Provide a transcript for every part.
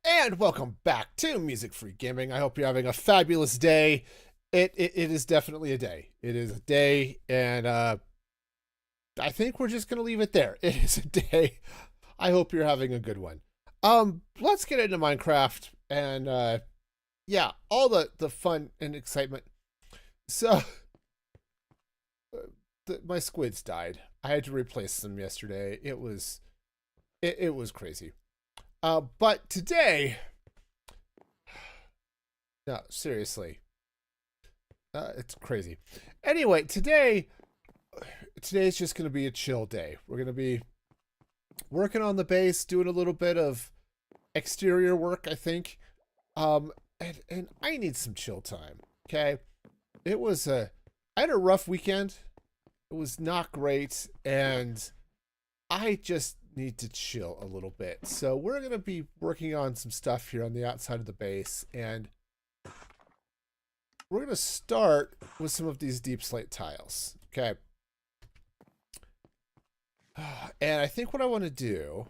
And welcome back to Music Free Gaming. I hope you're having a fabulous day. It is definitely a day. It is a day, and I think we're just gonna leave it there. It is a day. I hope you're having a good one. Let's get into Minecraft and yeah, all the fun and excitement. So, my squids died. I had to replace them yesterday. It was crazy. But today, no, seriously, it's crazy. Anyway, today's just going to be a chill day. We're going to be working on the base, doing a little bit of exterior work, I think. And I need some chill time. Okay, I had a rough weekend. It was not great, and I just need to chill a little bit. So we're going to be working on some stuff here on the outside of the base, and we're going to start with some of these deep slate tiles. Okay. And I think what I want to do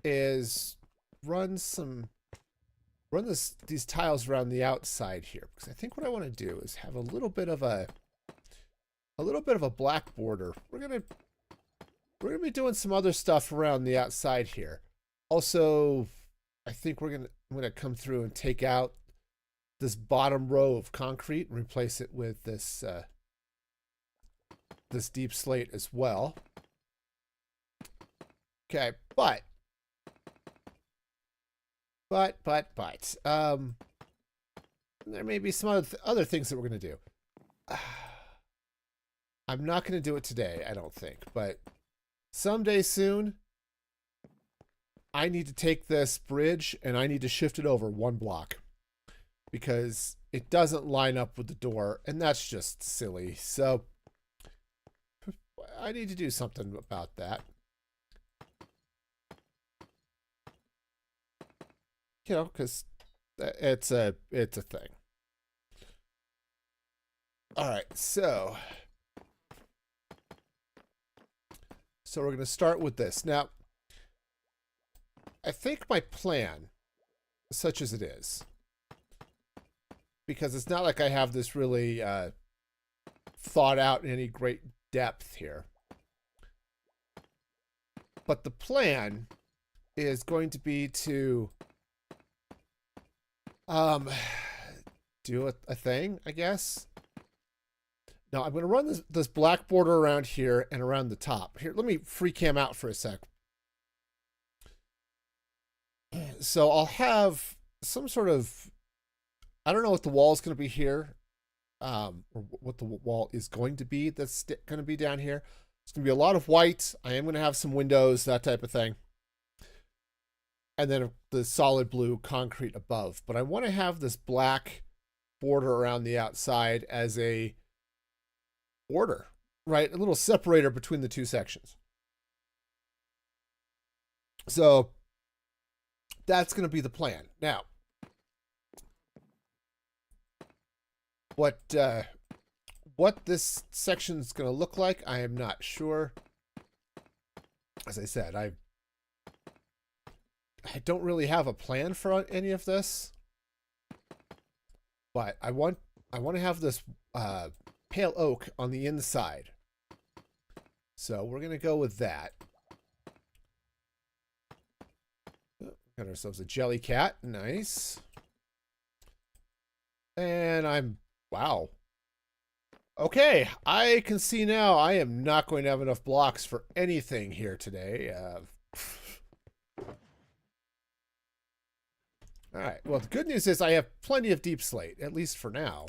is run these tiles around the outside here, because I think what I want to do is have a little bit of a black border. We're gonna be doing some other stuff around the outside here. Also, I think I'm gonna come through and take out this bottom row of concrete and replace it with this this deep slate as well. Okay, but there may be some other things that we're gonna do. I'm not gonna do it today, I don't think, but someday soon, I need to take this bridge and I need to shift it over one block because it doesn't line up with the door, and that's just silly. So I need to do something about that. You know, because it's a thing. All right, so we're going to start with this. Now, I think my plan, such as it is, because it's not like I have this really thought out in any great depth here, but the plan is going to be to do a thing, I guess. Now, I'm going to run this black border around here and around the top. Here, let me free cam out for a sec. So I'll have some sort of, I don't know what the wall is going to be here, or what the wall is going to be that's going to be down here. It's going to be a lot of white. I am going to have some windows, that type of thing. And then the solid blue concrete above. But I want to have this black border around the outside as a border, right? A little separator between the two sections. So that's going to be the plan. Now, what this section is going to look like, I am not sure. As I said, I don't really have a plan for any of this, but I want to have this pale oak on the inside. So we're going to go with that. Got ourselves a jelly cat. Nice. And wow. Okay, I can see now I am not going to have enough blocks for anything here today. All right, well, the good news is I have plenty of deep slate, at least for now.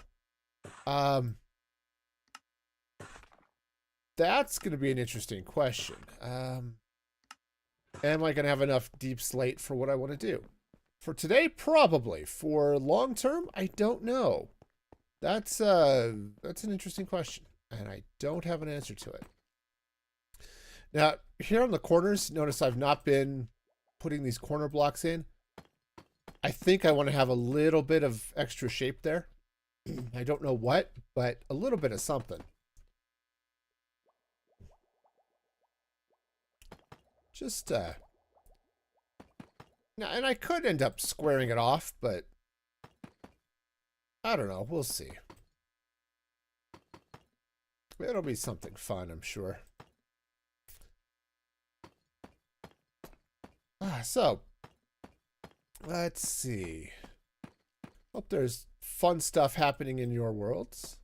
That's going to be an interesting question. Am I going to have enough deep slate for what I want to do? For today, probably. For long term, I don't know. That's an interesting question, and I don't have an answer to it. Now, here on the corners, notice I've not been putting these corner blocks in. I think I want to have a little bit of extra shape there. I don't know what, but a little bit of something. Just Now, and I could end up squaring it off, but I don't know. We'll see. It'll be something fun, I'm sure. So, let's see. Hope there's fun stuff happening in your worlds.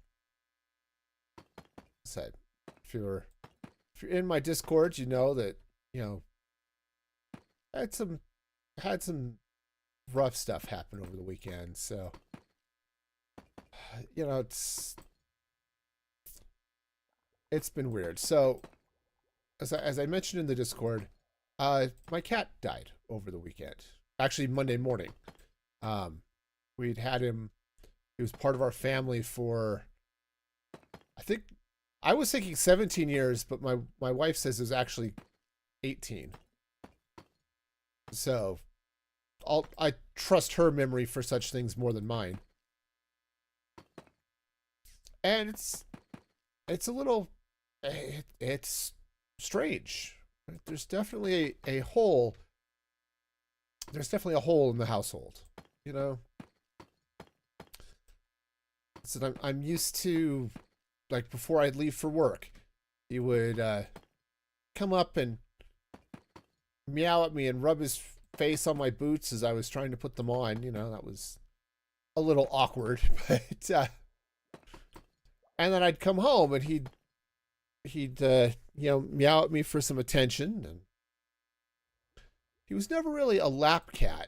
Said, if you're in my Discord, you know that, you know, had some rough stuff happen over the weekend. So, you know, it's been weird. So, as I mentioned in the Discord, my cat died over the weekend. Actually, Monday morning. We'd had him. He was part of our family for, I think, I was thinking 17 years, but my wife says it was actually 18. So, I trust her memory for such things more than mine. And it's a little, it's strange. There's definitely a hole. There's definitely a hole in the household, you know. So I'm used to, like, before I'd leave for work, he would come up and meow at me and rub his face on my boots as I was trying to put them on. You know, that was a little awkward, but and then I'd come home and he'd you know, meow at me for some attention. And he was never really a lap cat.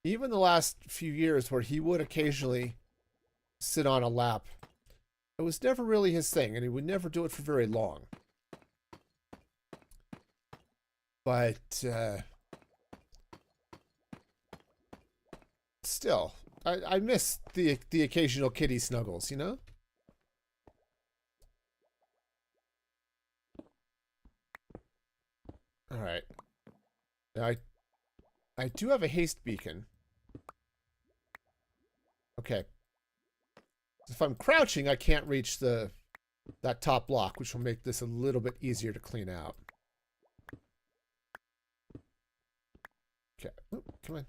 Even the last few years where he would occasionally sit on a lap, it was never really his thing, and he would never do it for very long. But still, I miss the occasional kitty snuggles, you know? All right. Now I do have a haste beacon. Okay. If I'm crouching, I can't reach that top block, which will make this a little bit easier to clean out. Okay. Oop, come on.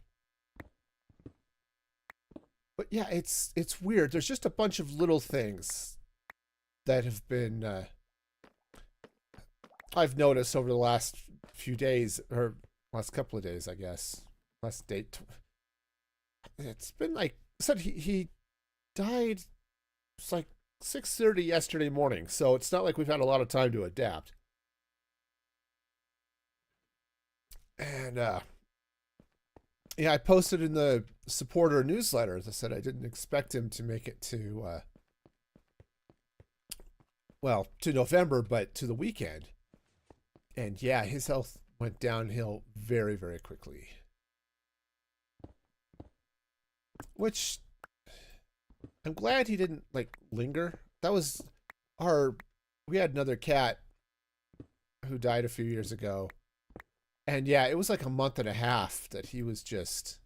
But yeah, it's weird. There's just a bunch of little things that have been I've noticed over the last few days, or last couple of days, I guess. Last date. It's been like I said, he died. It's like 6:30 yesterday morning, so it's not like we've had a lot of time to adapt. And yeah, I posted in the supporter newsletter. As I said, I didn't expect him to make it to well, to November, but to the weekend. And yeah, his health went downhill very, very quickly. Which I'm glad he didn't, like, linger. That was we had another cat who died a few years ago. And yeah, it was like a month and a half that he was just,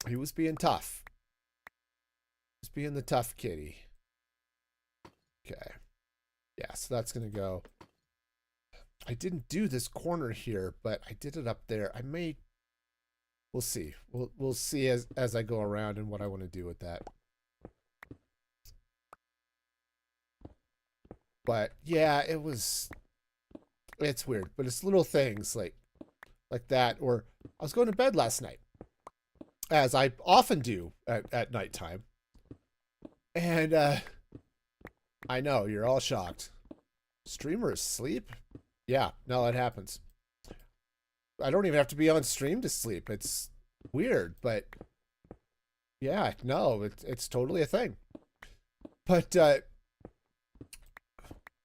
he was being tough. He was being the tough kitty. Okay. Yeah, so that's going to go. I didn't do this corner here, but I did it up there. I may, we'll see. We'll see as I go around and what I want to do with that. But yeah, it's weird, but it's little things like that. Or I was going to bed last night, as I often do at nighttime. And I know, you're all shocked. Streamers sleep? Yeah, no, it happens. I don't even have to be on stream to sleep. It's weird, but yeah, no, it's totally a thing. But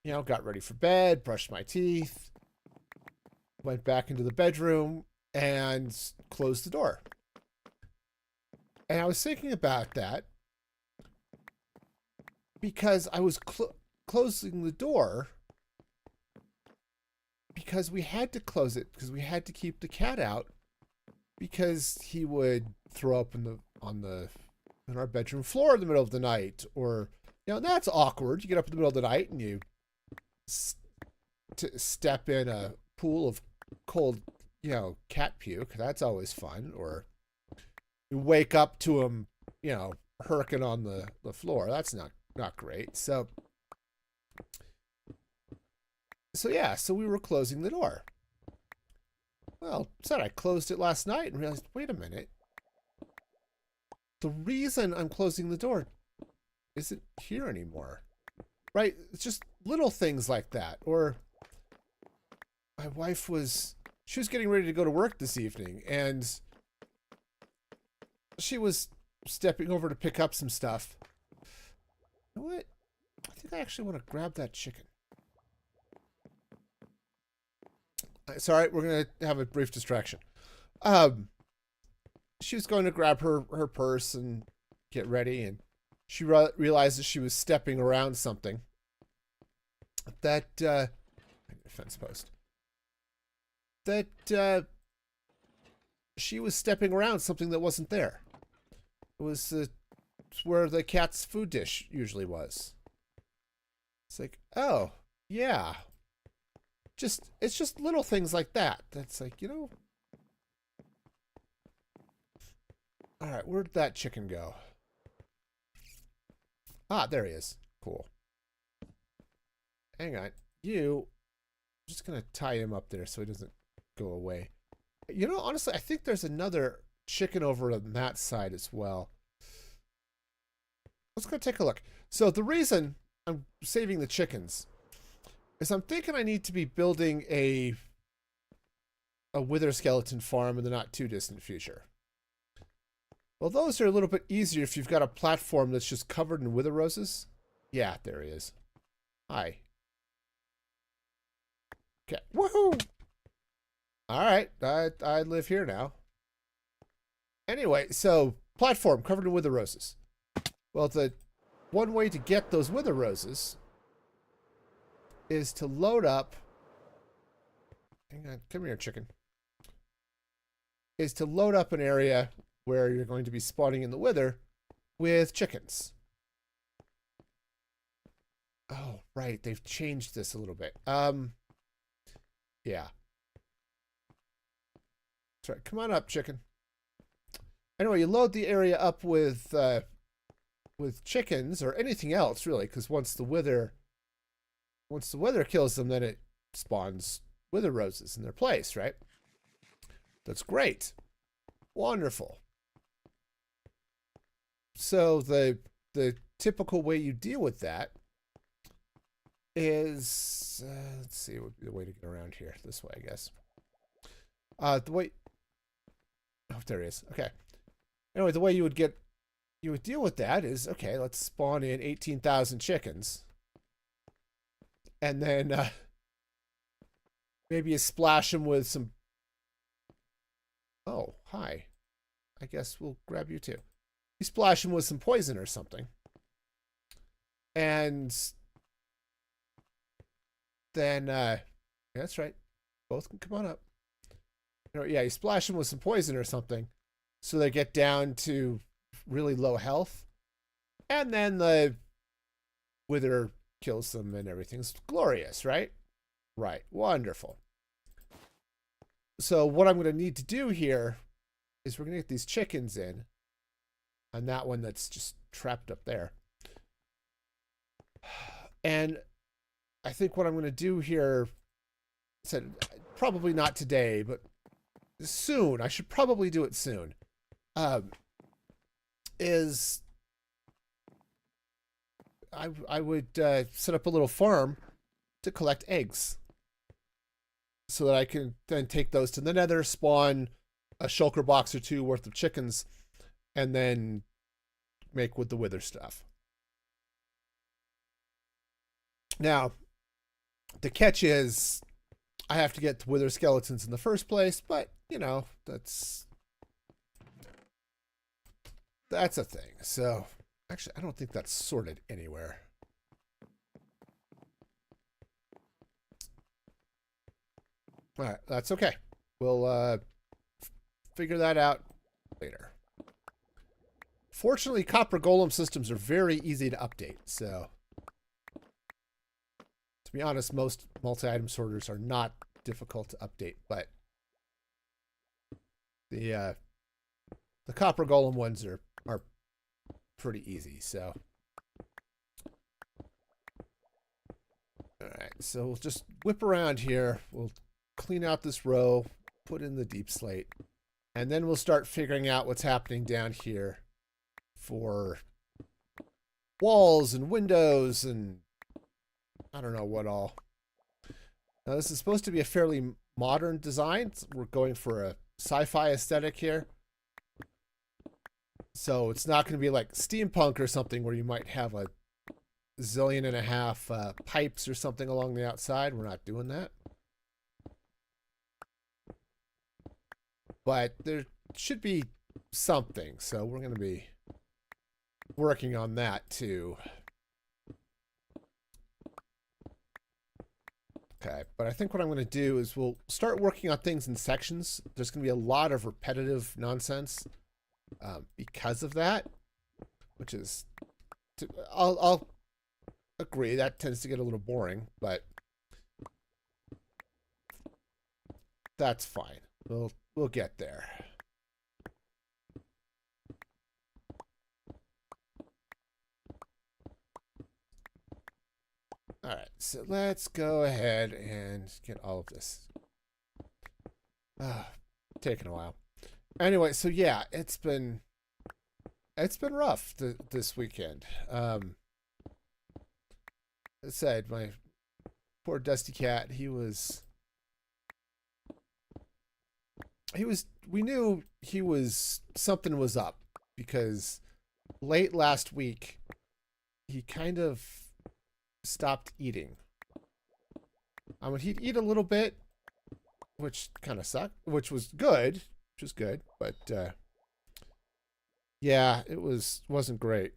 you know, got ready for bed, brushed my teeth, went back into the bedroom, and closed the door. And I was thinking about that because I was closing the door because we had to close it because we had to keep the cat out because he would throw up in our bedroom floor in the middle of the night. Or, you know, that's awkward. You get up in the middle of the night and you step in a pool of cold, you know, cat puke. That's always fun. Or you wake up to him, you know, hurking on the floor. That's not great. So yeah, so we were closing the door. Well, said I closed it last night and realized, wait a minute. The reason I'm closing the door isn't here anymore. Right? It's just little things like that. Or my wife she was getting ready to go to work this evening, and she was stepping over to pick up some stuff. You know what? I think I actually want to grab that chicken. It's all right. We're going to have a brief distraction. She was going to grab her purse and get ready, and she realized that she was stepping around something. That fence post. That she was stepping around something that wasn't there. It was where the cat's food dish usually was. It's like, oh yeah. It's just little things like that. That's like, you know. All right, where'd that chicken go? Ah, there he is. Cool. Hang on. I'm just going to tie him up there so he doesn't go away. You know, honestly, I think there's another chicken over on that side as well. Let's go take a look. So the reason I'm saving the chickens is I'm thinking I need to be building a wither skeleton farm in the not too distant future. Well, those are a little bit easier if you've got a platform that's just covered in wither roses. Yeah, there he is. Hi. Okay. Woohoo! All right, I live here now. Anyway, so platform covered in wither roses. Well, the one way to get those wither roses is to load up. Hang on, come here, chicken. Is to load up an area where you're going to be spawning in the wither with chickens. Oh, right, they've changed this a little bit. Yeah. That's right. Come on up, chicken. Anyway, you load the area up with chickens or anything else, really, because once the wither kills them, then it spawns wither roses in their place, right? That's great. Wonderful. So the typical way you deal with that is let's see, what would be the way to get around here. This way, I guess. The way. Oh, there he is. Okay. Anyway, the way you would deal with that is, okay, let's spawn in 18,000 chickens. And then maybe you splash them with some. Oh, hi. I guess we'll grab you too. You splash them with some poison or something. And then, yeah, that's right. Both can come on up. You know, yeah, you splash them with some poison or something so they get down to really low health. And then the wither kills them and everything's glorious, right? Right. Wonderful. So what I'm going to need to do here is we're going to get these chickens in. And that one that's just trapped up there. And I think what I'm going to do here, said probably not today, but soon, I should probably do it soon, is I would set up a little farm to collect eggs so that I can then take those to the nether, spawn a shulker box or two worth of chickens, and then make with the wither stuff. Now, the catch is I have to get the wither skeletons in the first place, but, you know, that's a thing. So, actually, I don't think that's sorted anywhere. All right, that's okay. We'll figure that out later. Fortunately, copper golem systems are very easy to update, so to be honest, most multi-item sorters are not difficult to update, but The copper golem ones are pretty easy. So, all right. So we'll just whip around here. We'll clean out this row, put in the deep slate, and then we'll start figuring out what's happening down here for walls and windows and I don't know what all. Now this is supposed to be a fairly modern design. We're going for a sci-fi aesthetic here. So it's not going to be like steampunk or something where you might have a zillion and a half pipes or something along the outside. We're not doing that. But there should be something. So we're going to be working on that too. Okay, but I think what I'm going to do is we'll start working on things in sections. There's going to be a lot of repetitive nonsense because of that, which is, I'll agree, that tends to get a little boring, but that's fine. We'll get there. All right, so let's go ahead and get all of this. Taking a while. Anyway, so yeah, it's been rough this weekend. I said my poor Dusty Cat. We knew something was up because late last week he kind of stopped eating. I mean, he'd eat a little bit, which kind of sucked, which was good, but yeah, it wasn't great.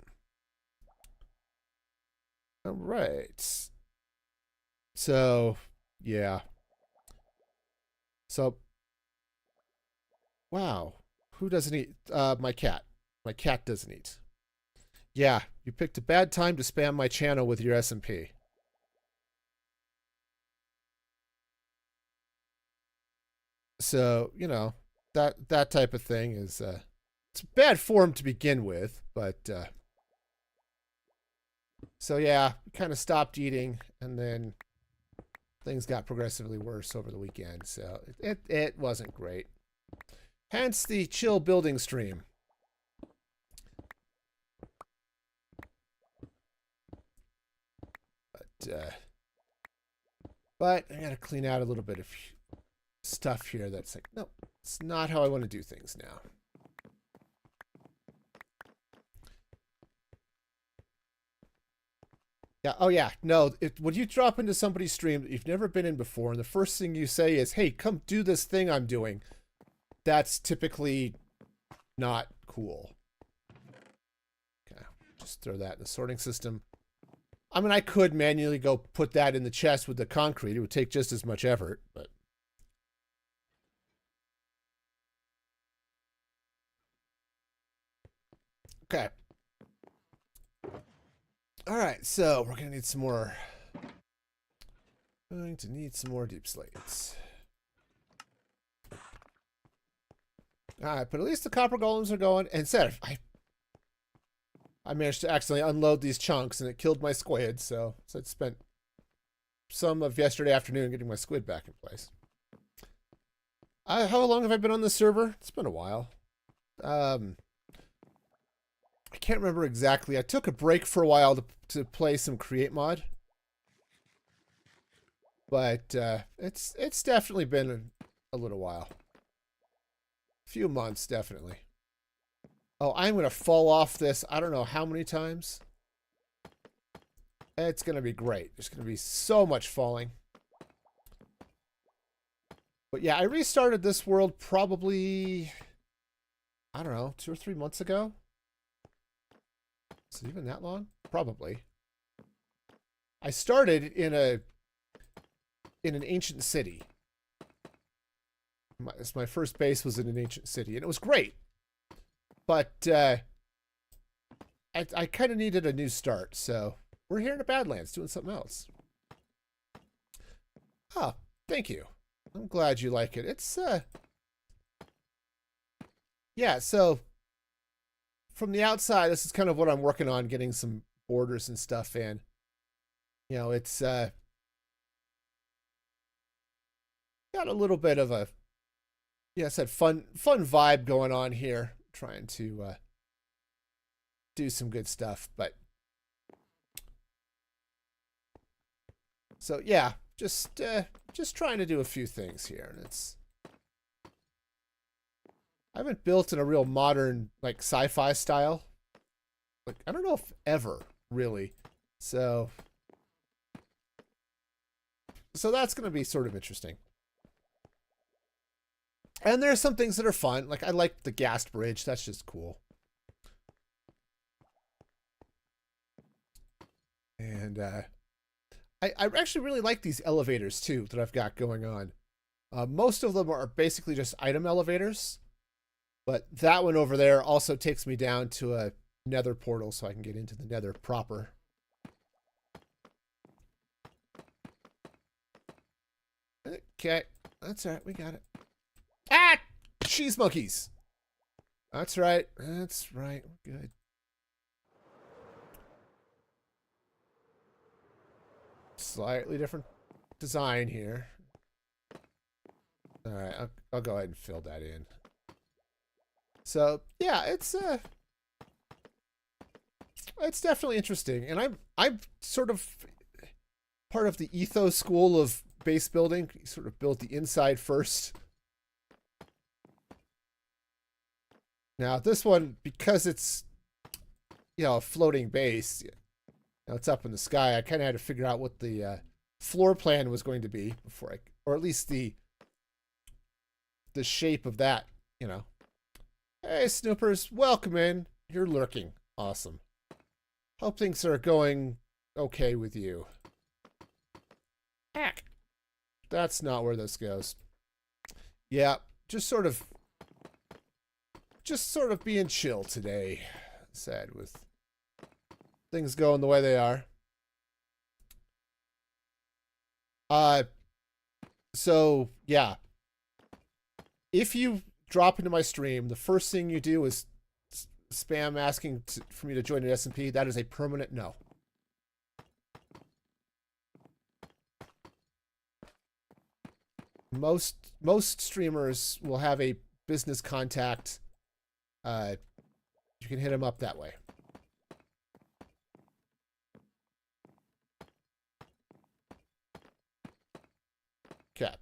All right. So, yeah. So, wow. Who doesn't eat? My cat. My cat doesn't eat. Yeah, you picked a bad time to spam my channel with your SMP. So, you know, that type of thing is it's bad form to begin with, but so yeah, kind of stopped eating and then things got progressively worse over the weekend. So it wasn't great. Hence the chill building stream. But I gotta clean out a little bit of stuff here that's like, no, it's not how I want to do things now. Yeah, oh yeah, no, when you drop into somebody's stream that you've never been in before, and the first thing you say is, hey, come do this thing I'm doing, that's typically not cool. Okay, just throw that in the sorting system. I mean, I could manually go put that in the chest with the concrete. It would take just as much effort, but. Okay. All right, so we're going to need some more. Going to need some more deep slates. All right, but at least the copper golems are going. And instead, I managed to accidentally unload these chunks, and it killed my squid. So I spent some of yesterday afternoon getting my squid back in place. How long have I been on this server? It's been a while. I can't remember exactly. I took a break for a while to play some Create Mod. But it's definitely been a little while. A few months, definitely. Oh, I'm going to fall off this I don't know how many times. It's going to be great. There's going to be so much falling. But yeah, I restarted this world probably, I don't know, 2 or 3 months ago. Is it even that long? Probably. I started in an ancient city. My first base was in an ancient city, and it was great. But I kind of needed a new start, so we're here in the Badlands doing something else. Oh, thank you. I'm glad you like it. It's yeah, so from the outside, this is kind of what I'm working on, getting some borders and stuff in. You know, it's got a little bit of a, yeah, I said fun vibe going on here. Trying to do some good stuff, but so yeah, just trying to do a few things here, and it's I haven't built in a real modern like sci-fi style. Like I don't know if ever really. So that's going to be sort of interesting. And there's some things that are fun. Like I like the gas bridge. That's just cool. And I actually really like these elevators too that I've got going on. Most of them are basically just item elevators. But that one over there also takes me down to a nether portal so I can get into the nether proper. Okay, that's all right. We got it. Ah! Cheese monkeys! That's right. That's right. We're good. Slightly different design here. All right, I'll go ahead and fill that in. So yeah, it's definitely interesting, and I'm sort of part of the ethos school of base building. You sort of build the inside first. Now this one, because it's a floating base, it's up in the sky. I kind of had to figure out what the floor plan was going to be before or at least the shape of that. Hey, Snoopers, welcome in. You're lurking. Awesome. Hope things are going okay with you. Heck. That's not where this goes. Yeah, just sort of being chill today. Sad with things going the way they are. So yeah. If you drop into my stream, the first thing you do is spam asking for me to join an SMP. That is a permanent no. Most streamers will have a business contact. You can hit them up that way. Okay.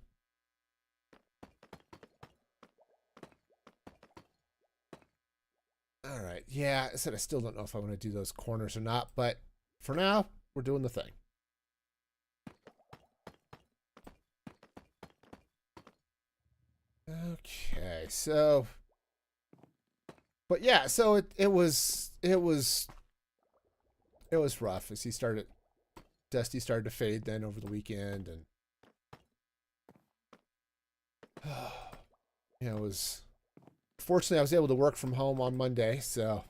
All right. Yeah, I said I still don't know if I want to do those corners or not, but for now, we're doing the thing. Okay, so but yeah, so it was rough as Dusty started to fade then over the weekend, and it was fortunately I was able to work from home on Monday, so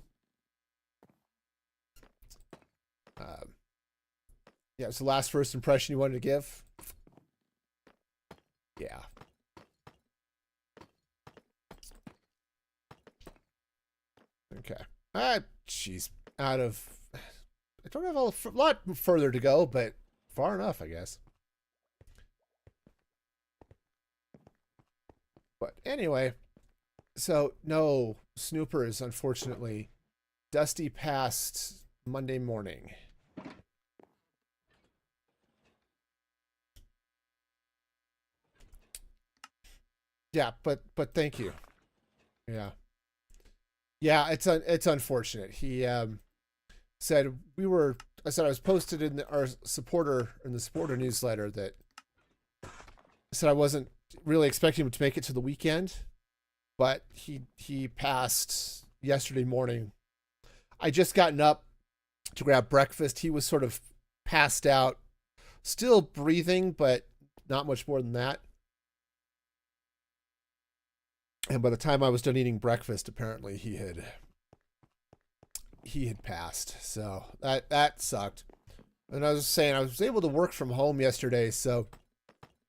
yeah, it's the last first impression you wanted to give. Yeah. Okay. Jeez. I don't have a lot further to go, but far enough, I guess. But anyway, so no Snoopers, unfortunately. Dusty passed Monday morning. Yeah, but thank you. Yeah. Yeah, it's unfortunate. He said I was posted in the supporter newsletter that said I wasn't really expecting him to make it to the weekend, but he passed yesterday morning. I just gotten up to grab breakfast. He was sort of passed out, still breathing, but not much more than that. And by the time I was done eating breakfast, apparently he had passed. So that sucked. And I was saying I was able to work from home yesterday, so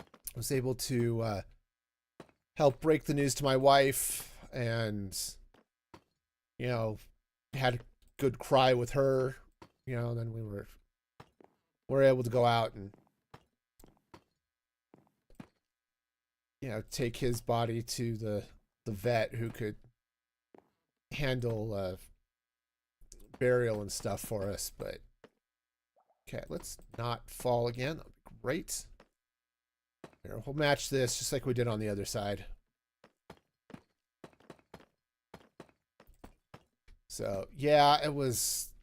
I was able to help break the news to my wife. and, you know, had a good cry with her, you know, and then were able to go out and, you know, take his body to the vet who could handle burial and stuff for us. But okay, let's not fall again. That'll be great. Here, we'll match this just like we did on the other side. So yeah, it wasn't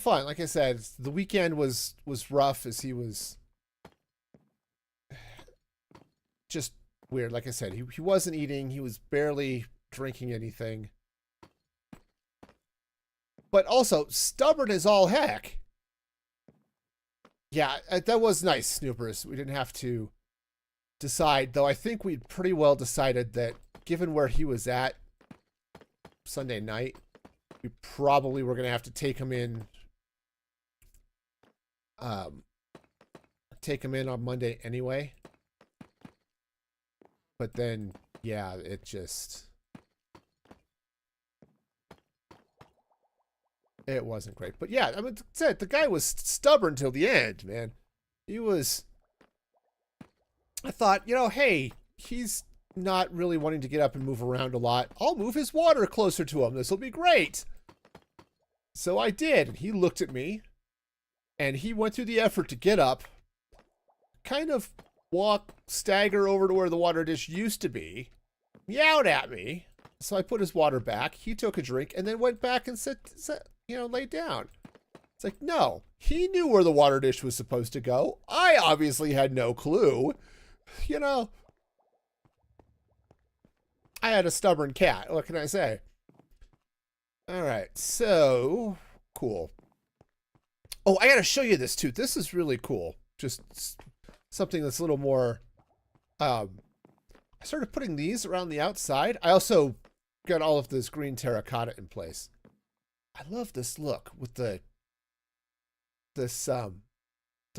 fun. Like I said, the weekend was rough as he was just weird. Like I said, he wasn't eating. He was barely drinking anything. But also stubborn as all heck. Yeah, that was nice, Snoopers. We didn't have to decide, though I think we pretty well decided that given where he was at Sunday night, we probably were going to have to take him in on Monday anyway. But then, yeah, it wasn't great. But yeah, I mean, the guy was stubborn till the end, man. I thought, you know, hey, he's not really wanting to get up and move around a lot. I'll move his water closer to him. This will be great. So I did. And he looked at me and he went through the effort to get up, kind of stagger over to where the water dish used to be, meowed at me. So I put his water back. He took a drink and then went back and laid down. It's like, no, he knew where the water dish was supposed to go. I obviously had no clue. You know, I had a stubborn cat. What can I say? All right, so cool. Oh, I got to show you this too. This is really cool. Just something that's a little more. I started putting these around the outside. I also got all of this green terracotta in place. I love this look with the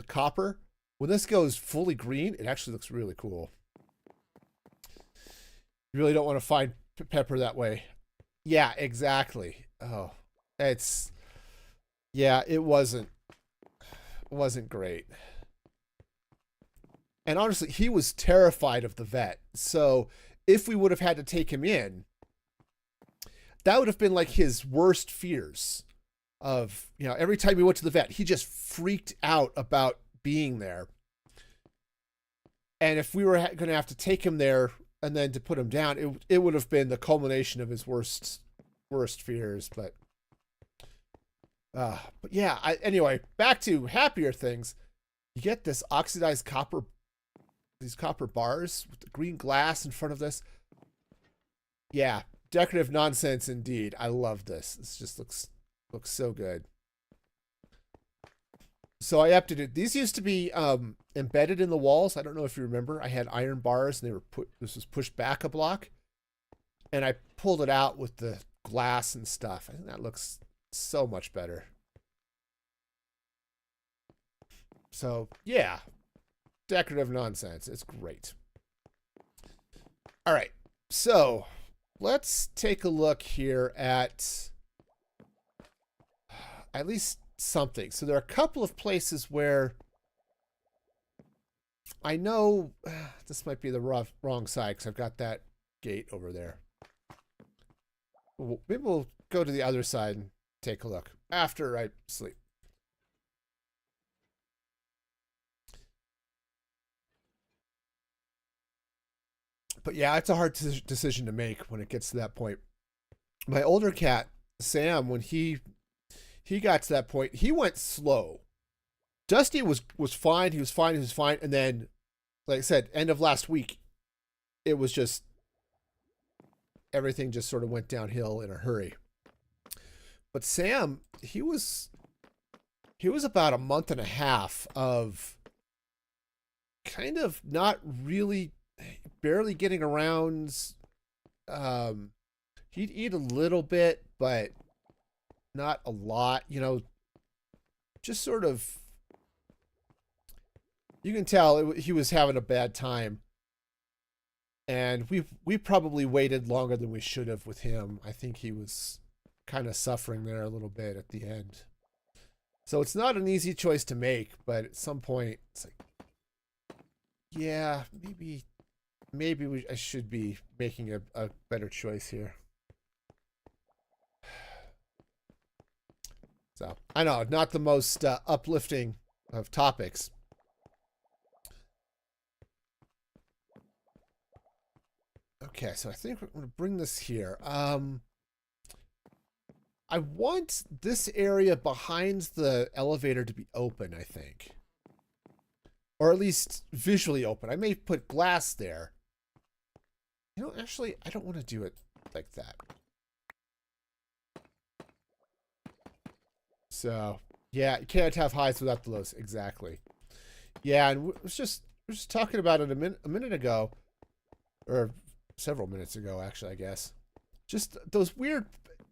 copper. When this goes fully green, it actually looks really cool. You really don't want to find pepper that way. Yeah, exactly. Oh, it wasn't great. And honestly, he was terrified of the vet. So if we would have had to take him in, that would have been like his worst fears of, you know, every time we went to the vet, he just freaked out about being there. And if we were going to have to take him there and then to put him down, it would have been the culmination of his worst fears. But yeah, anyway, back to happier things. You get this oxidized copper, these copper bars with the green glass in front of this. Yeah, decorative nonsense indeed. I love this. This just looks so good. So I upped it. These used to be embedded in the walls. I don't know if you remember. I had iron bars and they were this was pushed back a block. And I pulled it out with the glass and stuff. I think that looks so much better. So yeah, decorative nonsense. It's great. All right. So let's take a look here at least something. So there are a couple of places where I know this might be the wrong side because I've got that gate over there. Maybe we'll go to the other side and take a look after I sleep. But yeah, it's a hard decision to make when it gets to that point. My older cat, Sam, when he got to that point, he went slow. Dusty was fine. He was fine. And then, like I said, end of last week, it was just, everything just sort of went downhill in a hurry. But Sam, he was about a month and a half of kind of not really, barely getting around. He'd eat a little bit, but not a lot, you know, just sort of, you can tell he was having a bad time. And we probably waited longer than we should have with him. I think he was kind of suffering there a little bit at the end. So it's not an easy choice to make, but at some point it's like, yeah, maybe I should be making a better choice here. So I know, not the most uplifting of topics. Okay, so I think we're going to bring this here. I want this area behind the elevator to be open, I think. Or at least visually open. I may put glass there. You know, actually, I don't want to do it like that. So, yeah, you can't have highs without the lows. Exactly. Yeah, and we were just talking about it a minute ago. Or several minutes ago, actually, I guess. Just those weird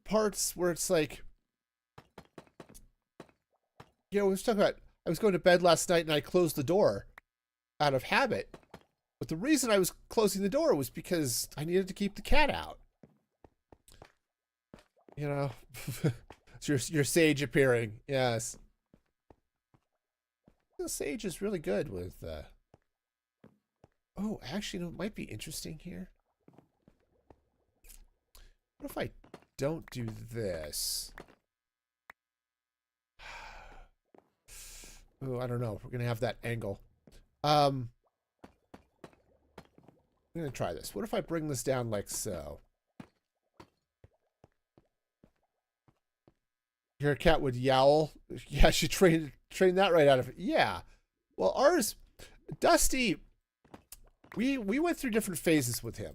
parts where it's like, you know, we was talking about, I was going to bed last night and I closed the door out of habit. But the reason I was closing the door was because I needed to keep the cat out. You know, it's your sage appearing. Yes. The sage is really good with, oh, actually, it might be interesting here. What if I don't do this? Oh, I don't know. We're going to have that angle. I'm going to try this. What if I bring this down like so? Your cat would yowl. Yeah, she trained that right out of it. Yeah. Well, ours, Dusty, we went through different phases with him.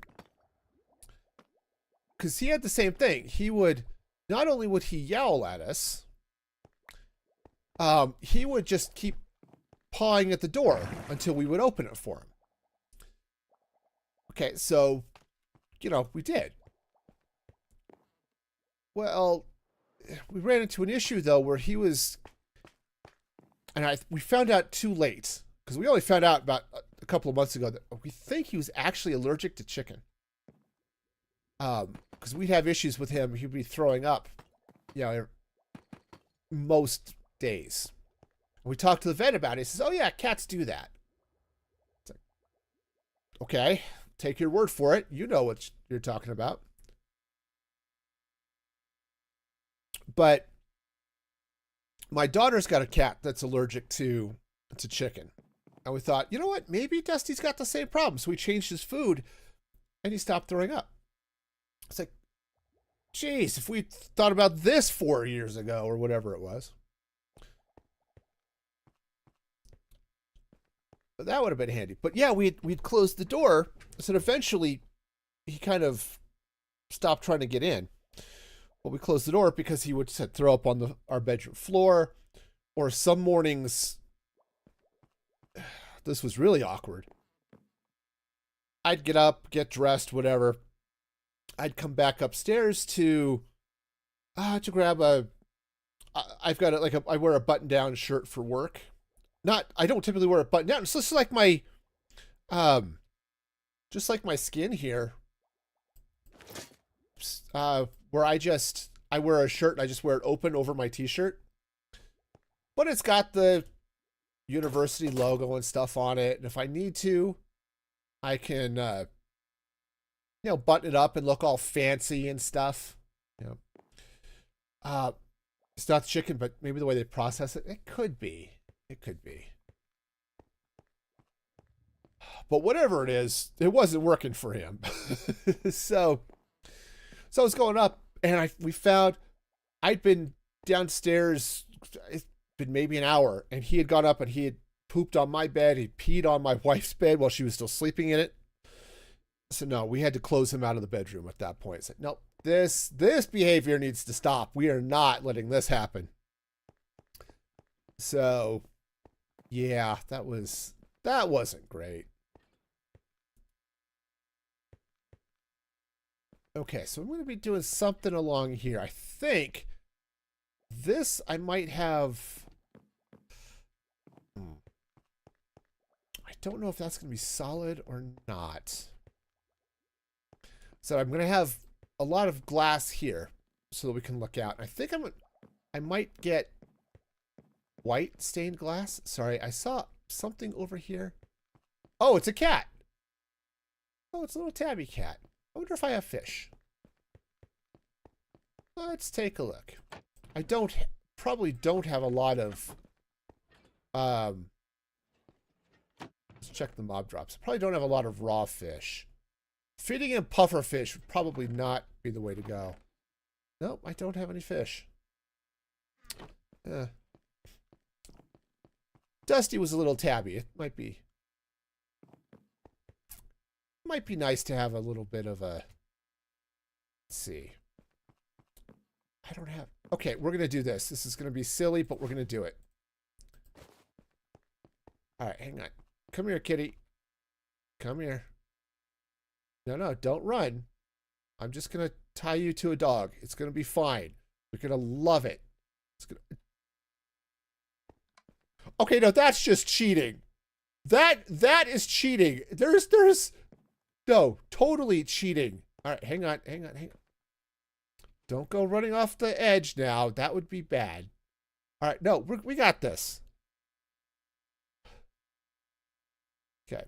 Because he had the same thing. He would, not only would he yowl at us, he would just keep pawing at the door until we would open it for him. Okay, so, you know, we did. Well, we ran into an issue, though, where he was, and we found out too late, because we only found out about a couple of months ago that we think he was actually allergic to chicken. Because we'd have issues with him. He'd be throwing up, you know, most days. We talked to the vet about it. He says, oh, yeah, cats do that. It's like, okay, take your word for it. You know what you're talking about. But my daughter's got a cat that's allergic to chicken. And we thought, you know what? Maybe Dusty's got the same problem. So we changed his food and he stopped throwing up. It's like, geez, if we thought about this 4 years ago or whatever it was. That would have been handy. But yeah, we'd closed the door. So eventually he kind of stopped trying to get in. Well, we closed the door because he would throw up on our bedroom floor. Or some mornings, this was really awkward. I'd get up, get dressed, whatever. I'd come back upstairs to grab I've got I wear a button-down shirt for work. I don't typically wear a button-down. It's just like my skin here. Where I wear a shirt and I just wear it open over my t-shirt. But it's got the university logo and stuff on it. And if I need to, I can, you know, button it up and look all fancy and stuff. You know, it's not chicken, but maybe the way they process it, it could be. It could be. But whatever it is, it wasn't working for him. So I was going up, and we found I'd been downstairs. It's been maybe an hour, and he had gone up and he had pooped on my bed. He peed on my wife's bed while she was still sleeping in it. So no, we had to close him out of the bedroom at that point. Said, no, this behavior needs to stop. We are not letting this happen. So yeah, that wasn't great. Okay, so I'm going to be doing something along here. I think this I might have. I don't know if that's going to be solid or not. So I'm gonna have a lot of glass here so that we can look out. I think I might get white stained glass. Sorry, I saw something over here. Oh, it's a cat. Oh, it's a little tabby cat. I wonder if I have fish. Let's take a look. I probably don't have a lot of, let's check the mob drops. I probably don't have a lot of raw fish. Feeding him puffer fish would probably not be the way to go. Nope, I don't have any fish. Dusty was a little tabby. It might be nice to have a little bit of a, let's see. I don't have, okay, we're going to do this. This is going to be silly, but we're going to do it. All right, hang on. Come here, kitty. Come here. No, don't run. I'm just going to tie you to a dog. It's going to be fine. You're going to love it. It's going to... Okay, no, that's just cheating. That is cheating. There's no, totally cheating. All right, hang on. Don't go running off the edge now. That would be bad. All right, no, we got this. Okay.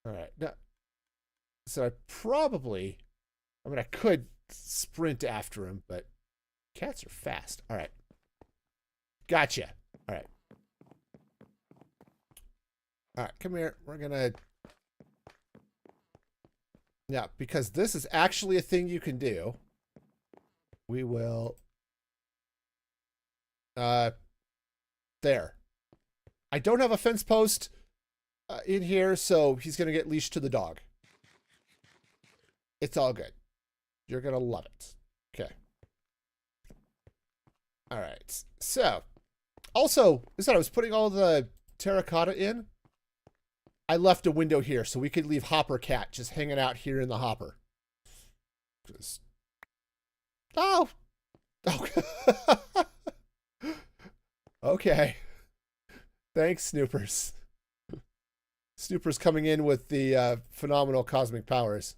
All right. Now, so I could sprint after him, but cats are fast. All right. Gotcha. All right. All right, come here. We're going to... Yeah, because this is actually a thing you can do. We will... There. I don't have a fence post in here, so he's going to get leashed to the dog. It's all good. You're going to love it. Okay. All right. So, also, I was putting all the terracotta in. I left a window here so we could leave Hopper Cat just hanging out here in the hopper. Just... Oh! Okay. Thanks, Snoopers. Snoopers coming in with the phenomenal cosmic powers.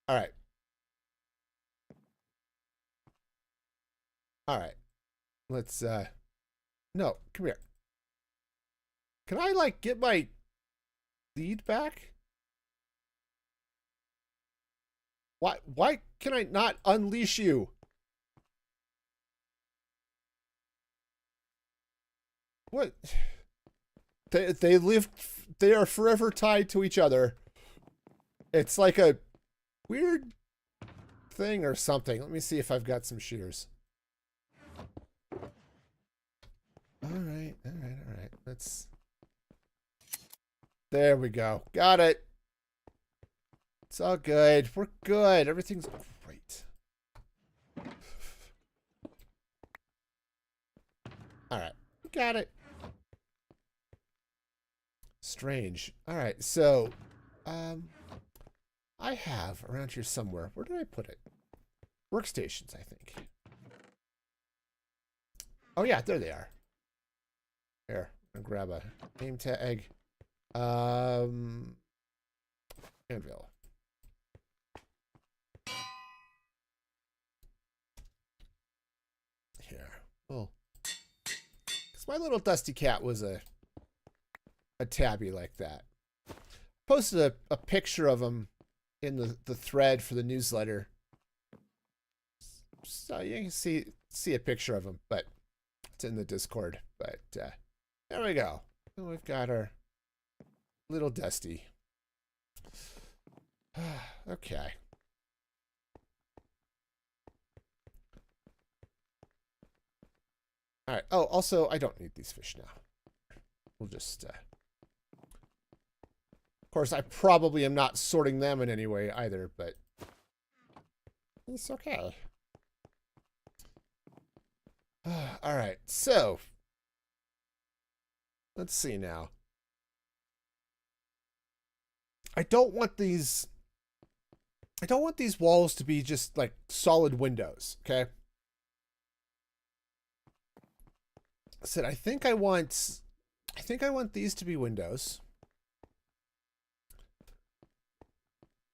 All right. All right. Let's, no, come here. Can I, like, get my lead back? Why can I not unleash you? What? They are forever tied to each other. It's like a weird thing or something. Let me see if I've got some shears. All right. Let's... There we go. Got it. It's all good. We're good. Everything's great. All right. Got it. Strange. All right. So, I have around here somewhere. Where did I put it? Workstations, I think. Oh, yeah. There they are. Here. I'm gonna grab a name tag. Anvil. Here. Oh. Because my little dusty cat was a tabby like that. Posted a picture of him in the thread for the newsletter. So you can see a picture of him, but it's in the Discord. But there we go. And we've got our little Dusty. Okay. All right. Oh, also, I don't need these fish now. We'll just... Of course, I probably am not sorting them in any way either, but... It's okay. All right. So... Let's see now. I don't want these walls to be just like solid windows, okay? I said I think I want these to be windows.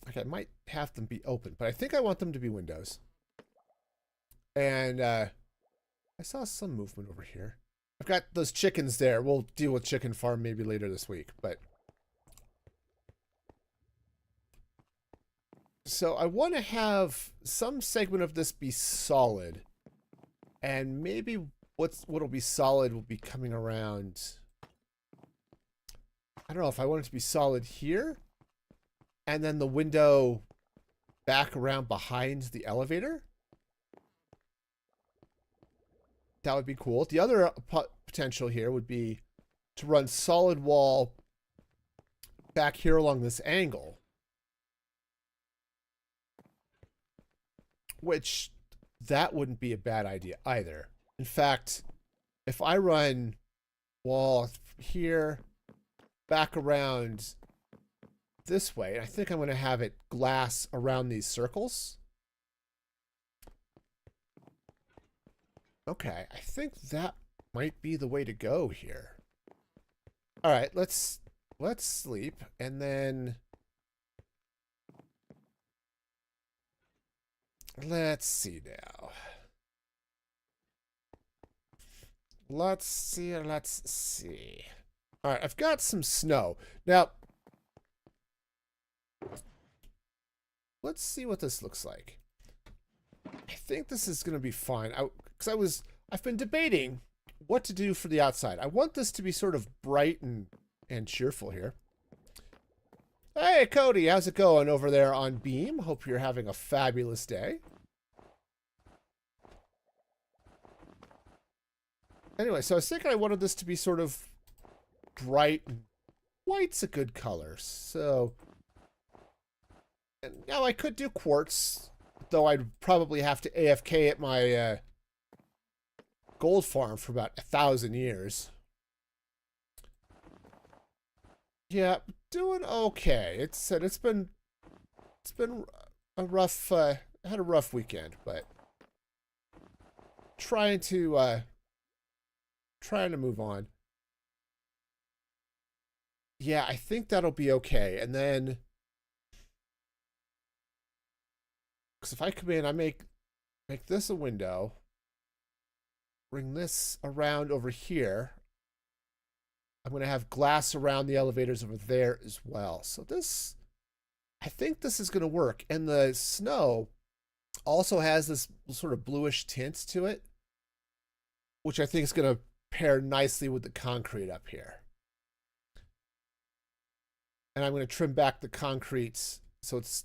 Like I might have them be open, but I think I want them to be windows. And I saw some movement over here. I've got those chickens there. We'll deal with chicken farm maybe later this week, but so I want to have some segment of this be solid, and maybe what'll be solid will be coming around. I don't know if I want it to be solid here, and then the window back around behind the elevator. That would be cool. The other potential here would be to run solid wall back here along this angle, which that wouldn't be a bad idea either. In fact, if I run wall here back around this way, I think I'm going to have it glass around these circles. Okay, I think that might be the way to go here. All right, let's sleep, and then let's see now. Let's see. All right, I've got some snow. Now, let's see what this looks like. I think this is going to be fine. Because I've been debating what to do for the outside. I want this to be sort of bright and cheerful here. Hey, Cody, how's it going over there on Beam? Hope you're having a fabulous day. Anyway, so I was thinking I wanted this to be sort of bright. White's a good color, so... And now I could do quartz, though I'd probably have to AFK at my gold farm for about 1,000 years. Yeah, doing okay. It's been a rough I had a rough weekend, but trying to move on. Yeah, I think that'll be okay. And then, because if I come in, I make this a window, bring this around over here. I'm going to have glass around the elevators over there as well. So this, I think this is going to work. And the snow also has this sort of bluish tint to it, which I think is going to pair nicely with the concrete up here. And I'm going to trim back the concrete so it's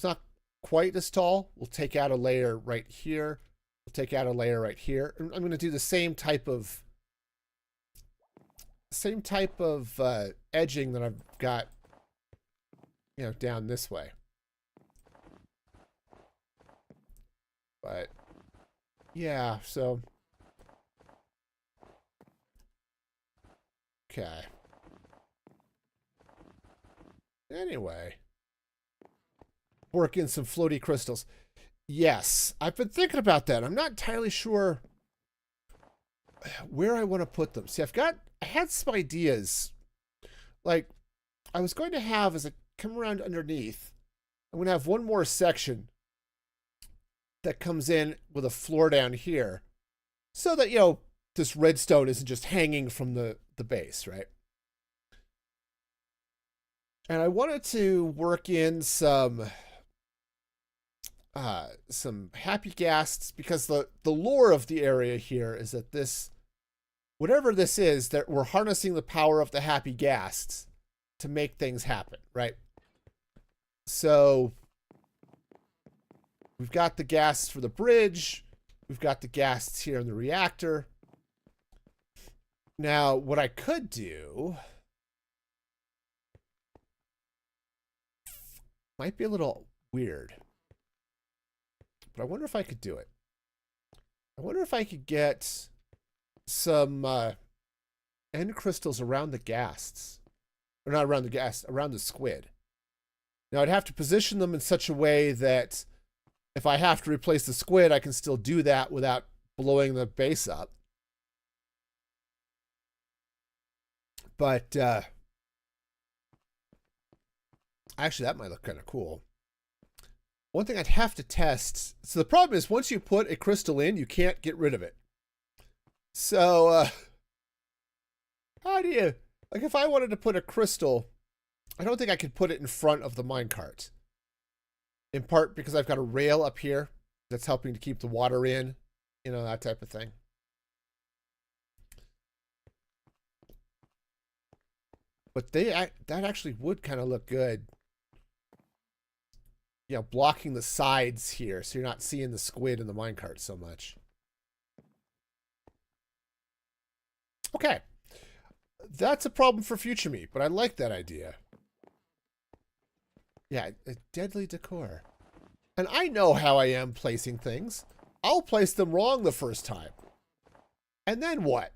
not quite as tall. We'll take out a layer right here. We'll take out a layer right here. I'm going to do the same type of edging that I've got, you know, down this way. But yeah, so okay. Anyway, work in some floaty crystals. Yes, I've been thinking about that. I'm not entirely sure where I want to put them. See, I had some ideas. Like, I was going to have, as I come around underneath, I'm going to have one more section that comes in with a floor down here so that, you know, this redstone isn't just hanging from the base, right? And I wanted to work in some happy ghasts, because the lore of the area here is that this, whatever this is, that we're harnessing the power of the happy ghasts to make things happen, right? So we've got the ghasts for the bridge. We've got the ghasts here in the reactor. Now, what I could do might be a little weird, but I wonder if I could do it. I wonder if I could get some end crystals around the ghasts. Or not around the ghast, around the squid. Now, I'd have to position them in such a way that if I have to replace the squid, I can still do that without blowing the base up. But I Actually, that might look kind of cool. One thing I'd have to test. So the problem is once you put a crystal in, you can't get rid of it. So how do you, like if I wanted to put a crystal, I don't think I could put it in front of the minecart. In part because I've got a rail up here that's helping to keep the water in, you know, that type of thing. But that actually would kind of look good. You know, blocking the sides here so you're not seeing the squid in the minecart so much. Okay. That's a problem for future me, but I like that idea. Yeah, a deadly decor. And I know how I am placing things. I'll place them wrong the first time. And then what?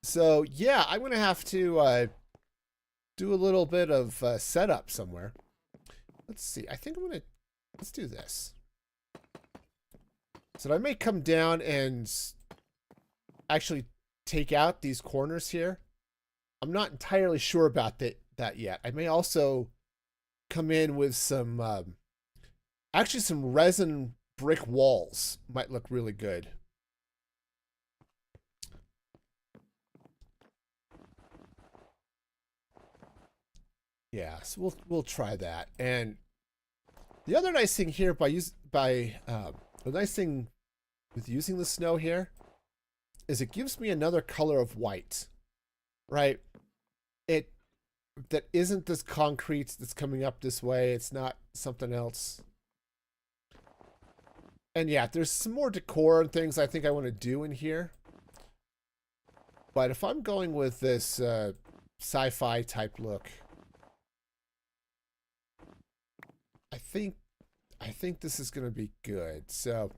So, yeah, I'm going to have to do a little bit of setup somewhere. Let's see. I think I'm going to... Let's do this. So I may come down and actually take out these corners here. I'm not entirely sure about that yet. I may also come in with some... actually, some resin brick walls might look really good. Yeah, so we'll try that. And the other nice thing here the nice thing with using the snow here is it gives me another color of white, right? That isn't this concrete that's coming up this way. It's not something else. And yeah, there's some more decor and things I think I want to do in here. But if I'm going with this sci-fi type look, I think this is going to be good. So,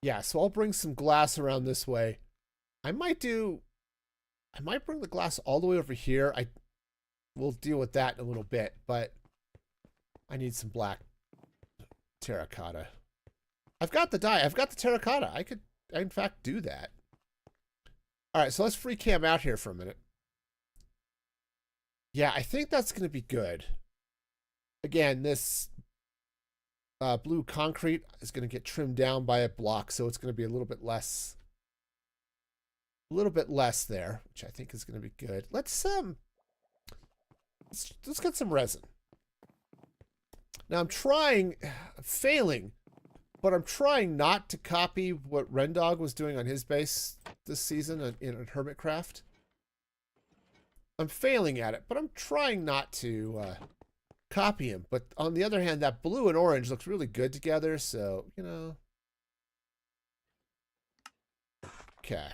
yeah, so I'll bring some glass around this way. I might bring the glass all the way over here. We'll deal with that in a little bit, but I need some black terracotta. I've got the dye. I've got the terracotta. I could, in fact, do that. All right, so let's free cam out here for a minute. Yeah, I think that's going to be good. Again, this blue concrete is going to get trimmed down by a block, so it's going to be a little bit less there, which I think is going to be good. Let's get some resin. Now I'm failing, but I'm trying not to copy what Rendog was doing on his base this season in Hermitcraft. I'm failing at it, but I'm trying not to copy him. But on the other hand, that blue and orange looks really good together, so, you know. Okay.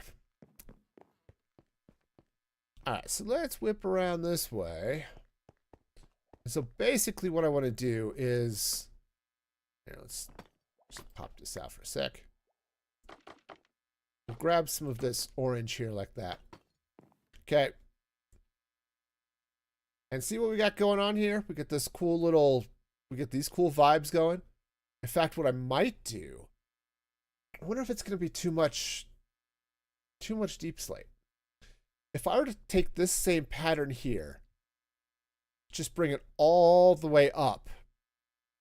All right, so let's whip around this way. So basically what I want to do is, let's just pop this out for a sec. We'll grab some of this orange here like that. Okay. And see what we got going on here? We get these cool vibes going. In fact, what I might do, I wonder if it's going to be too much deep slate. If I were to take this same pattern here, just bring it all the way up,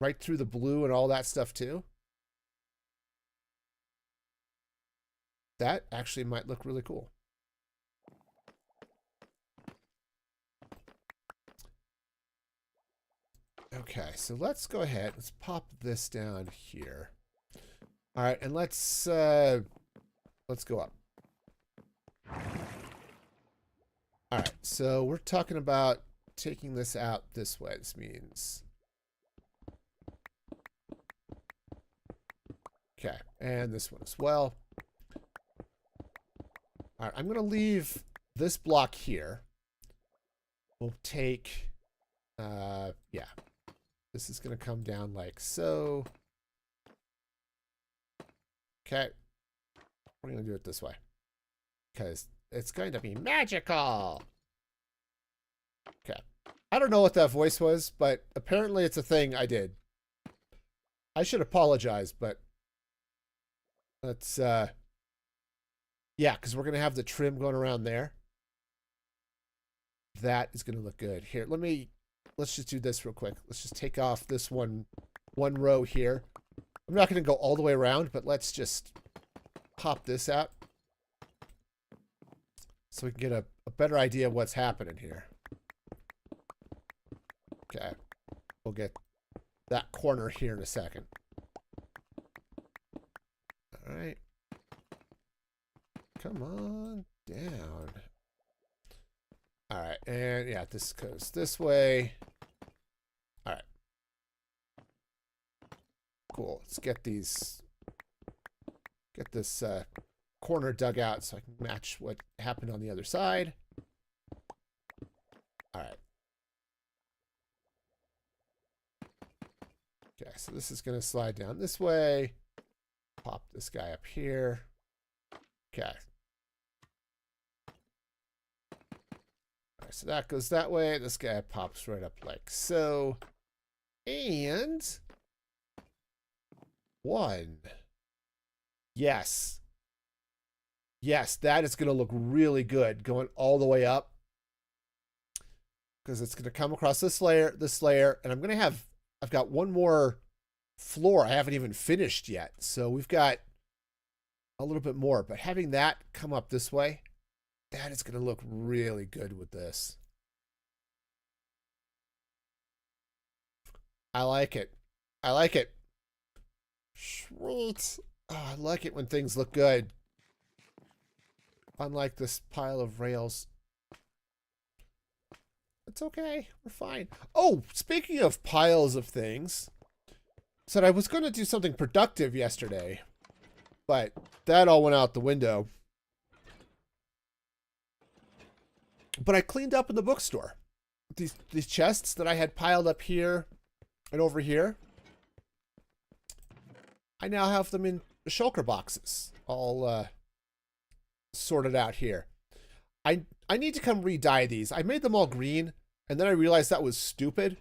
right through the blue and all that stuff too. That actually might look really cool. Okay, so let's go ahead. Let's pop this down here. All right, and let's go up. All right, so we're talking about taking this out this way. This means... Okay, and this one as well. All right, I'm going to leave this block here. We'll take... yeah. This is going to come down like so. Okay. We're going to do it this way. Because it's going to be magical. Okay. I don't know what that voice was, but apparently it's a thing I did. I should apologize, but let's, yeah, because we're going to have the trim going around there. that is going to look good. Here, let's just do this real quick. Let's just take off this one row here. I'm not going to go all the way around, but let's just pop this out so we can get a better idea of what's happening here. Okay. We'll get that corner here in a second. All right. Come on down. All right. And yeah, this goes this way. All right. Cool. Let's get this corner dug out so I can match what happened on the other side. All right. Okay, so this is going to slide down this way. Pop this guy up here. Okay. All right, so that goes that way. This guy pops right up like so. And one. Yes. Yes, that is going to look really good going all the way up. Because it's going to come across this layer, and I'm going to have, I've got one more floor I haven't even finished yet. So we've got a little bit more, but having that come up this way, that is going to look really good with this. I like it. I like it. Sweet. Oh, I like it when things look good. Unlike this pile of rails. It's okay. We're fine. Oh, speaking of piles of things, said I was going to do something productive yesterday, but that all went out the window. But I cleaned up in the bookstore. These chests that I had piled up here and over here, I now have them in shulker boxes, all sorted out here. I need to come re-dye these. I made them all green, and then I realized that was stupid,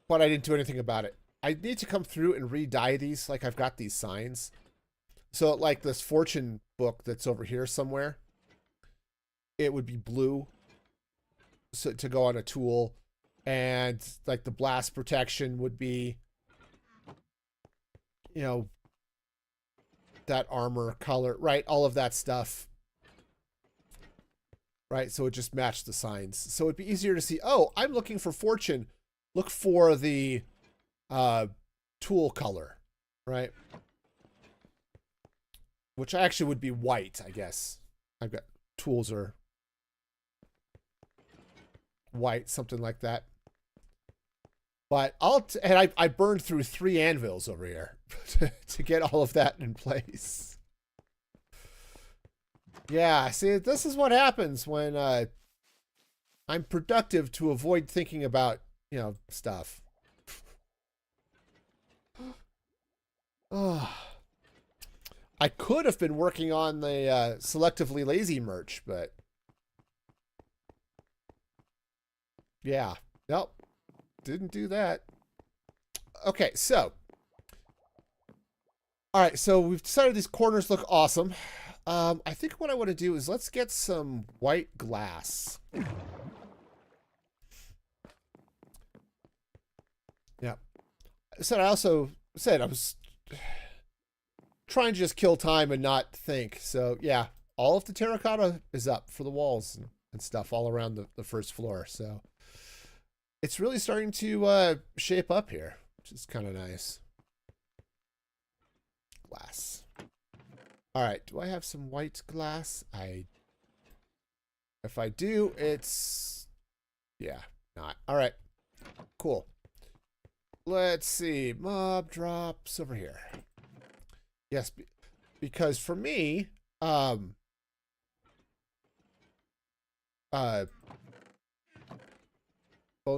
but I didn't do anything about it. I need to come through and re-dye these like I've got these signs. So like this fortune book that's over here somewhere, it would be blue so to go on a tool, and like the blast protection would be, you know, that armor color, right? All of that stuff. Right, so it just matched the signs. So it'd be easier to see, oh, I'm looking for fortune. Look for the tool color, right? Which actually would be white, I guess. I've got tools are white, something like that. But I burned through 3 anvils over here to get all of that in place. Yeah, see, this is what happens when I'm productive to avoid thinking about, you know, stuff. Oh. I could have been working on the selectively lazy merch, but yeah, nope, didn't do that. Okay, so all right, so we've decided these corners look awesome. I think what I want to do is let's get some white glass. Yeah. So I also said I was trying to just kill time and not think. So yeah, all of the terracotta is up for the walls and stuff all around the first floor. So it's really starting to shape up here, which is kind of nice. Glass. All right, do I have some white glass? If I do, it's, yeah, not. All right, cool. Let's see, mob drops over here. Yes, because for me, bone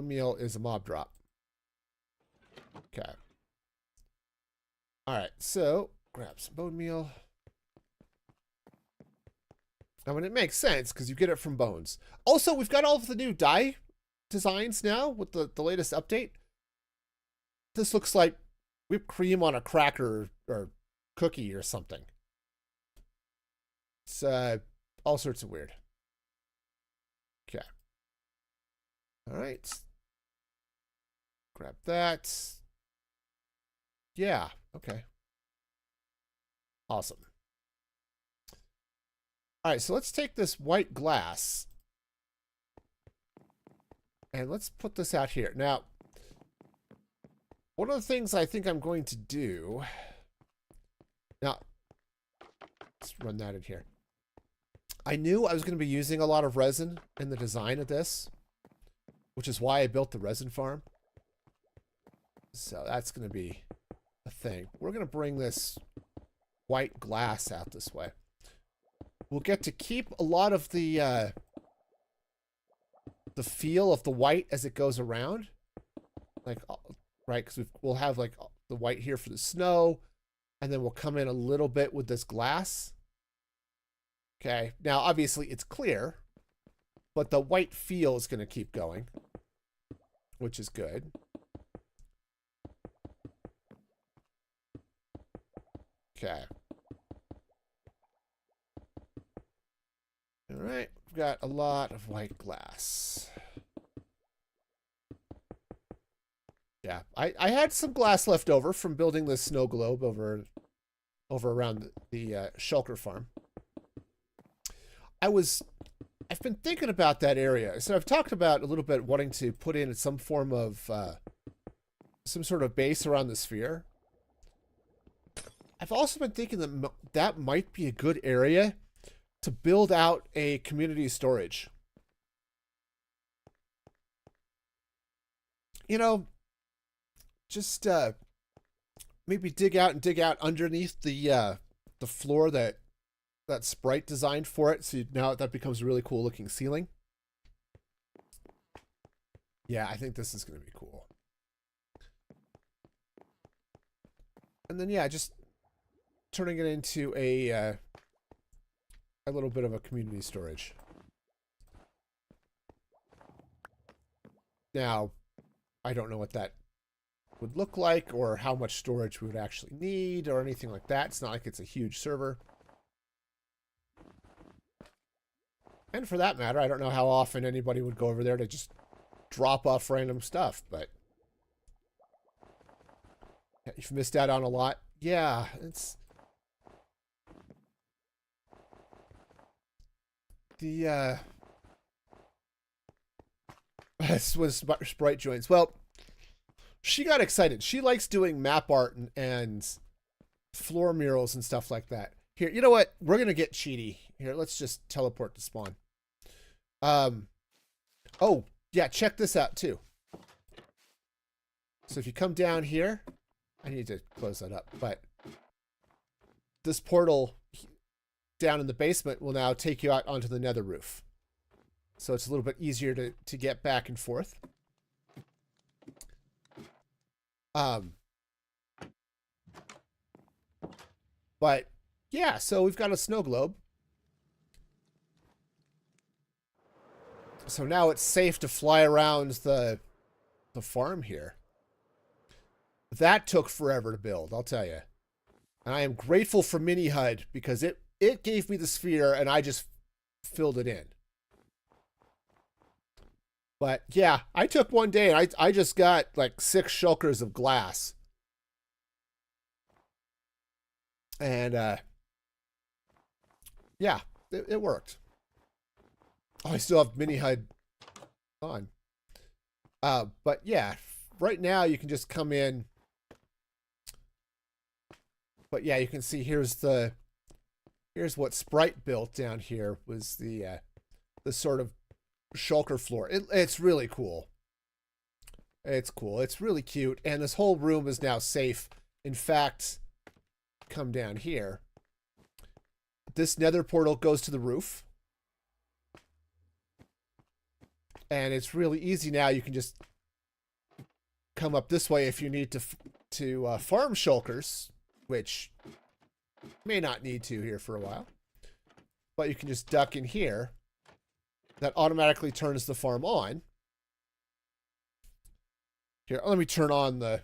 meal is a mob drop. Okay. All right, so grab some bone meal. I mean, it makes sense because you get it from bones. Also, we've got all of the new dye designs now with the latest update. This looks like whipped cream on a cracker or cookie or something. It's all sorts of weird. right. Grab that. Yeah, okay. Awesome. All right, so let's take this white glass and let's put this out here. Now, one of the things I think I'm going to do... Now, let's run that in here. I knew I was going to be using a lot of resin in the design of this, which is why I built the resin farm. So that's going to be a thing. We're going to bring this white glass out this way. We'll get to keep a lot of the feel of the white as it goes around. Like, right, because we'll have like the white here for the snow, and then we'll come in a little bit with this glass. Okay, now obviously it's clear, but the white feel is going to keep going, which is good. Okay. All right, we've got a lot of white glass. Yeah, I had some glass left over from building this snow globe over around the shulker farm. I've been thinking about that area. So I've talked about a little bit wanting to put in some form of some sort of base around the sphere. I've also been thinking that that might be a good area to build out a community storage. You know, just maybe dig out underneath the floor that Sprite designed for it, so now that becomes a really cool looking ceiling. Yeah, I think this is going to be cool. And then yeah, just turning it into a little bit of a community storage. Now, I don't know what that would look like or how much storage we would actually need or anything like that. It's not like it's a huge server. And for that matter, I don't know how often anybody would go over there to just drop off random stuff, but you've missed out on a lot. Yeah, it's the this was Sprite joins. Well, she got excited. She likes doing map art and floor murals and stuff like that. Here, you know what? We're gonna get cheaty. Here, let's just teleport to spawn. Oh, yeah, check this out too. So if you come down here, I need to close that up, but this portal down in the basement will now take you out onto the nether roof. So it's a little bit easier to get back and forth. But yeah, so we've got a snow globe. So now it's safe to fly around the farm here. That took forever to build, I'll tell you. And I am grateful for Mini HUD because it gave me the sphere and I just filled it in. But yeah, I took one day and I just got like 6 shulkers of glass. And yeah, it worked. Oh, I still have Mini HUD on. But yeah, right now you can just come in. But yeah, you can see here's what Sprite built down here was the sort of shulker floor. It's really cool. It's cool. It's really cute. And this whole room is now safe. In fact, come down here. This nether portal goes to the roof. And it's really easy now. You can just come up this way if you need to farm shulkers, which you may not need to here for a while. But you can just duck in here. That automatically turns the farm on. Here, let me turn on the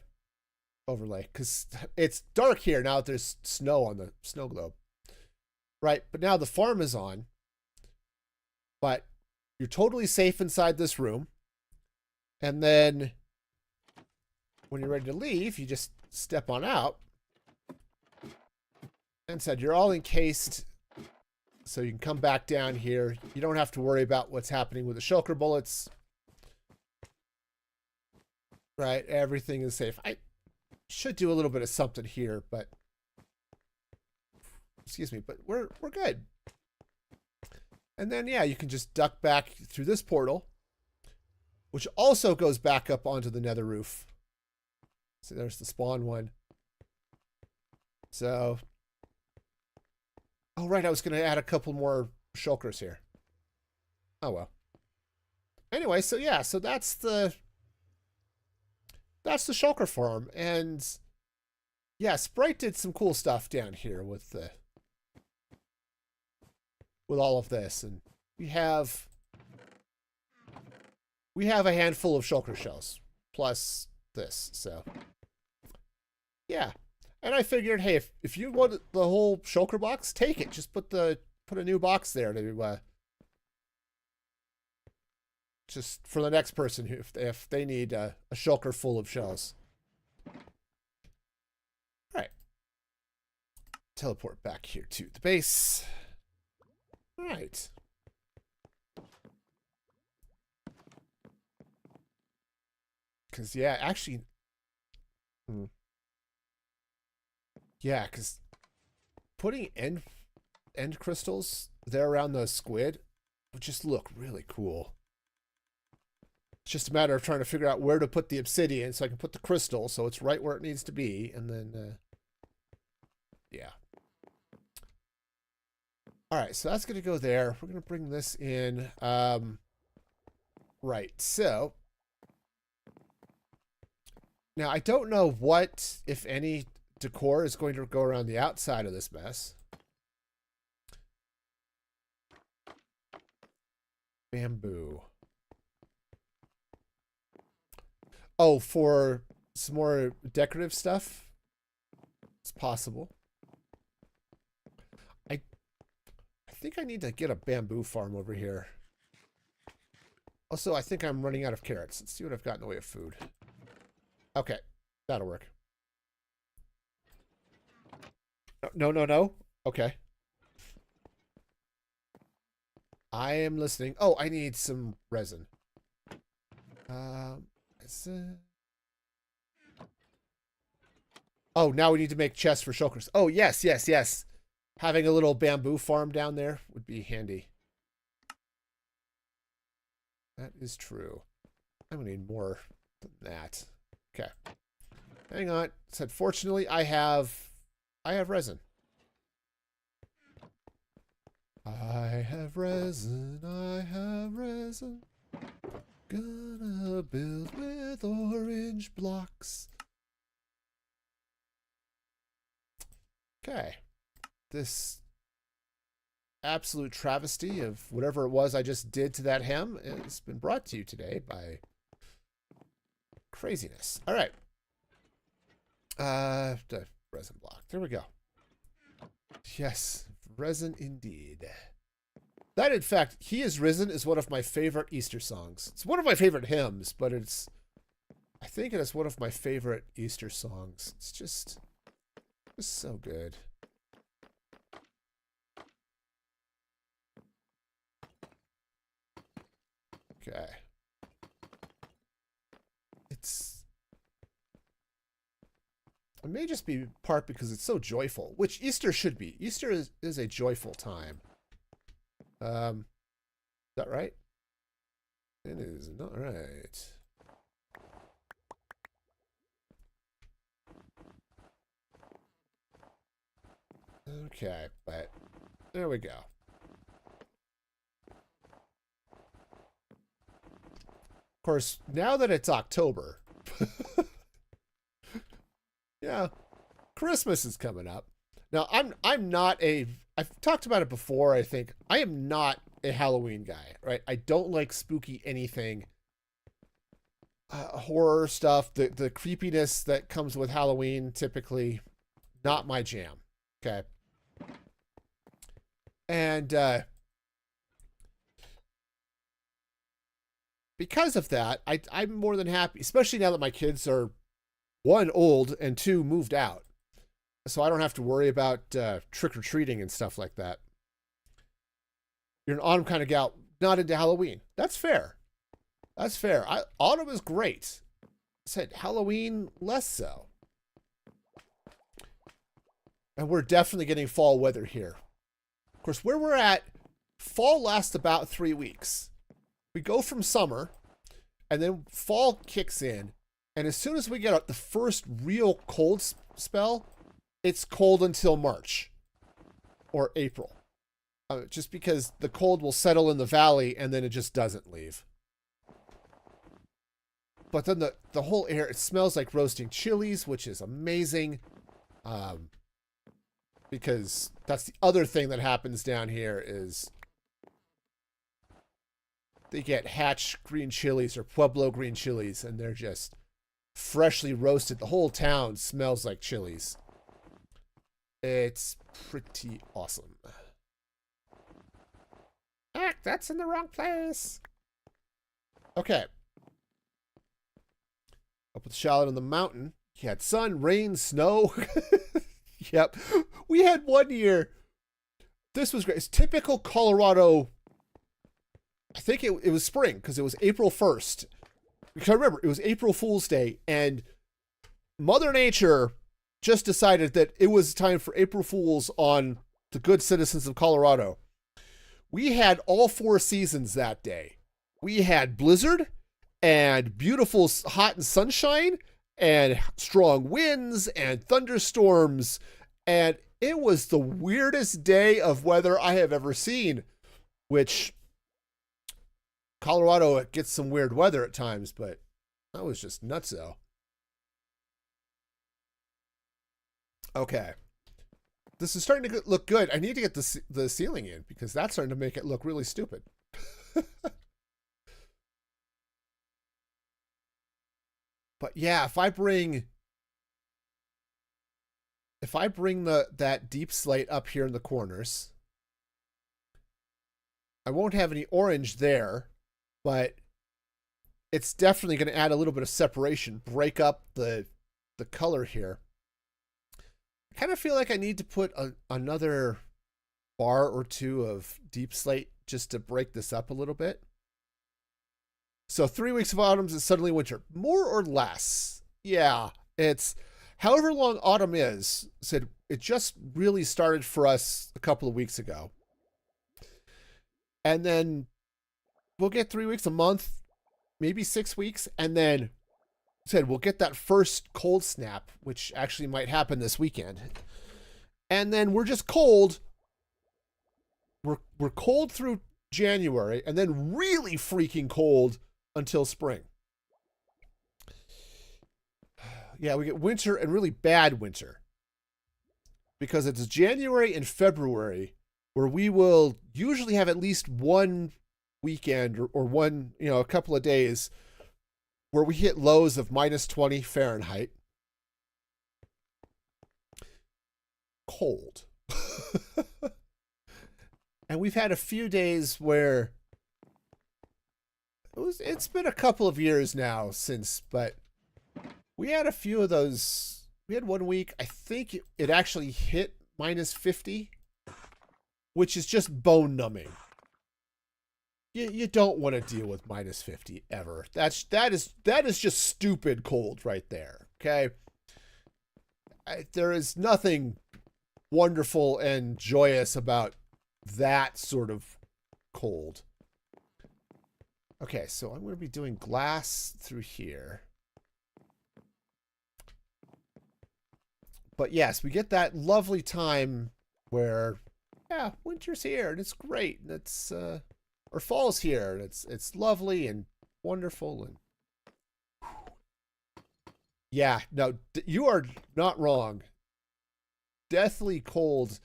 overlay because it's dark here now that there's snow on the snow globe. Right, but now the farm is on. But you're totally safe inside this room. And then when you're ready to leave, you just step on out. And said, you're all encased, so you can come back down here. You don't have to worry about what's happening with the shulker bullets. Right, everything is safe. I should do a little bit of something here, but excuse me, but we're good. And then yeah, you can just duck back through this portal, which also goes back up onto the nether roof. So there's the spawn one. So, oh right, I was going to add a couple more shulkers here. Oh well. Anyway, so yeah, so that's the shulker farm, and yeah, Sprite did some cool stuff down here with all of this, and we have a handful of shulker shells plus this, so yeah. And I figured, hey, if you want the whole shulker box, take it. Just put a new box there to just for the next person who, if they need a shulker full of shells. All right. Teleport back here to the base. All right. Because, yeah, actually... Yeah, because putting end crystals there around the squid would just look really cool. It's just a matter of trying to figure out where to put the obsidian so I can put the crystal so it's right where it needs to be, and then, yeah. All right, so that's going to go there. We're going to bring this in. Right, so... Now, I don't know what, if any, decor is going to go around the outside of this mess. Bamboo. Oh, for some more decorative stuff? It's possible. I think I need to get a bamboo farm over here. Also, I think I'm running out of carrots. Let's see what I've got in the way of food. Okay, that'll work. No. Okay. I am listening. Oh, I need some resin. Oh, now we need to make chests for shulkers. Oh, yes. Having a little bamboo farm down there would be handy. That is true. I'm gonna need more than that. Okay. Hang on. Said fortunately I have resin. I have resin. Gonna build with orange blocks. Okay. This absolute travesty of whatever it was I just did to that hem has been brought to you today by craziness. All right. The resin block. There we go. Yes, resin indeed. That, in fact, He Is Risen is one of my favorite Easter songs. It's one of my favorite hymns, but I think it is one of my favorite Easter songs. It's just so good. Okay. It may just be part because it's so joyful, which Easter should be. Easter is a joyful time. Is that right? It is not right. Okay, but there we go. Of course, now that it's October, yeah, Christmas is coming up. Now, I'm not I've talked about it before, I think. I am not a Halloween guy, right? I don't like spooky anything. Horror stuff, the creepiness that comes with Halloween, typically not my jam. Okay. And because of that, I'm more than happy, especially now that my kids are, one, old, and two, moved out. So I don't have to worry about trick-or-treating and stuff like that. You're an autumn kind of gal, not into Halloween. That's fair. That's fair. Autumn is great. I said Halloween, less so. And we're definitely getting fall weather here. Of course, where we're at, fall lasts about 3 weeks. We go from summer, and then fall kicks in, and as soon as we get the first real cold spell, it's cold until March or April. Just because the cold will settle in the valley, and then it just doesn't leave. But then the whole air, it smells like roasting chilies, which is amazing. Because that's the other thing that happens down here is they get Hatch green chilies or Pueblo green chilies, and they're just freshly roasted. The whole town smells like chilies. It's pretty awesome. Heck, that's in the wrong place. Okay. Up with Charlotte on the mountain. You had sun, rain, snow. Yep. We had one year. This was great. It's typical Colorado. I think it was spring because it was April 1st. Because I remember it was April Fool's Day, and Mother Nature just decided that it was time for April Fools on the good citizens of Colorado. We had all 4 seasons that day. We had blizzard and beautiful hot and sunshine and strong winds and thunderstorms, and it was the weirdest day of weather I have ever seen, which Colorado gets some weird weather at times, but that was just nutso. Okay. This is starting to look good. I need to get the ceiling in because that's starting to make it look really stupid. But yeah, if I bring that deep slate up here in the corners, I won't have any orange there, but it's definitely going to add a little bit of separation, break up the color here. I kind of feel like I need to put another bar or two of deep slate just to break this up a little bit. So 3 weeks of autumn is suddenly winter, more or less. Yeah, it's however long autumn is. Said it just really started for us a couple of weeks ago, and then we'll get 3 weeks, a month, maybe 6 weeks, and then said we'll get that first cold snap, which actually might happen this weekend, and then we're just cold. We're cold through January, and then really freaking cold until spring. Yeah, we get winter and really bad winter because it's January and February where we will usually have at least one weekend or one, a couple of days where we hit lows of -20 Fahrenheit. Cold. And we've had a few days where it's been a couple of years now but we had a few of those. We had 1 week, I think it actually hit -50, which is just bone numbing. You don't want to deal with -50 ever. That is just stupid cold right there. Okay. There is nothing wonderful and joyous about that sort of cold. Okay, so I'm going to be doing glass through here. But yes, we get that lovely time where, yeah, winter's here and it's great. And it's, or fall's here and it's lovely and wonderful. And yeah, no, you are not wrong. Deathly cold.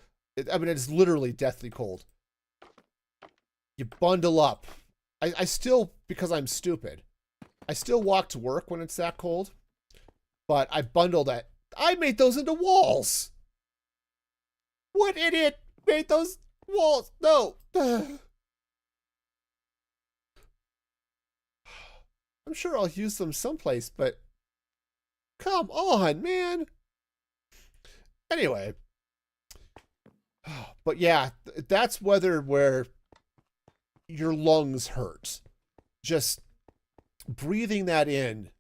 I mean, it's literally deathly cold. You bundle up. I still, because I'm stupid, I still walk to work when it's that cold, but I bundled it. I made those into walls. What idiot made those walls? No. I'm sure I'll use them someplace, but come on, man. Anyway. But yeah, that's weather where your lungs hurt. Just breathing that in,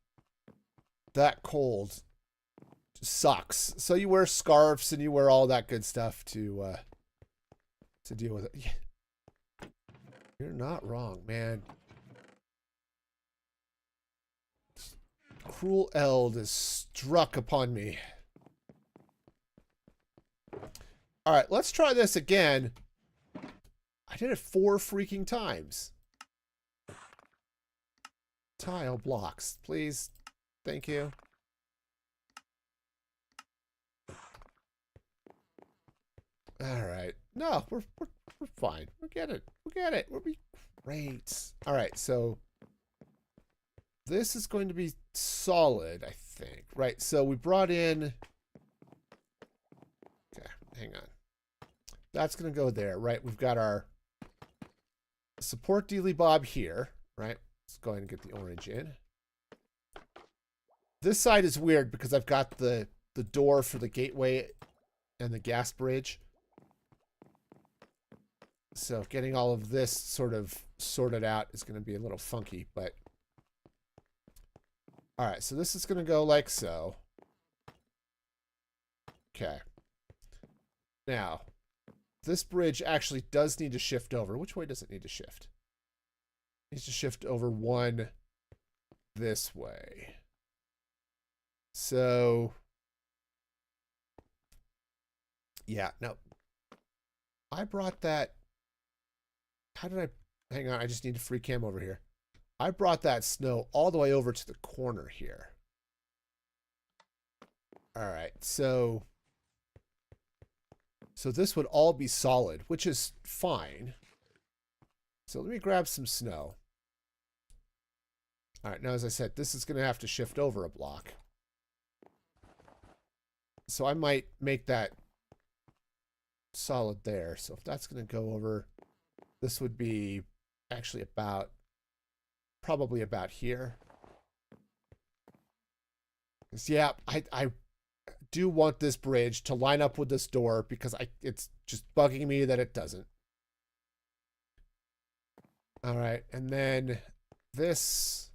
that cold, sucks. So you wear scarves and you wear all that good stuff to deal with it. Yeah. You're not wrong, man. Cruel eld is struck upon me. All right, let's try this again. I did it 4 freaking times. Tile blocks, please. Thank you. All right. No, we're fine. We'll get it. We'll get it. We'll be great. All right, so this is going to be solid, I think. Right, so we brought in... Okay, hang on. That's going to go there, right? We've got our support dealy bob here, right? Let's go ahead and get the orange in. This side is weird because I've got the door for the gateway and the gas bridge. So getting all of this sort of sorted out is going to be a little funky, but... All right, so this is going to go like so. Okay. Now, this bridge actually does need to shift over. Which way does it need to shift? It needs to shift over 1 this way. So, yeah, no. I brought that. How did I? Hang on, I just need a free cam over here. I brought that snow all the way over to the corner here. All right, so this would all be solid, which is fine. So let me grab some snow. All right, now as I said, this is going to have to shift over a block. So I might make that solid there. So if that's going to go over, this would be actually about, probably about here. Yeah, I do want this bridge to line up with this door because it's just bugging me that it doesn't. All right, and then this,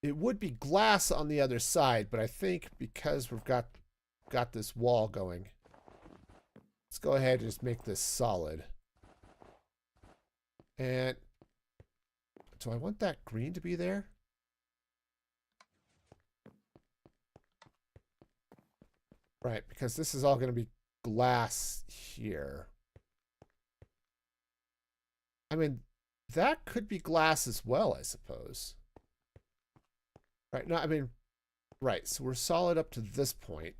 it would be glass on the other side, but I think because we've got this wall going, let's go ahead and just make this solid. And do I want that green to be there? Right, because this is all going to be glass here. I mean, that could be glass as well, I suppose. Right, no, I mean, right, so we're solid up to this point.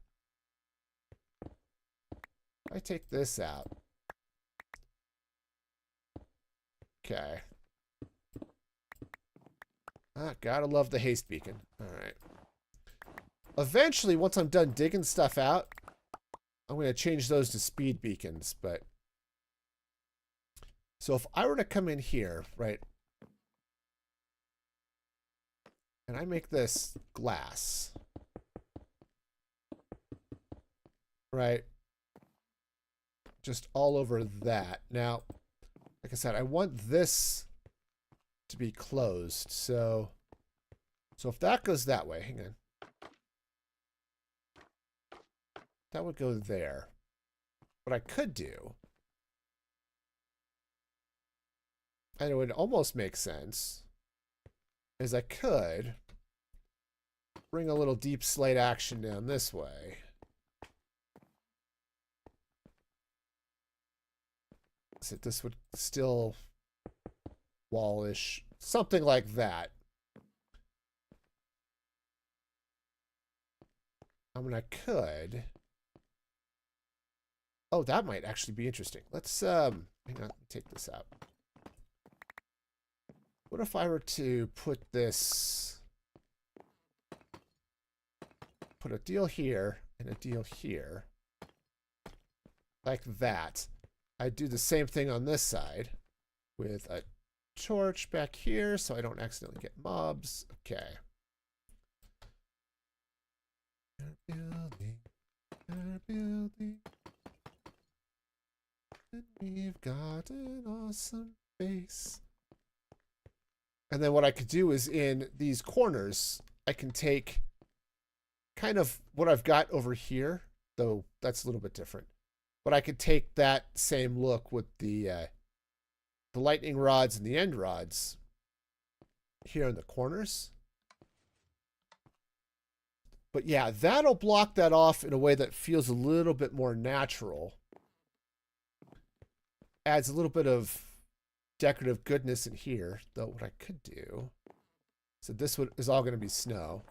I take this out. Okay. Ah, gotta love the haste beacon. All right. Eventually, once I'm done digging stuff out, I'm going to change those to speed beacons, but... So if I were to come in here, right, and I make this glass, right, just all over that. Now, like I said, I want this to be closed, so if that goes that way, hang on. That would go there. What I could do, and it would almost make sense, is I could bring a little deep slate action down this way. So this would still wallish, something like that. I mean, I could. Oh, that might actually be interesting. Let's hang on, take this out. What if I were to put this, put a deal here and a deal here, like that. I'd do the same thing on this side with a torch back here so I don't accidentally get mobs. Okay. Our building. And we've got an awesome base. And then what I could do is in these corners, I can take kind of what I've got over here, though that's a little bit different. But I could take that same look with the lightning rods and the end rods here in the corners. But yeah, that'll block that off in a way that feels a little bit more natural. Adds a little bit of decorative goodness in here. Though what I could do, so this is all going to be snow.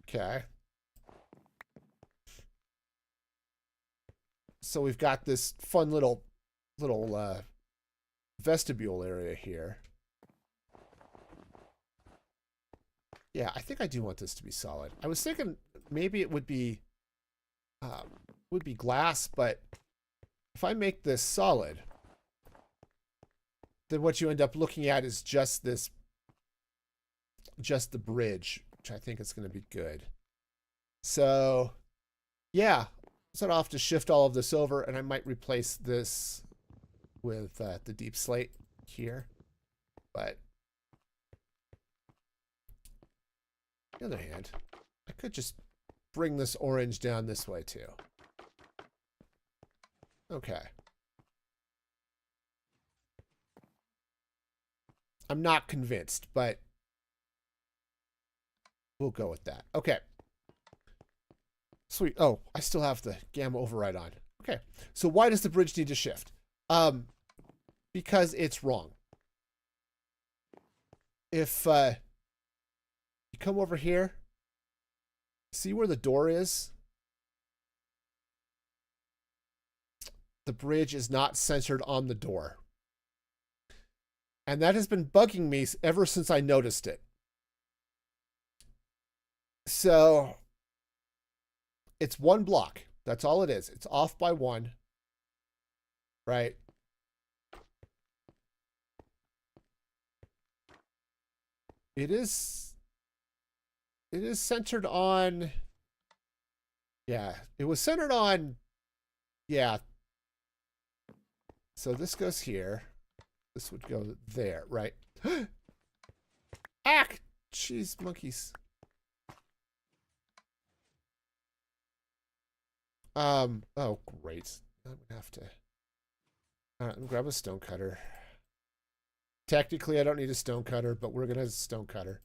Okay. So we've got this fun little vestibule area here. Yeah, I think I do want this to be solid. I was thinking maybe it would be glass, but if I make this solid, then what you end up looking at is just the bridge, which I think is going to be good. So, yeah, so I'll have to shift all of this over, and I might replace this with the deep slate here. But on the other hand, I could just bring this orange down this way too. Okay. I'm not convinced, but we'll go with that. Okay. Sweet. Oh, I still have the gamma override on. Okay. So why does the bridge need to shift? Because it's wrong. If you come over here, see where the door is? The bridge is not centered on the door. And that has been bugging me ever since I noticed it. So it's one block. That's all it is. It's off by one. Right? It is centered on, yeah, it was centered on, yeah. So this goes here. This would go there, right? Ack! Jeez, monkeys. Oh, great. I'm gonna have to, all right, let me grab a stone cutter. Technically, I don't need a stone cutter, but we're gonna stone cutter.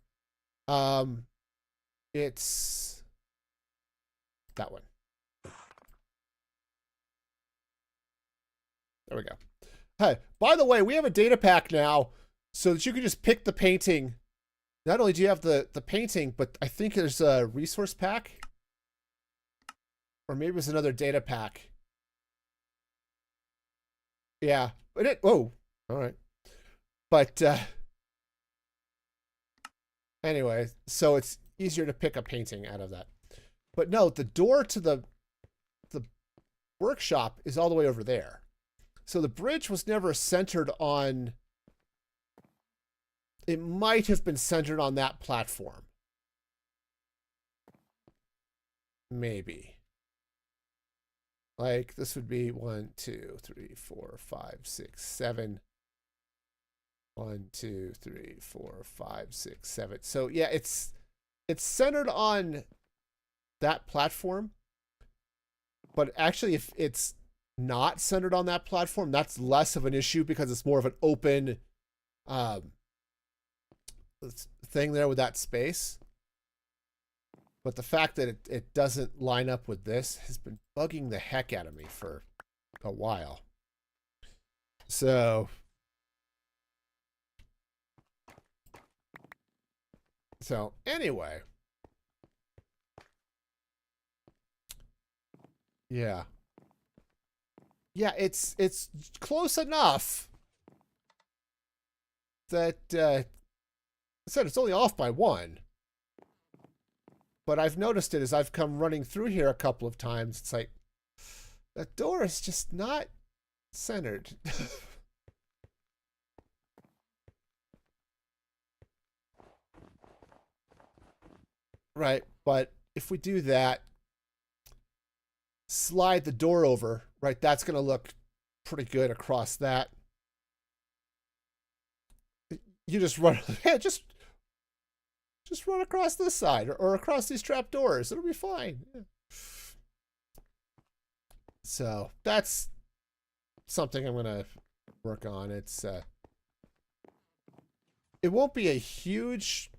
It's that one. There we go. Hey, by the way, we have a data pack now so that you can just pick the painting. Not only do you have the painting, but I think there's a resource pack. Or maybe it's another data pack. Yeah. But it, oh, all right. But anyway, so it's easier to pick a painting out of that. But no, the door to the workshop is all the way over there. So the bridge was never centered on, it might have been centered on that platform. Maybe. Like this would be 1, 2, 3, 4, 5, 6, 7. 1, 2, 3, 4, 5, 6, 7. So yeah, it's centered on that platform. But actually, if it's not centered on that platform, that's less of an issue because it's more of an open thing there with that space. But the fact that it doesn't line up with this has been bugging the heck out of me for a while. So anyway. Yeah. Yeah, it's close enough that I said it's only off by one. But I've noticed it as I've come running through here a couple of times. It's like, That door is just not centered. Right, but if we do that, slide the door over, right, that's going to look pretty good across that. You just run, yeah, just run across this side or across these trap doors. It'll be fine. Yeah. So that's something I'm going to work on. It won't be a huge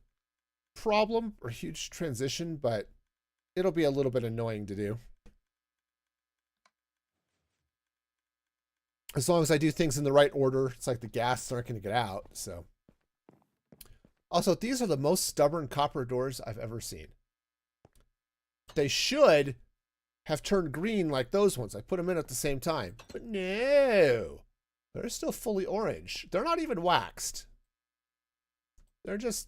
problem or huge transition, but it'll be a little bit annoying to do. As long as I do things in the right order, it's like the gas aren't going to get out. So, also, these are the most stubborn copper doors I've ever seen. They should have turned green like those ones. I put them in at the same time, but no, they're still fully orange. They're not even waxed. They're just,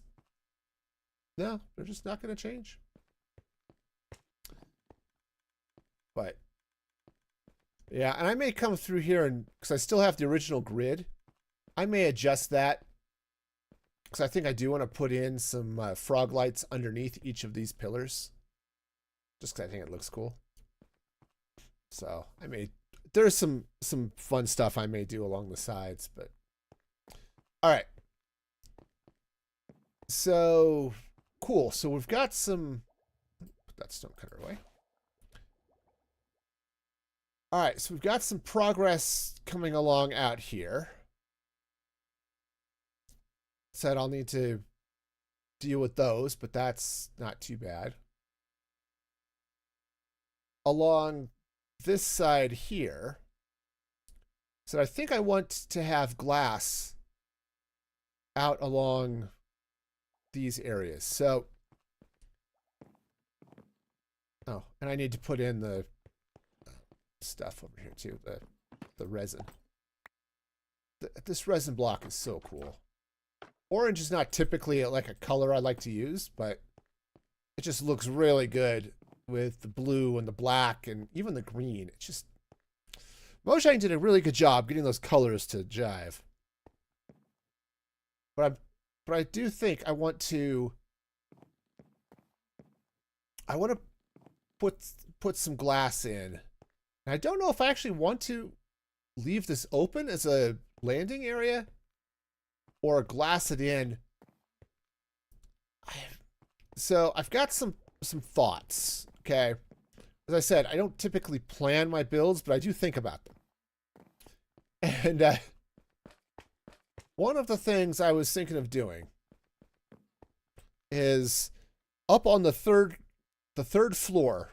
no, they're just not going to change. But yeah, and I may come through here and, because I still have the original grid, I may adjust that. Because I think I do want to put in some frog lights underneath each of these pillars. Just because I think it looks cool. So I may, there's some fun stuff I may do along the sides, but all right. So cool. So we've got some, put that stone cutter away. All right, so we've got some progress coming along out here. Said I'll need to deal with those, but that's not too bad. Along this side here, so I think I want to have glass out along these areas. So, oh, and I need to put in the stuff over here too, the resin. This resin block is so cool. Orange is not typically like a color I like to use, but it just looks really good with the blue and the black and even the green. It's just, Mojang did a really good job getting those colors to jive. But I do think I want to put some glass in. And I don't know if I actually want to leave this open as a landing area or glass it in. So I've got some thoughts, okay? As I said, I don't typically plan my builds, but I do think about them. And one of the things I was thinking of doing is up on the third floor,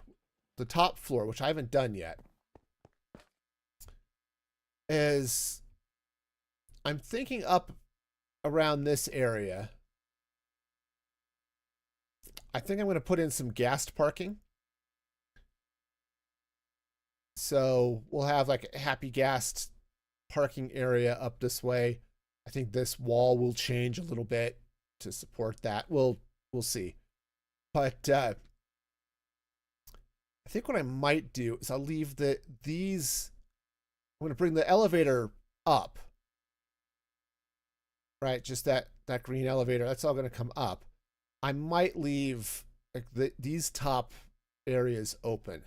the top floor, which I haven't done yet, is I'm thinking up around this area. I think I'm going to put in some gassed parking. So we'll have like a happy gassed parking area up this way. I think this wall will change a little bit to support that. We'll see. But I think what I might do is I'll leave these. I'm going to bring the elevator up. Right, just that green elevator. That's all going to come up. I might leave like these top areas open.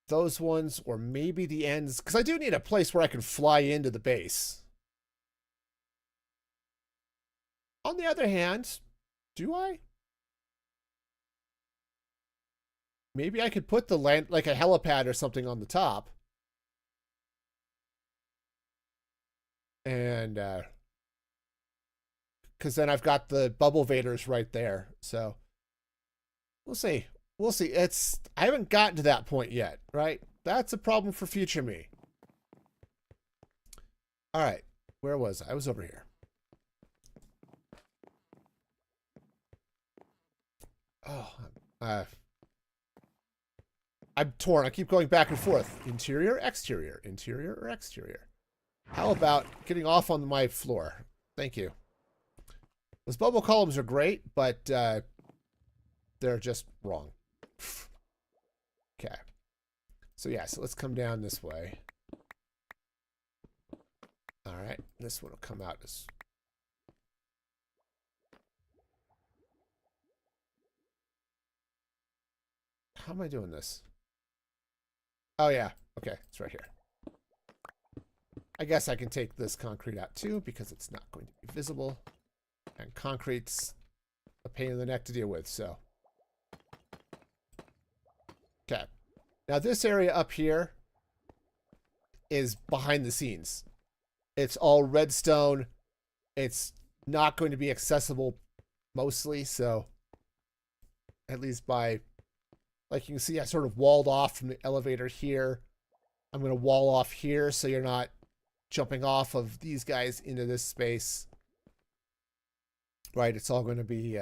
Those ones, or maybe the ends, because I do need a place where I can fly into the base. On the other hand, do I? Maybe I could put the land, like a helipad or something on the top. And because then I've got the bubble vaders right there. So we'll see. We'll see. I haven't gotten to that point yet, right? That's a problem for future me. All right. Where was I? I was over here. Oh, I'm torn. I keep going back and forth. Interior, exterior, interior, or exterior. How about getting off on my floor? Thank you. Those bubble columns are great, but they're just wrong. Okay. So yeah, so let's come down this way. All right, this one will come out as... How am I doing this? Oh yeah, okay, it's right here. I guess I can take this concrete out too because it's not going to be visible. And concrete's a pain in the neck to deal with, so. Okay. Now this area up here is behind the scenes. It's all redstone. It's not going to be accessible mostly, so at least by, like you can see, I sort of walled off from the elevator here. I'm going to wall off here so you're not jumping off of these guys into this space. Right, it's all going to be,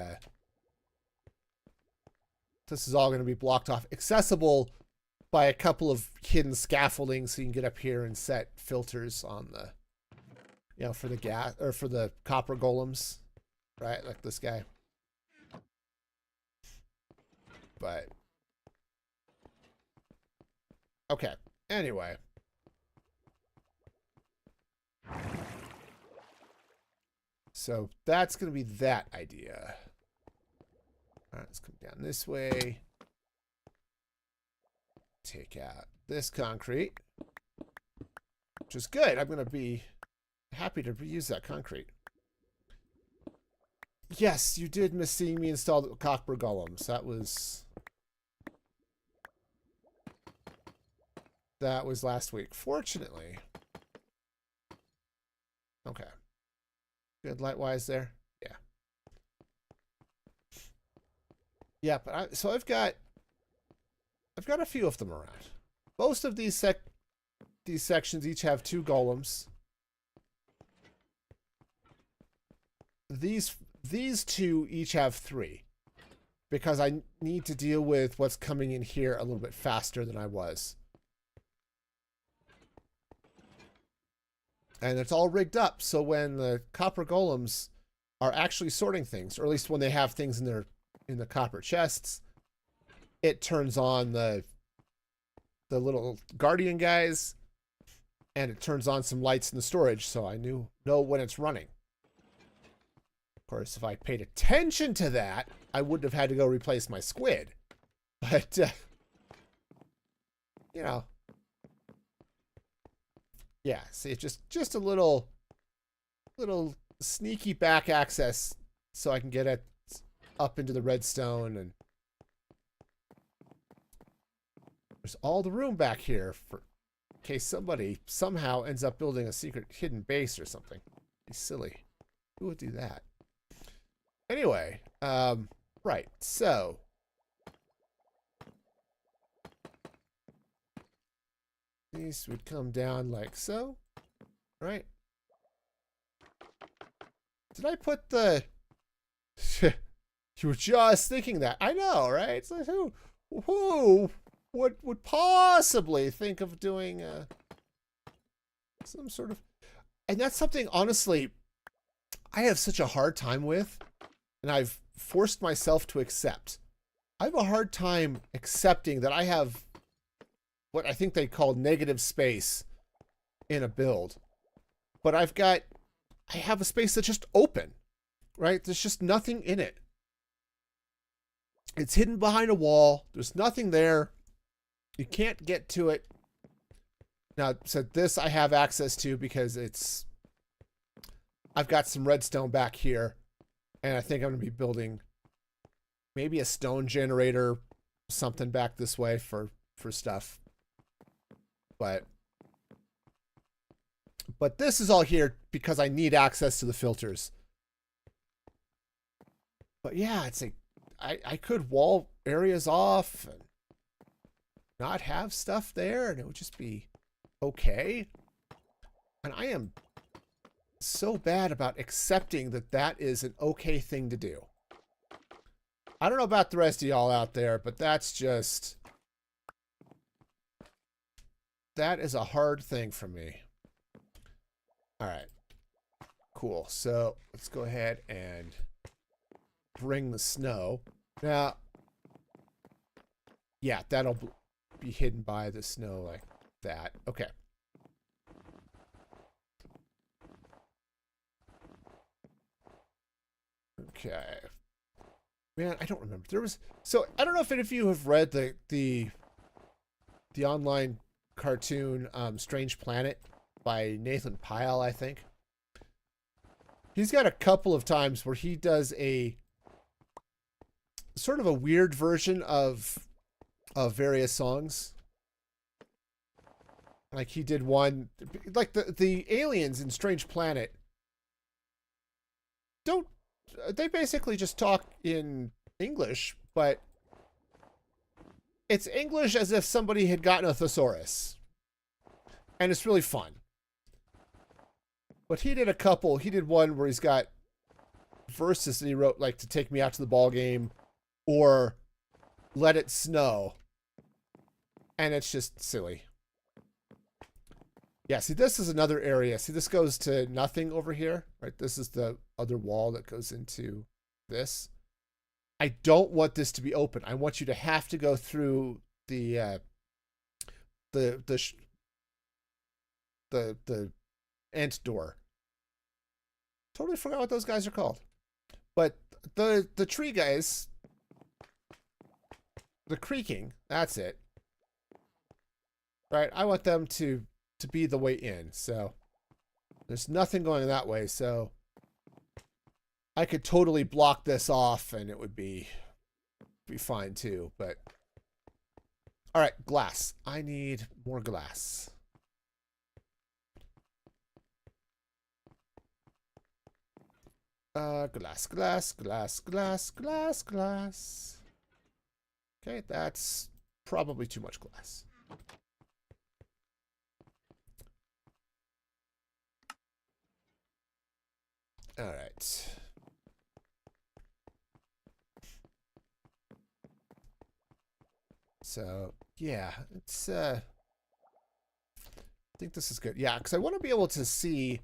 this is all going to be blocked off. Accessible by a couple of hidden scaffolding so you can get up here and set filters on the, you know, for the gas, or for the copper golems, right? Like this guy. But, okay, anyway. So that's going to be that idea. All right, let's come down this way. Take out this concrete, which is good. I'm going to be happy to reuse that concrete. Yes, you did miss seeing me install the copper golems. That was last week, fortunately. Okay. Good light-wise there? Yeah. Yeah, but so I've got a few of them around. Most of these sections each have 2 golems. These 2 each have 3. Because I need to deal with what's coming in here a little bit faster than I was. And it's all rigged up, so when the copper golems are actually sorting things, or at least when they have things in the copper chests, it turns on the little guardian guys, and it turns on some lights in the storage, so I know when it's running. Of course, if I paid attention to that, I wouldn't have had to go replace my squid. But, you know. Yeah, see, just a little sneaky back access so I can get it up into the redstone, and there's all the room back here for in case somebody somehow ends up building a secret hidden base or something. It's silly. Who would do that? Anyway, right, so these would come down like so, right? Did I put the... You were just thinking that. I know, right? It's like, who would possibly think of doing some sort of... And that's something, honestly, I have such a hard time with, and I've forced myself to accept. I have a hard time accepting that I have what I think they call negative space in a build. But I have a space that's just open, right? There's just nothing in it. It's hidden behind a wall. There's nothing there. You can't get to it. Now, so this I have access to because I've got some redstone back here, and I think I'm going to be building maybe a stone generator, something back this way for stuff. But this is all here because I need access to the filters. But yeah, it's like I could wall areas off and not have stuff there, and it would just be okay. And I am so bad about accepting that that is an okay thing to do. I don't know about the rest of y'all out there, but that's just... That is a hard thing for me. All right. Cool. So let's go ahead and bring the snow. Now, yeah, that'll be hidden by the snow like that. Okay. Okay. Man, I don't remember. There was so I don't know if any of you have read the online cartoon Strange Planet by Nathan Pyle, I think. He's got a couple of times where he does a sort of a weird version of various songs. Like he did one, like the aliens in Strange Planet don't, they basically just talk in English, but it's English as if somebody had gotten a thesaurus. And it's really fun. But he did a couple, he did one where he's got verses that he wrote, like to take me out to the ball game or let it snow. And it's just silly. Yeah, see, this is another area. See, this goes to nothing over here, right? This is the other wall that goes into this. I don't want this to be open. I want you to have to go through the ant door. Totally forgot what those guys are called. But the tree guys, the creaking, that's it. Right? I want them to be the way in. So there's nothing going that way. So I could totally block this off and it would be fine too. But all right, glass. I need more glass. Glass. Okay, that's probably too much glass. All right. So, yeah, it's, I think this is good. Yeah, because I want to be able to see,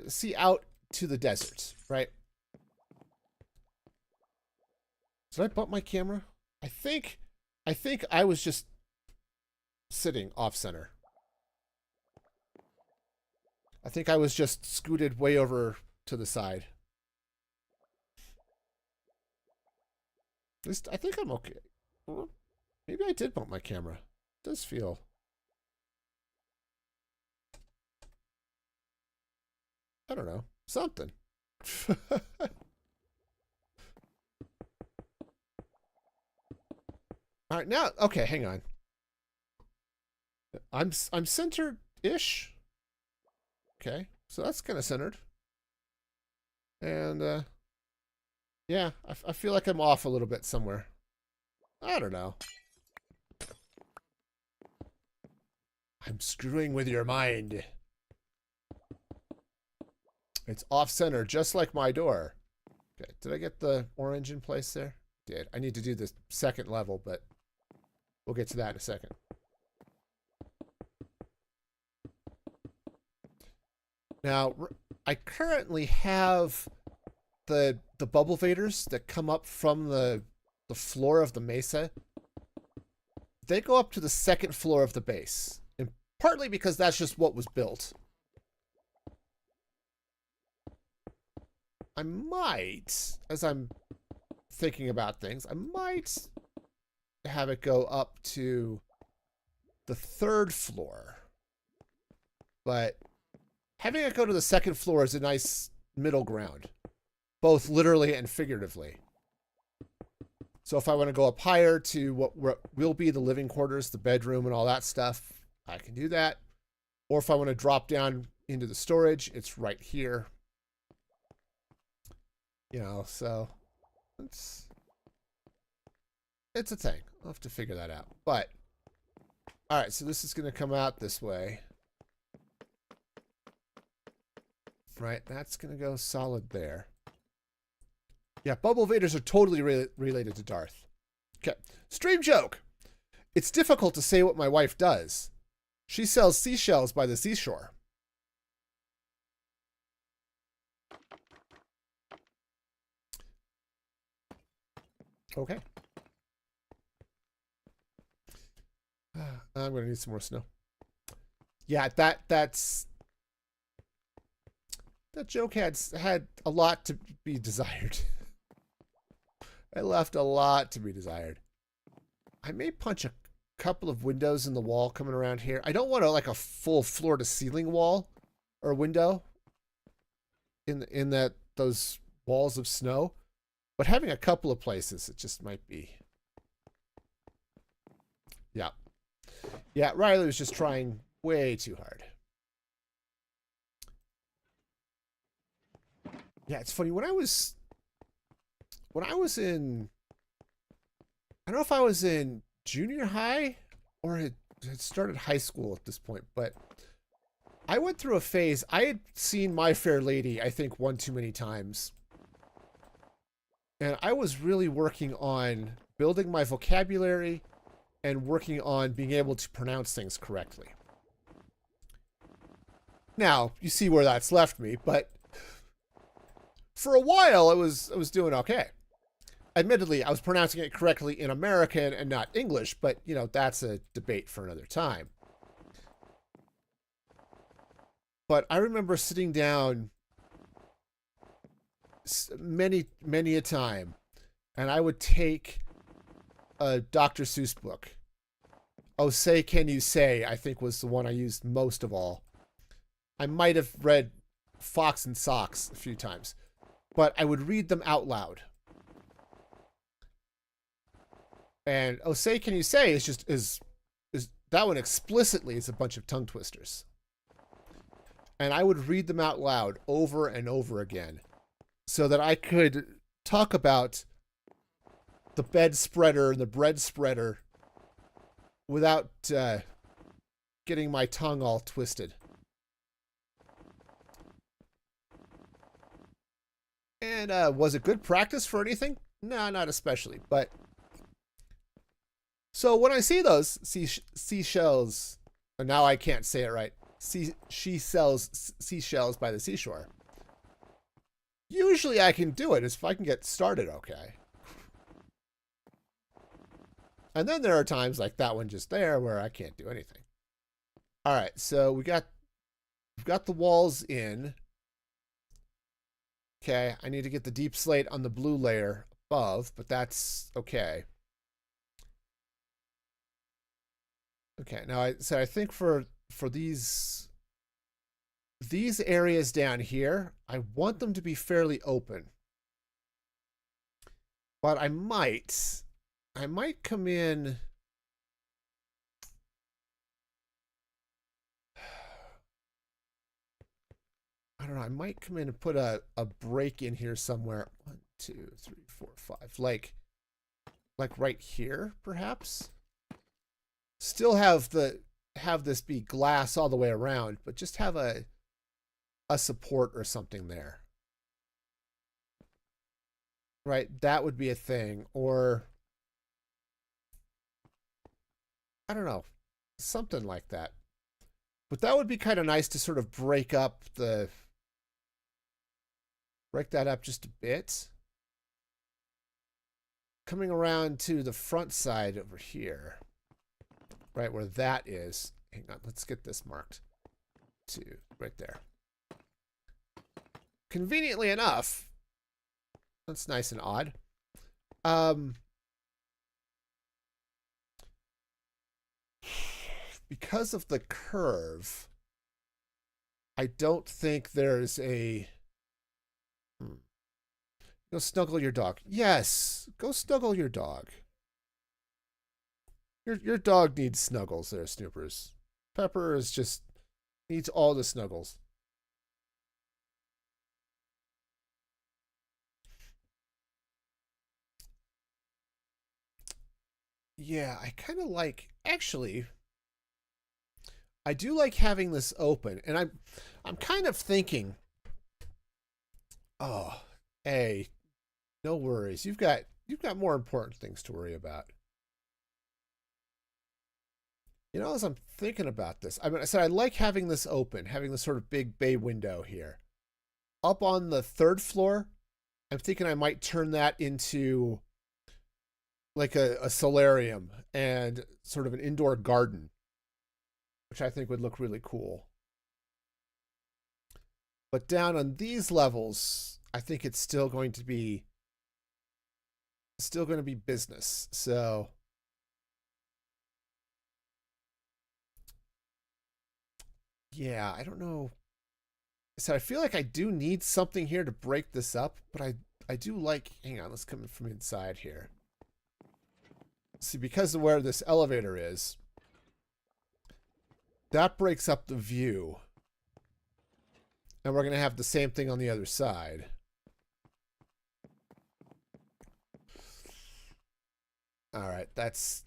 see out to the desert, right? Did I bump my camera? I think I was just sitting off center. I think I was just scooted way over to the side. At least I think I'm okay. Well, maybe I did bump my camera. It does feel. I don't know. Something. All right, now, okay, hang on. I'm centered-ish. Okay, so that's kind of centered. And, yeah, I feel like I'm off a little bit somewhere. I don't know. I'm screwing with your mind. It's off-center, just like my door. Okay, did I get the orange in place there? Did. I need to do the second level, but we'll get to that in a second. Now, I currently have the bubble vaders that come up from the floor of the mesa. They go up to the second floor of the base, and partly because that's just what was built. I might, as I'm thinking about things, I might have it go up to the third floor. But having it go to the second floor is a nice middle ground, both literally and figuratively. So if I want to go up higher to what will be the living quarters, the bedroom and all that stuff, I can do that. Or if I want to drop down into the storage, it's right here. So it's a thing. I'll have to figure that out. But, all right, so this is going to come out this way. Right, that's going to go solid there. Yeah, bubble vaders are totally related to Darth. Okay, stream joke. It's difficult to say what my wife does. She sells seashells by the seashore. Okay. I'm gonna need some more snow. Yeah, that joke had a lot to be desired. It left a lot to be desired. I may punch a couple of windows in the wall coming around here. I don't want like a full floor to ceiling wall or window in those walls of snow, but having a couple of places, it just might be. Yeah. Yeah, Riley was just trying way too hard. Yeah, it's funny. When I was in, I don't know if I was in junior high or had started high school at this point, but I went through a phase. I had seen My Fair Lady, I think, one too many times. And I was really working on building my vocabulary and working on being able to pronounce things correctly. Now, you see where that's left me, but for a while I was doing okay. Admittedly, I was pronouncing it correctly in American and not English, but you know, that's a debate for another time. But I remember sitting down many a time, and I would take a Dr. Seuss book. Oh, Say Can You Say, I think was the one I used most of all. I might have read Fox and Socks a few times, but I would read them out loud. And Oh, Say Can You Say is that one explicitly is a bunch of tongue twisters. And I would read them out loud over and over again so that I could talk about the bed spreader and the bread spreader without getting my tongue all twisted. And was it good practice for anything? No, not especially. But so when I see those seashells, and now I can't say it right. She sells seashells by the seashore. Usually I can do it if I can get started okay. And then there are times like that one just there where I can't do anything. All right, so we've got the walls in. Okay, I need to get the deep slate on the blue layer above, but that's okay. Okay, now I think for these areas down here, I want them to be fairly open. But I might come in. I don't know, I might come in and put a break in here somewhere. 1, 2, 3, 4, 5. Like right here, perhaps. Still have this be glass all the way around, but just have a support or something there. Right? That would be a thing. Or I don't know. Something like that. But that would be kind of nice to sort of break that up just a bit. Coming around to the front side over here. Right where that is. Hang on, let's get this marked. To right there. Conveniently enough, that's nice and odd. Because of the curve, I don't think there's a... Go snuggle your dog. Yes, go snuggle your dog. Your dog needs snuggles there, Snoopers. Pepper is just needs all the snuggles. Yeah, I kind of like, actually, I do like having this open, and I'm kind of thinking, oh, hey, no worries. You've got more important things to worry about. You know, as I'm thinking about this, I said I like having this open, having this sort of big bay window here. Up on the 3rd floor, I'm thinking I might turn that into like a solarium and sort of an indoor garden. which I think would look really cool. But down on these levels, I think it's still going to be business. So yeah, I don't know. So I feel like I do need something here to break this up, but I do like, hang on, let's come in from inside here. See, because of where this elevator is, that breaks up the view. And we're going to have the same thing on the other side. All right, that's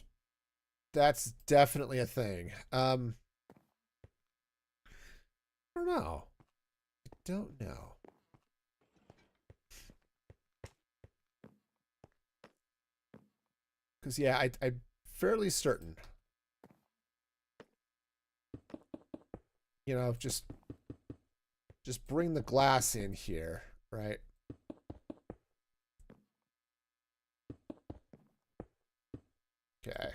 definitely a thing. I don't know. I don't know. Because, yeah, I'm fairly certain. You know, just bring the glass in here, right? Okay.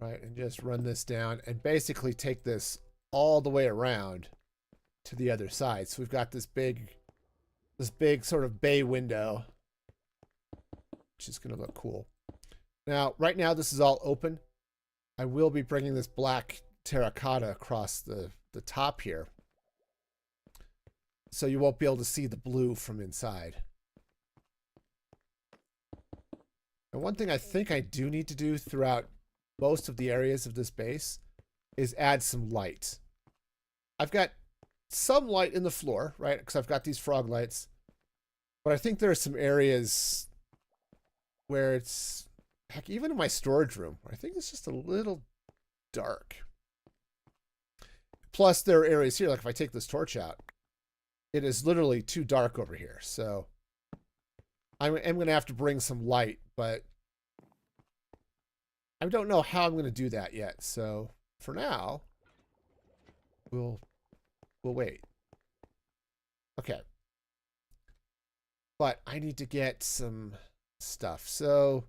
Right, and just run this down and basically take this all the way around to the other side. So we've got this big sort of bay window, which is going to look cool. Now, right now, this is all open. I will be bringing this black terracotta across the top here, so you won't be able to see the blue from inside. And one thing I think I do need to do throughout most of the areas of this base is add some light. I've got some light in the floor, right? Because I've got these frog lights. But I think there are some areas where it's, heck, even in my storage room, I think it's just a little dark. Plus, there are areas here, like if I take this torch out, it is literally too dark over here. So I'm going to have to bring some light, but I don't know how I'm going to do that yet. So for now, we'll wait. Okay. But I need to get some stuff. So,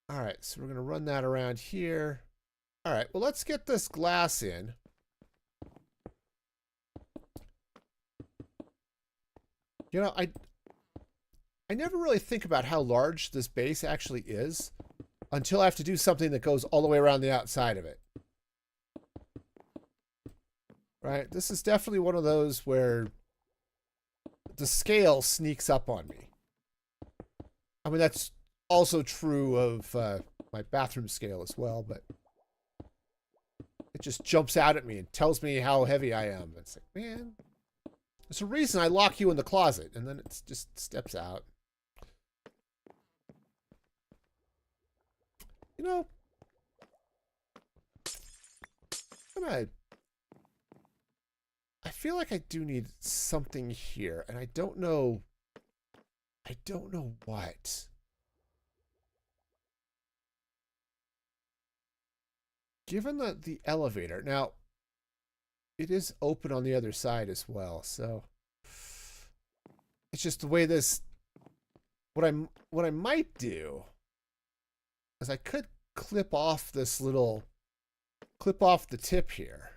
all right. So we're going to run that around here. All right. Well, let's get this glass in. You know, I never really think about how large this base actually is until I have to do something that goes all the way around the outside of it. Right? This is definitely one of those where the scale sneaks up on me. I mean, that's also true of my bathroom scale as well, but it just jumps out at me and tells me how heavy I am. It's like, man, there's a reason I lock you in the closet, and then it just steps out. You know, I feel like I do need something here, and I don't know what. Given the elevator, now it is open on the other side as well, so it's just the way this, what I might do is I could clip off the tip here.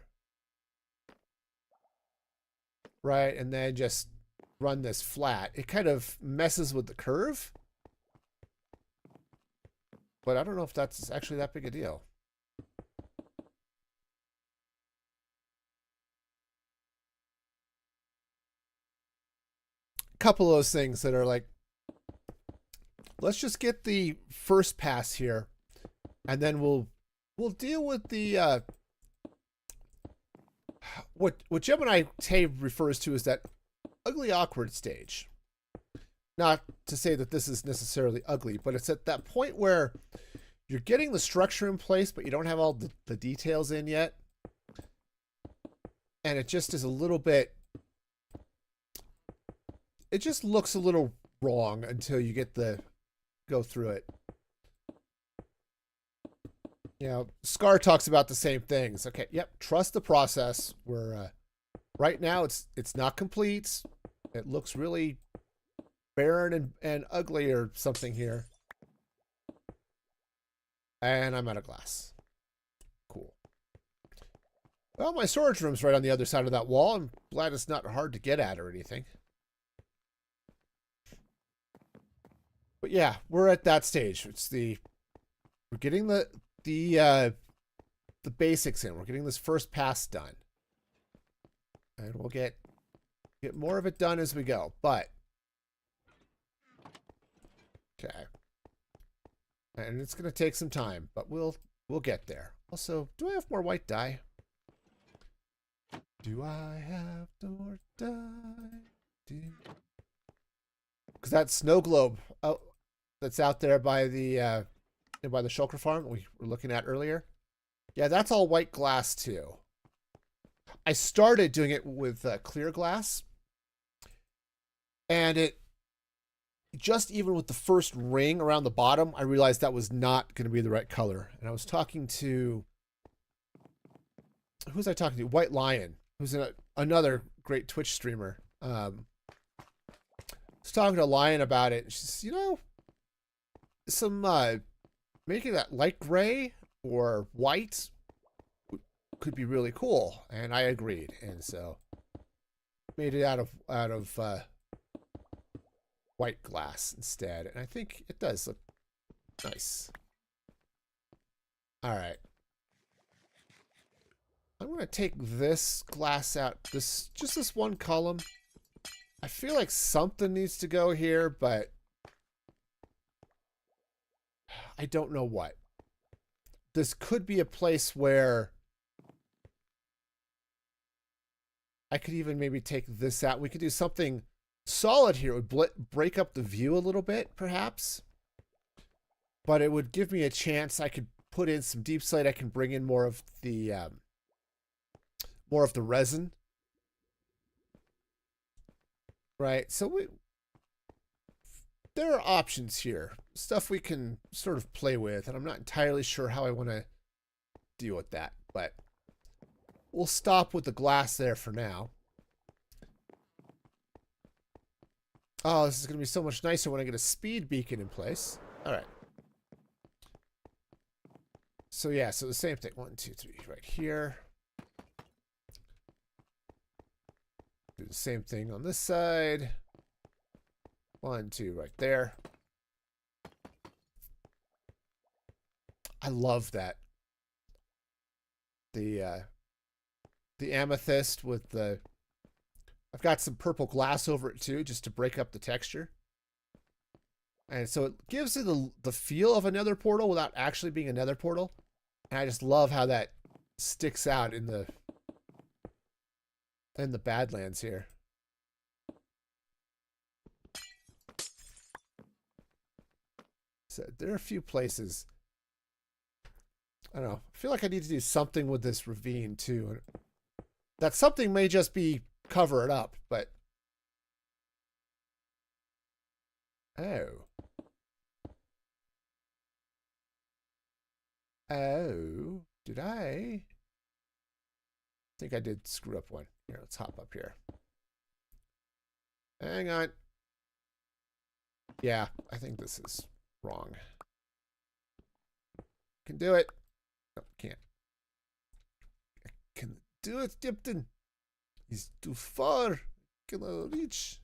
Right, and then just run this flat. It kind of messes with the curve, but I don't know if that's actually that big a deal. Couple of those things that are like, let's just get the first pass here, and then we'll deal with the what Gemini Tave refers to as that ugly awkward stage. Not to say that this is necessarily ugly, but it's at that point where you're getting the structure in place, but you don't have all the details in yet, and it just is a little bit. It just looks a little wrong until you get go through it. You know, Scar talks about the same things. Okay, yep, trust the process. We're right now it's not complete. It looks really barren and ugly or something here. And I'm out of glass. Cool. Well, my storage room's right on the other side of that wall. I'm glad it's not hard to get at or anything. But yeah, we're at that stage. We're getting the basics in. We're getting this first pass done. And we'll get more of it done as we go. But okay. And it's going to take some time, but we'll get there. Also, do I have more white dye? Do I have more dye? Because that snow globe that's out there by the shulker farm we were looking at earlier. Yeah, that's all white glass too. I started doing it with clear glass, and it just even with the first ring around the bottom, I realized that was not going to be the right color. And I was talking to who was I talking to? White Lion, who's another great Twitch streamer. I was talking to Lion about it. She says, you know, some making that light gray or white could be really cool, and I agreed, and so made it out of white glass instead, and I think it does look nice. All right, I'm gonna take this glass out, just this one column. I feel like something needs to go here, but I don't know what. This could be a place where I could even maybe take this out. We could do something solid here. It would break up the view a little bit, perhaps. But it would give me a chance. I could put in some deep slate. I can bring in more of the resin. Right. So there are options here. Stuff we can sort of play with. And I'm not entirely sure how I want to deal with that. But we'll stop with the glass there for now. Oh, this is going to be so much nicer when I get a speed beacon in place. All right. So yeah, so the same thing. 1, 2, 3 right here. Do the same thing on this side. 1, 2 right there. I love that. The amethyst with the... I've got some purple glass over it too, just to break up the texture. And so it gives it the feel of a nether portal without actually being a nether portal. And I just love how that sticks out in the Badlands here. So there are a few places. I don't know. I feel like I need to do something with this ravine too. That something may just be cover it up, but oh, did I think I did screw up one? Here, let's hop up here. Hang on. Yeah, I think this is wrong. Can do it. No, can't. I can do it, Dipton. He's too far. Can I reach?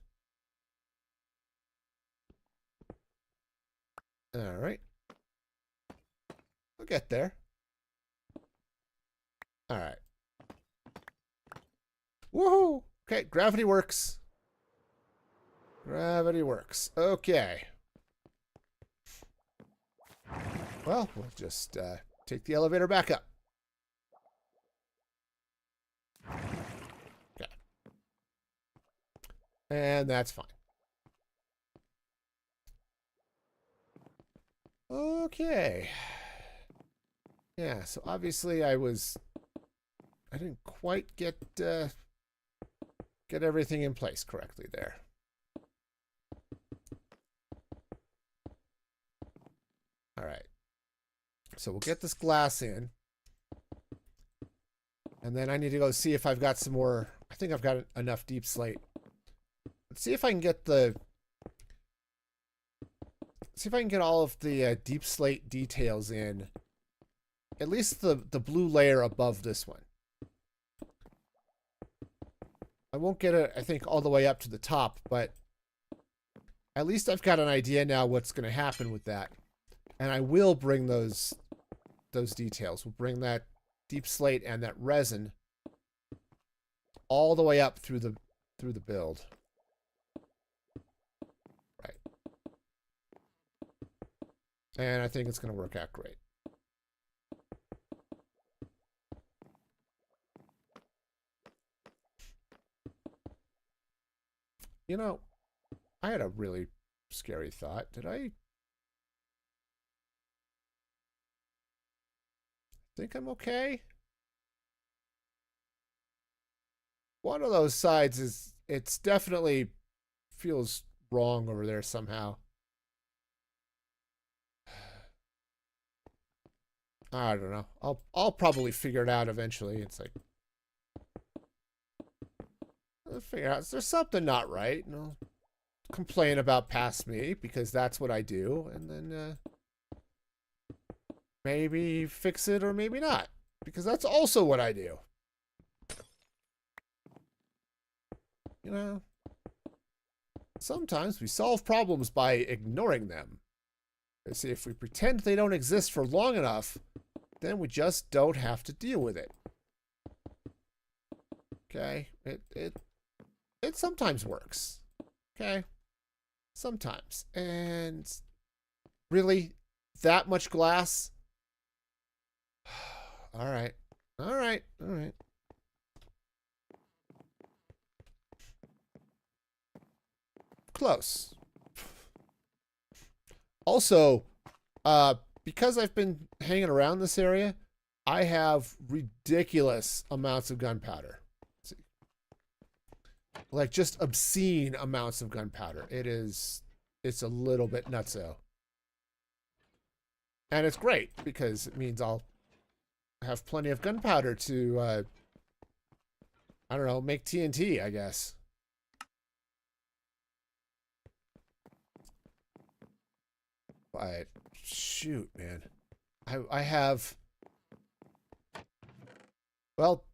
All right. We'll get there. All right. Woohoo! Okay, gravity works. Gravity works. Okay. Well, we'll just take the elevator back up. Okay. And that's fine. Okay. Yeah, so obviously I didn't quite get everything in place correctly there. All right. So we'll get this glass in. And then I need to go see if I've got some more. I think I've got enough deep slate. Let's see if I can get all of the deep slate details in at least the blue layer above this one. I won't get it, I think, all the way up to the top, but at least I've got an idea now what's going to happen with that. And I will bring those details. We'll bring that deep slate and that resin all the way up through the build. Right. And I think it's going to work out great. You know, I had a really scary thought. Did I think I'm okay? One of those sides is, it's definitely feels wrong over there somehow. I don't know. I'll probably figure it out eventually. It's like, I'll figure out, there's something not right, and I'll complain about past me, because that's what I do, and then maybe fix it or maybe not, because that's also what I do. You know, sometimes we solve problems by ignoring them. You see, if we pretend they don't exist for long enough, then we just don't have to deal with it. Okay? It sometimes works. Okay? Sometimes. And really, that much glass? All right. All right. All right. Close. Also, because I've been hanging around this area, I have ridiculous amounts of gunpowder. Like, just obscene amounts of gunpowder. It's a little bit nutso. And it's great, because it means I'll have plenty of gunpowder to, I don't know, make TNT, I guess. But, shoot, man. I have, well,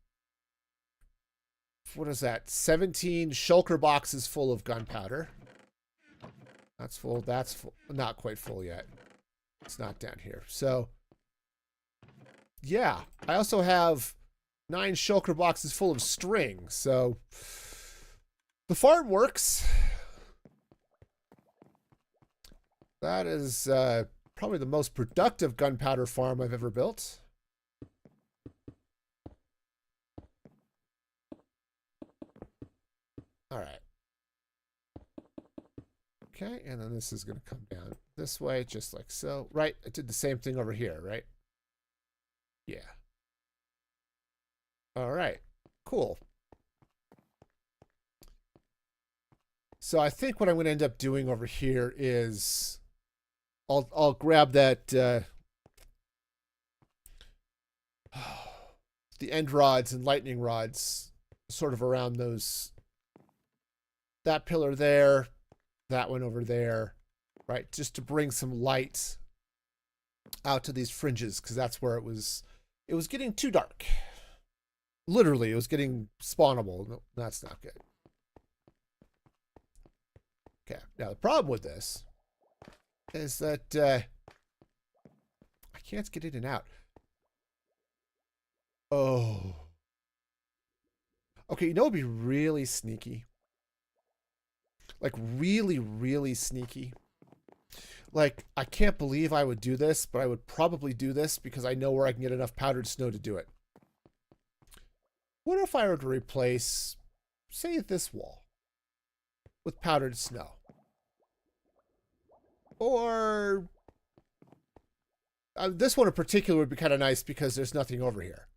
what is that? 17 shulker boxes full of gunpowder. That's full. That's full. Not quite full yet. It's not down here. So, yeah. I also have 9 shulker boxes full of string. So, the farm works. That is probably the most productive gunpowder farm I've ever built. All right. Okay, and then this is going to come down this way, just like so. Right, I did the same thing over here, right? Yeah. All right, cool. So I think what I'm going to end up doing over here is I'll grab that the end rods and lightning rods sort of around those, that pillar there, that one over there, right? Just to bring some light out to these fringes, because that's where it was getting too dark. Literally, it was getting spawnable. No, that's not good. Okay, now the problem with this is that I can't get in and out. Oh. Okay, you know what would be really sneaky? Like, really, really sneaky. Like, I can't believe I would do this, but I would probably do this because I know where I can get enough powdered snow to do it. What if I were to replace, say, this wall with powdered snow? Or this one in particular would be kind of nice because there's nothing over here.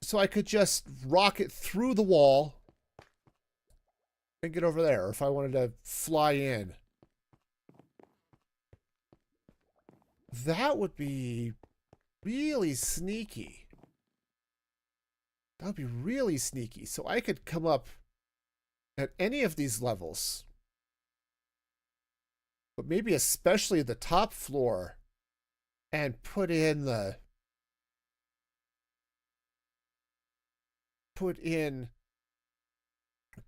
So I could just rock it through the wall and get over there. Or if I wanted to fly in. That would be really sneaky. That would be really sneaky. So I could come up at any of these levels, but maybe especially the top floor, and put in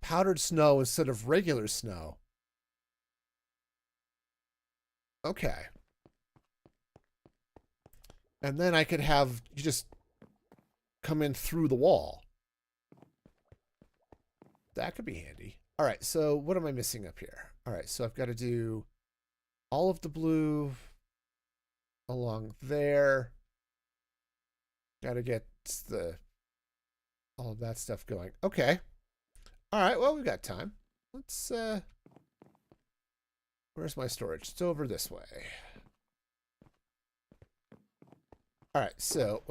powdered snow instead of regular snow. Okay. And then I could have you just come in through the wall. That could be handy. All right, so what am I missing up here? All right, so I've got to do all of the blue along there. Got to get all of that stuff going. Okay. All right, well, we've got time. Let's, where's my storage? It's over this way. All right, so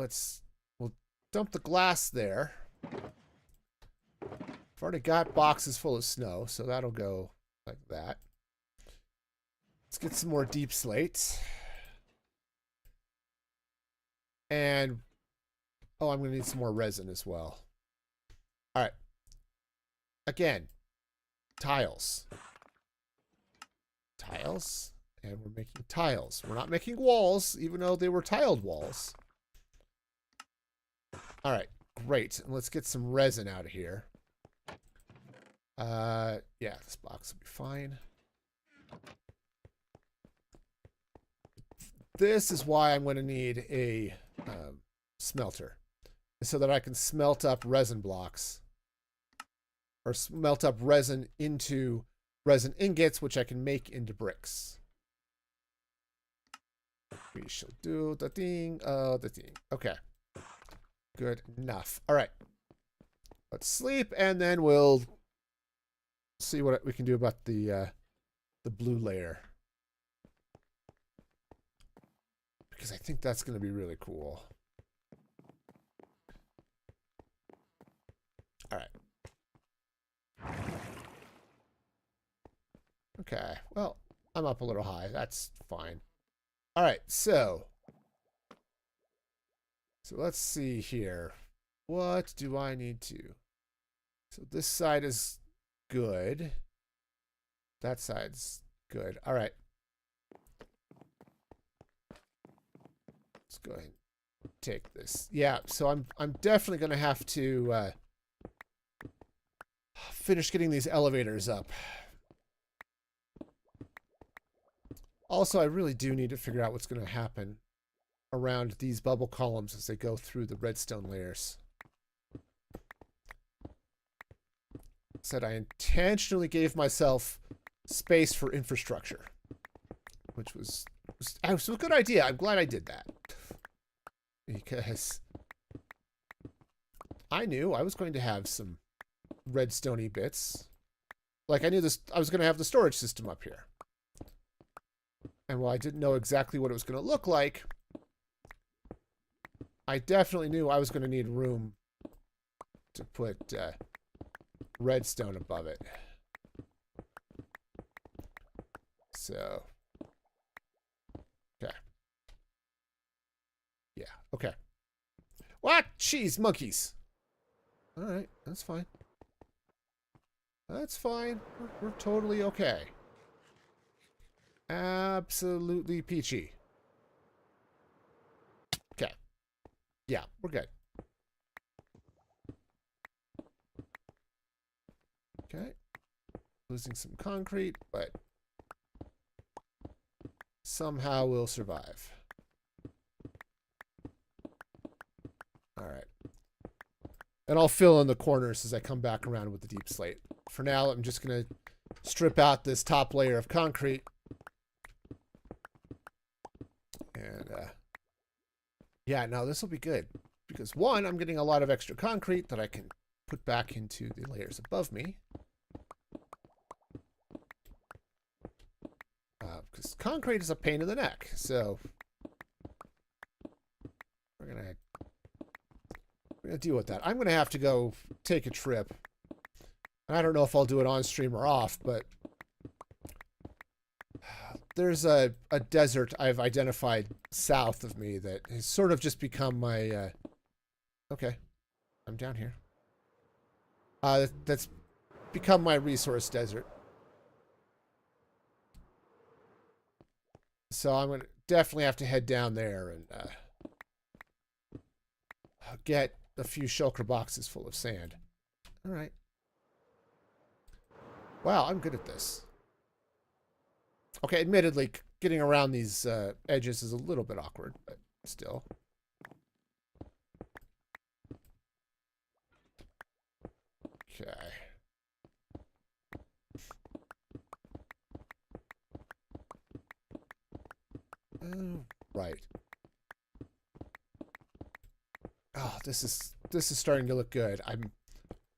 we'll dump the glass there. I've already got boxes full of snow, so that'll go like that. Let's get some more deep slates. And, oh, I'm going to need some more resin as well. All right. Again, tiles. Tiles. And we're making tiles. We're not making walls, even though they were tiled walls. All right, great. And let's get some resin out of here. Yeah, this box will be fine. This is why I'm going to need a smelter, so that I can smelt up resin blocks, or smelt up resin into resin ingots, which I can make into bricks. We shall do the thing. Okay. Good enough. All right. Let's sleep, and then we'll see what we can do about the blue layer. Because I think that's going to be really cool. All right. Okay. Well, I'm up a little high. That's fine. All right. So let's see here. What do I need to? So this side is good. That side's good. All right. Let's go ahead and take this. Yeah, so I'm definitely going to have to finish getting these elevators up. Also, I really do need to figure out what's going to happen around these bubble columns as they go through the redstone layers. Said I intentionally gave myself space for infrastructure, which was a good idea. I'm glad I did that. Because I knew I was going to have some redstone-y bits. Like, I knew this, I was going to have the storage system up here. And while I didn't know exactly what it was going to look like, I definitely knew I was going to need room to put redstone above it. So, okay. Yeah, okay. What? Jeez, monkeys. All right, that's fine. That's fine. We're totally okay. Absolutely peachy. Okay. Yeah, we're good. Okay. Losing some concrete, but somehow we'll survive. All right. And I'll fill in the corners as I come back around with the deep slate. For now, I'm just going to strip out this top layer of concrete. And, yeah, no, this will be good. Because, one, I'm getting a lot of extra concrete that I can put back into the layers above me. Because concrete is a pain in the neck. So, we're going to deal with that. I'm going to have to go take a trip. And I don't know if I'll do it on stream or off, but there's a desert I've identified south of me that has sort of just become my... okay, I'm down here. That's become my resource desert. So I'm going to definitely have to head down there and get a few shulker boxes full of sand. All right. Wow, I'm good at this. Okay, admittedly, getting around these edges is a little bit awkward, but still. Okay. Right. Oh, this is starting to look good.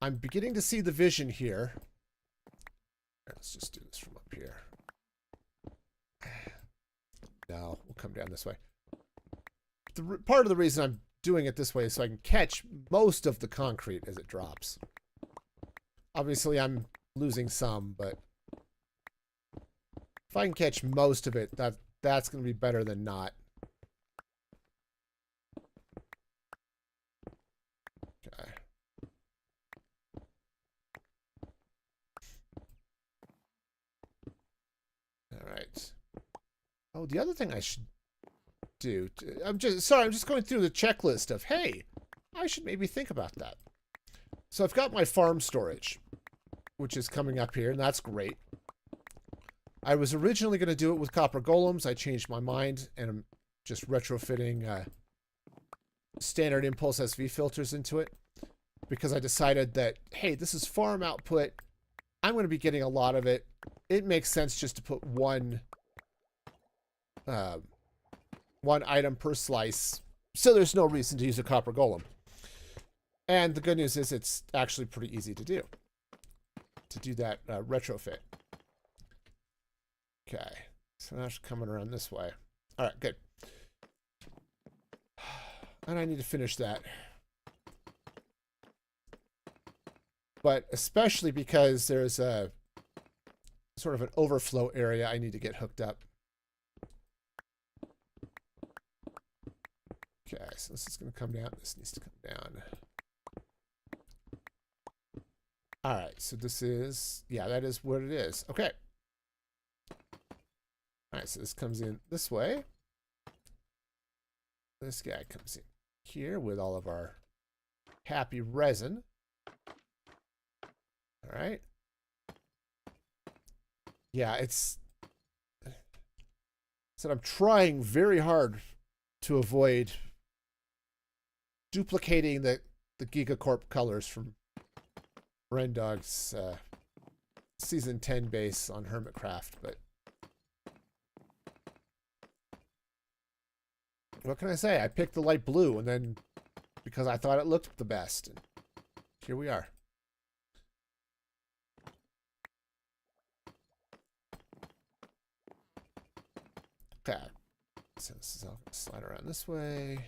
I'm beginning to see the vision here. Let's just do this from up here. No, we'll come down this way. Part of the reason I'm doing it this way is so I can catch most of the concrete as it drops. Obviously, I'm losing some, but if I can catch most of it, that's going to be better than not. Okay. All right. Oh, the other thing I should do, I'm just going through the checklist of, hey, I should maybe think about that. So I've got my farm storage, which is coming up here, and that's great. I was originally going to do it with copper golems. I changed my mind, and I'm just retrofitting standard impulse SV filters into it because I decided that, hey, this is farm output. I'm going to be getting a lot of it. It makes sense just to put one item per slice, so there's no reason to use a copper golem. And the good news is it's actually pretty easy to do that retrofit. Okay, so that's coming around this way. All right, good. And I need to finish that. But especially because there's a sort of an overflow area I need to get hooked up. Okay, so this is going to come down. This needs to come down. All right, so this is, yeah, that is what it is. Okay. All right, so this comes in this way. This guy comes in here with all of our happy resin. All right. Yeah, it's... So I'm trying very hard to avoid duplicating the Gigacorp colors from Rendog's Season 10 base on Hermitcraft, but what can I say? I picked the light blue, and then because I thought it looked the best, and here we are. Okay, so this is all going to slide around this way.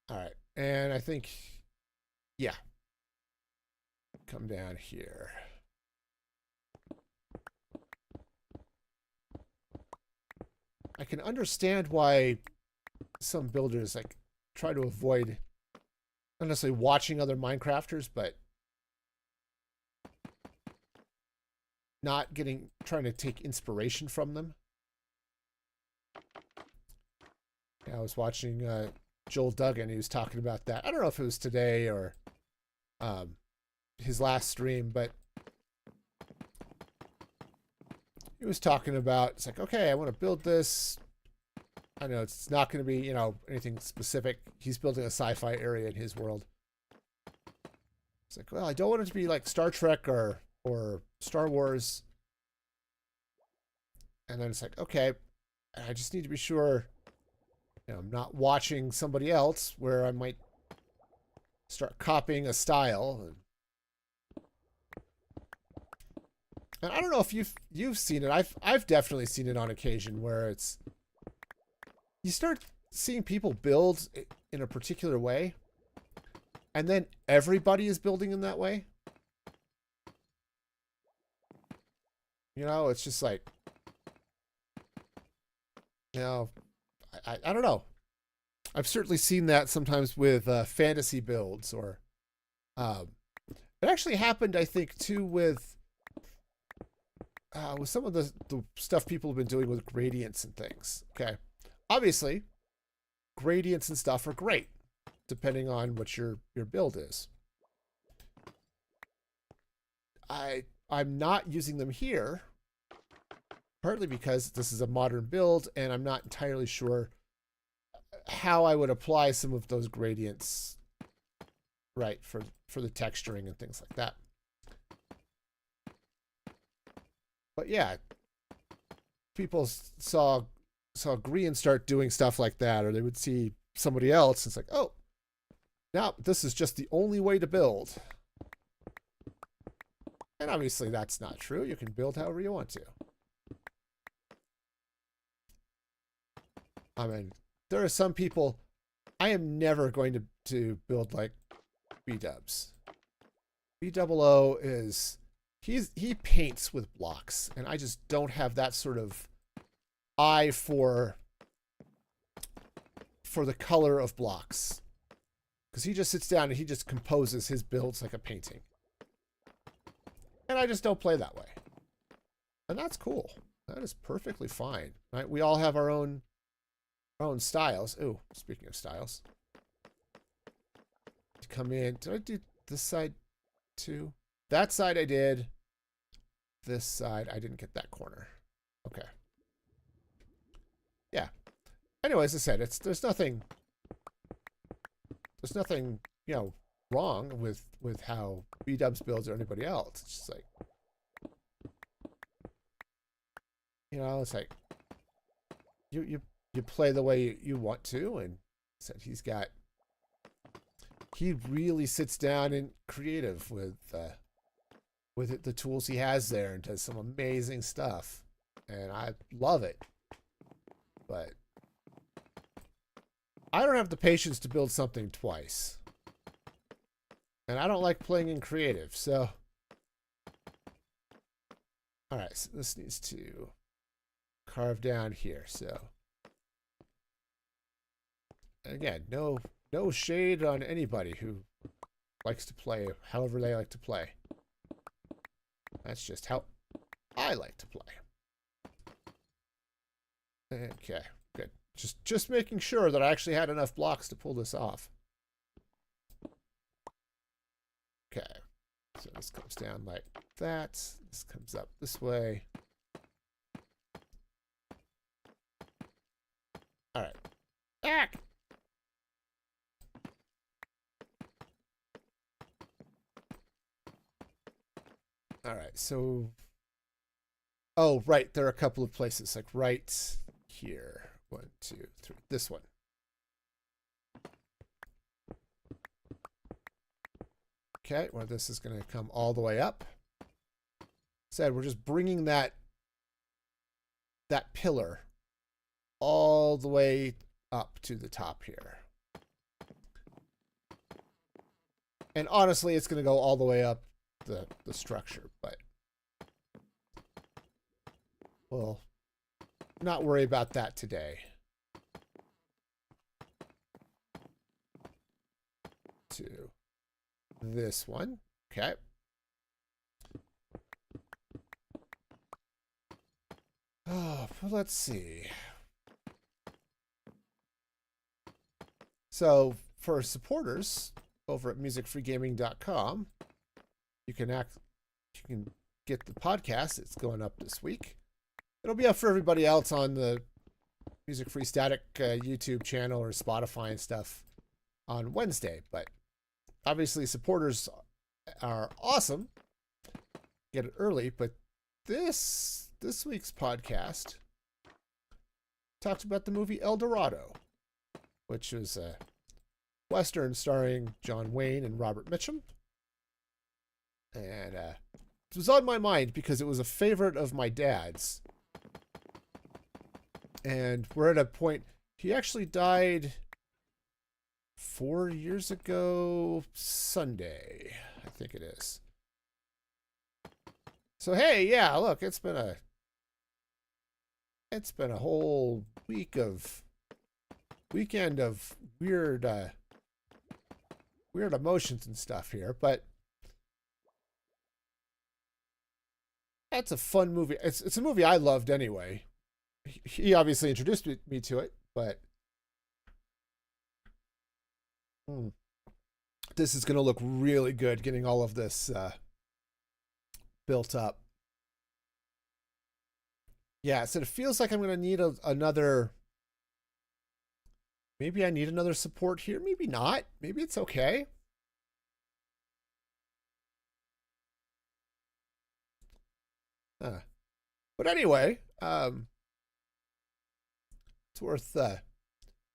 All right, and I think, yeah, come down here. I can understand why some builders like try to avoid not necessarily watching other Minecrafters, but not trying to take inspiration from them. Yeah, I was watching Joel Duggan. He was talking about that. I don't know if it was today or his last stream, but he was talking about, it's like, okay, I want to build this. I know it's not going to be, anything specific. He's building a sci-fi area in his world. It's like, well, I don't want it to be like Star Trek or Star Wars. And then it's like, okay, I just need to be sure, I'm not watching somebody else where I might start copying a style. And I don't know if you've seen it. I've definitely seen it on occasion where it's you start seeing people build in a particular way, and then everybody is building in that way. It's just like, I don't know. I've certainly seen that sometimes with fantasy builds or It actually happened, I think, too, with some of the stuff people have been doing with gradients and things. Okay, obviously, gradients and stuff are great, depending on what your build is. I'm not using them here, partly because this is a modern build, and I'm not entirely sure how I would apply some of those gradients, right, for the texturing and things like that. But yeah, people saw Green start doing stuff like that, or they would see somebody else. And it's like, oh, now this is just the only way to build. And obviously that's not true. You can build however you want to. I mean, there are some people, I am never going to build like B-dubs. B-double-O is, he paints with blocks, and I just don't have that sort of eye for the color of blocks. Because he just sits down and he just composes his builds like a painting. And I just don't play that way. And that's cool. That is perfectly fine. Right? We all have our own styles. Ooh, speaking of styles. To come in. Did I do this side too? That side I did. This side, I didn't get that corner. Okay. Yeah. Anyway, as I said, there's nothing, you know, wrong with how B-dubs builds or anybody else. It's just like, you know, it's like you play the way you want to, and said he really sits down and creative with the tools he has there and does some amazing stuff, and I love it. But I don't have the patience to build something twice. And I don't like playing in creative, so. Alright, so this needs to carve down here, so. And again, no shade on anybody who likes to play however they like to play. That's just how I like to play. Okay, good. Just making sure that I actually had enough blocks to pull this off. Okay, so this comes down like that. This comes up this way. All right. Ack! All right, so. Oh, right. There are a couple of places, like right here. 1, 2, 3. This one. Okay, well, this is going to come all the way up. Said we're just bringing that pillar all the way up to the top here. And honestly, it's going to go all the way up the structure, but we'll not worry about that today. To this one. Okay. Oh, well, let's see. So for supporters over at musicfreegaming.com, you can get the podcast. It's going up this week. It'll be up for everybody else on the Music Free Static YouTube channel or Spotify and stuff on Wednesday. But obviously supporters are awesome. Get it early, but this week's podcast talks about the movie El Dorado, which was a Western starring John Wayne and Robert Mitchum. And it was on my mind because it was a favorite of my dad's. And we're at a point, he actually died 4 years ago Sunday, I think it is. So hey, yeah, look, it's been a whole weekend of weird emotions and stuff here, but That's a fun movie. It's a movie I loved anyway. He obviously introduced me to it, but hmm, this is going to look really good getting all of this built up. Yeah, so it feels like I'm going to need another. Maybe I need another support here. Maybe not. Maybe it's okay. But anyway, it's worth.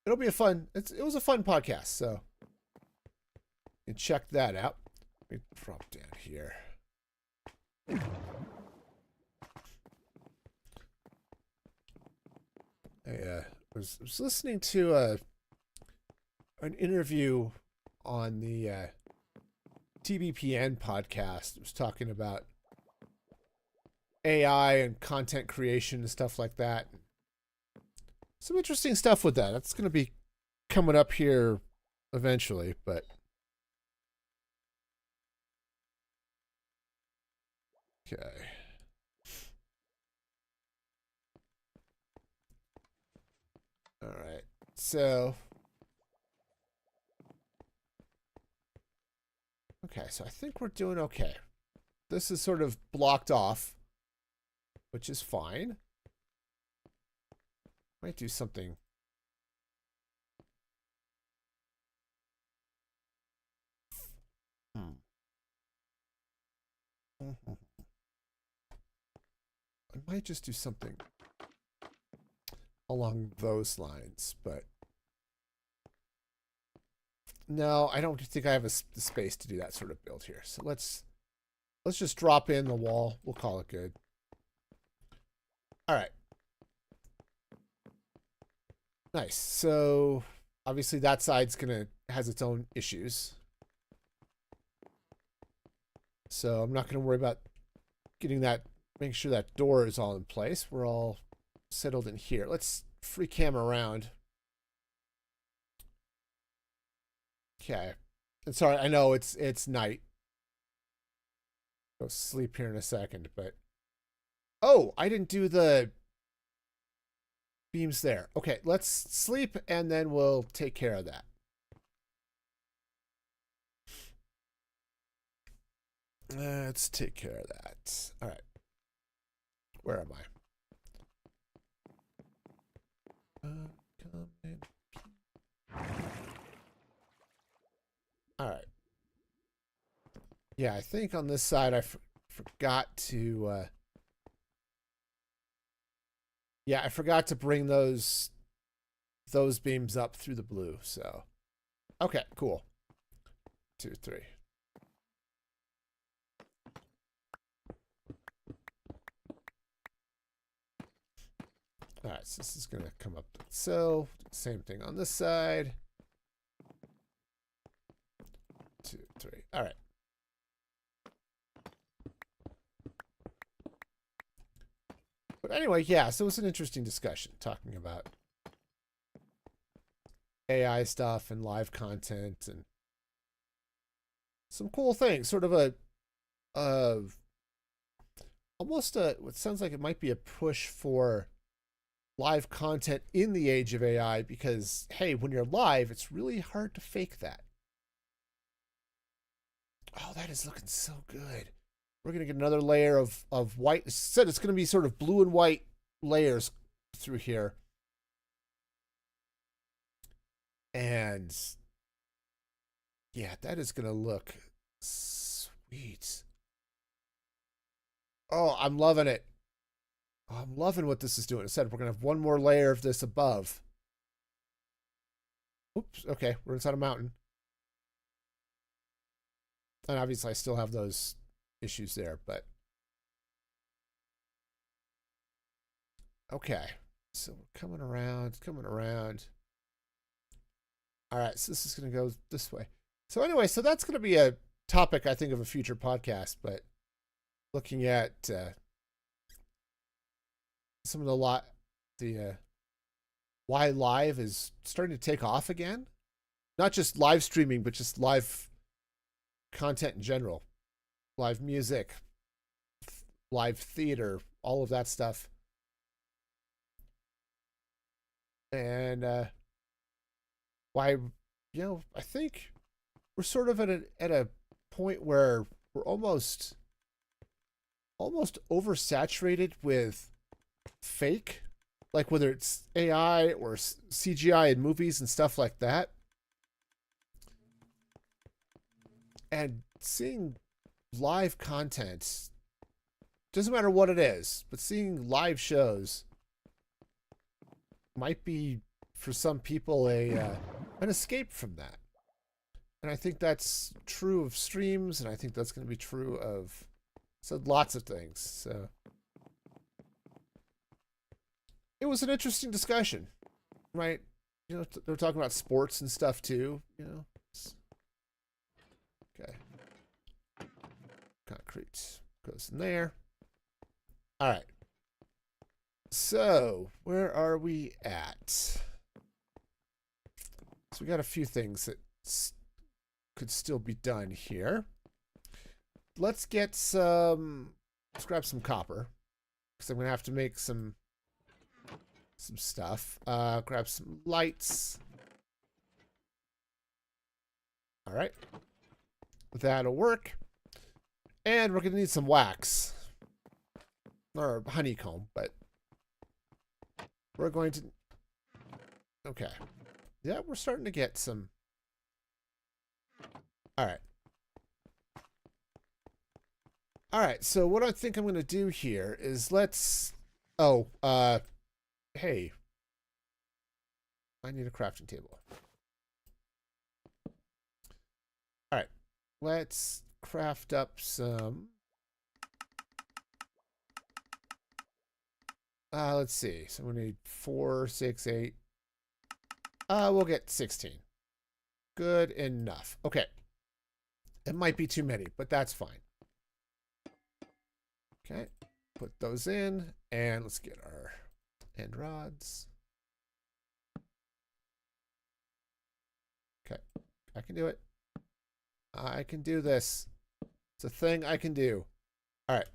It'll be a fun. It was a fun podcast, so you can check that out. Let me drop down here. I was listening to an interview on the TBPN podcast. It was talking about AI and content creation and stuff like that. Some interesting stuff with that. That's going to be coming up here eventually, but okay. All right. So okay, so I think we're doing okay. This is sort of blocked off, which is fine. Might do something. I might just do something along those lines, but no, I don't think I have the space to do that sort of build here. So let's just drop in the wall. We'll call it good. All right. Nice. So obviously that side's has its own issues. So I'm not gonna worry about making sure that door is all in place. We're all settled in here. Let's free cam around. Okay. And sorry, I know it's night. Go sleep here in a second, but oh, I didn't do the beams there. Okay, let's sleep and then we'll take care of that. Let's take care of that. All right. Where am I? All right. Yeah, I think on this side I forgot to. Yeah, I forgot to bring those beams up through the blue. So, okay, cool. 2, 3. All right, so this is going to come up. So, same thing on this side. 2, 3. All right. But anyway, yeah, so it was an interesting discussion talking about AI stuff and live content and some cool things. Sort of almost what sounds like it might be a push for live content in the age of AI because, hey, when you're live, it's really hard to fake that. Oh, that is looking so good. We're going to get another layer of white. It said it's going to be sort of blue and white layers through here. And yeah, that is going to look sweet. Oh, I'm loving it. I'm loving what this is doing. It said we're going to have one more layer of this above. Oops. Okay, we're inside a mountain. And obviously I still have those issues there, but okay. So we're coming around. All right, so this is going to go this way. So anyway, so that's going to be a topic, I think, of a future podcast, but looking at some of the why live is starting to take off again. Not just live streaming, but just live content in general. Live music, live theater, all of that stuff. And why, I think we're sort of at a point where we're almost oversaturated with fake, like whether it's AI or CGI in movies and stuff like that. And seeing live content, doesn't matter what it is, but seeing live shows might be for some people an escape from that. And I think that's true of streams, and I think that's going to be true of lots of things. So it was an interesting discussion, right? They're talking about sports and stuff too. Okay. Concrete goes in there. All right. So where are we at? So we got a few things that could still be done here. Let's grab some copper, because I'm gonna have to make some stuff. Grab some lights. All right, that'll work. And we're gonna need some wax or honeycomb, but we're going to. Okay, yeah, we're starting to get some. All right. All right, so what I think I'm going to do here is let's... Oh, hey. I need a crafting table. All right, let's craft up some... let's see. So we need 4, 6, 8. We'll get 16. Good enough. Okay. It might be too many, but that's fine. Okay, put those in, and let's get our end rods. Okay, I can do it. I can do this. It's a thing I can do. All right.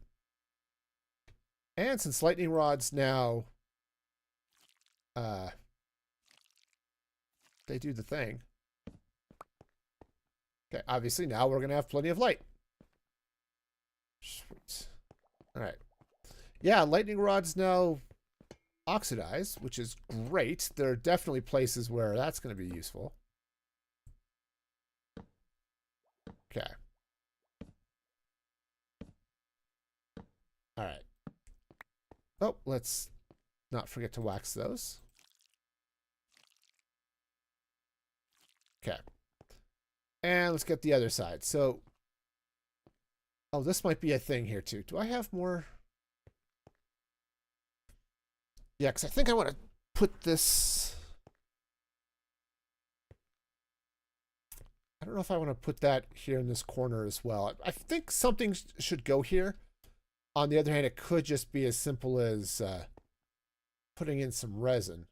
And since lightning rods now, they do the thing. Okay, obviously now we're going to have plenty of light. Sweet. All right. Yeah, lightning rods now oxidize, which is great. There are definitely places where that's going to be useful. Okay. All right. Oh, let's not forget to wax those. Okay. And let's get the other side. So, oh, this might be a thing here too. Do I have more? Yeah, because I think I want to put this... I don't know if I want to put that here in this corner as well. I think something should go here. On the other hand, it could just be as simple as putting in some resin.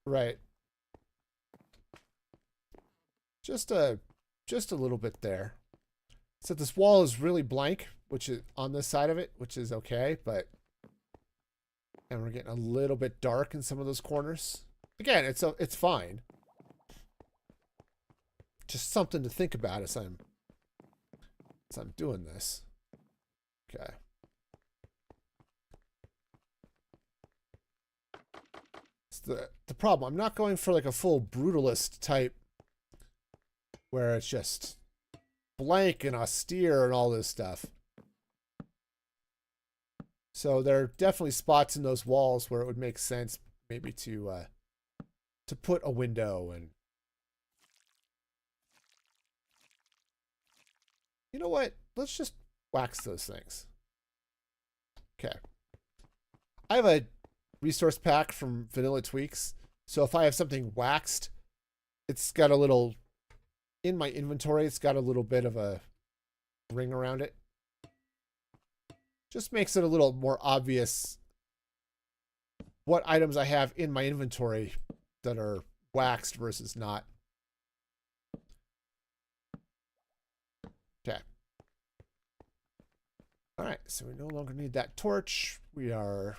Right. Just a little bit there. So this wall is really blank, which is on this side of it, which is okay, but... And we're getting a little bit dark in some of those corners. Again, it's fine. Just something to think about as I'm doing this. Okay. It's the problem. I'm not going for like a full brutalist type where it's just blank and austere and all this stuff. So there are definitely spots in those walls where it would make sense maybe to put a window. And you know what? Let's just wax those things. Okay. I have a resource pack from Vanilla Tweaks. So if I have something waxed, it's got a little, in my inventory, it's got a little bit of a ring around it. Just makes it a little more obvious what items I have in my inventory that are waxed versus not. Okay. All right, so we no longer need that torch. We are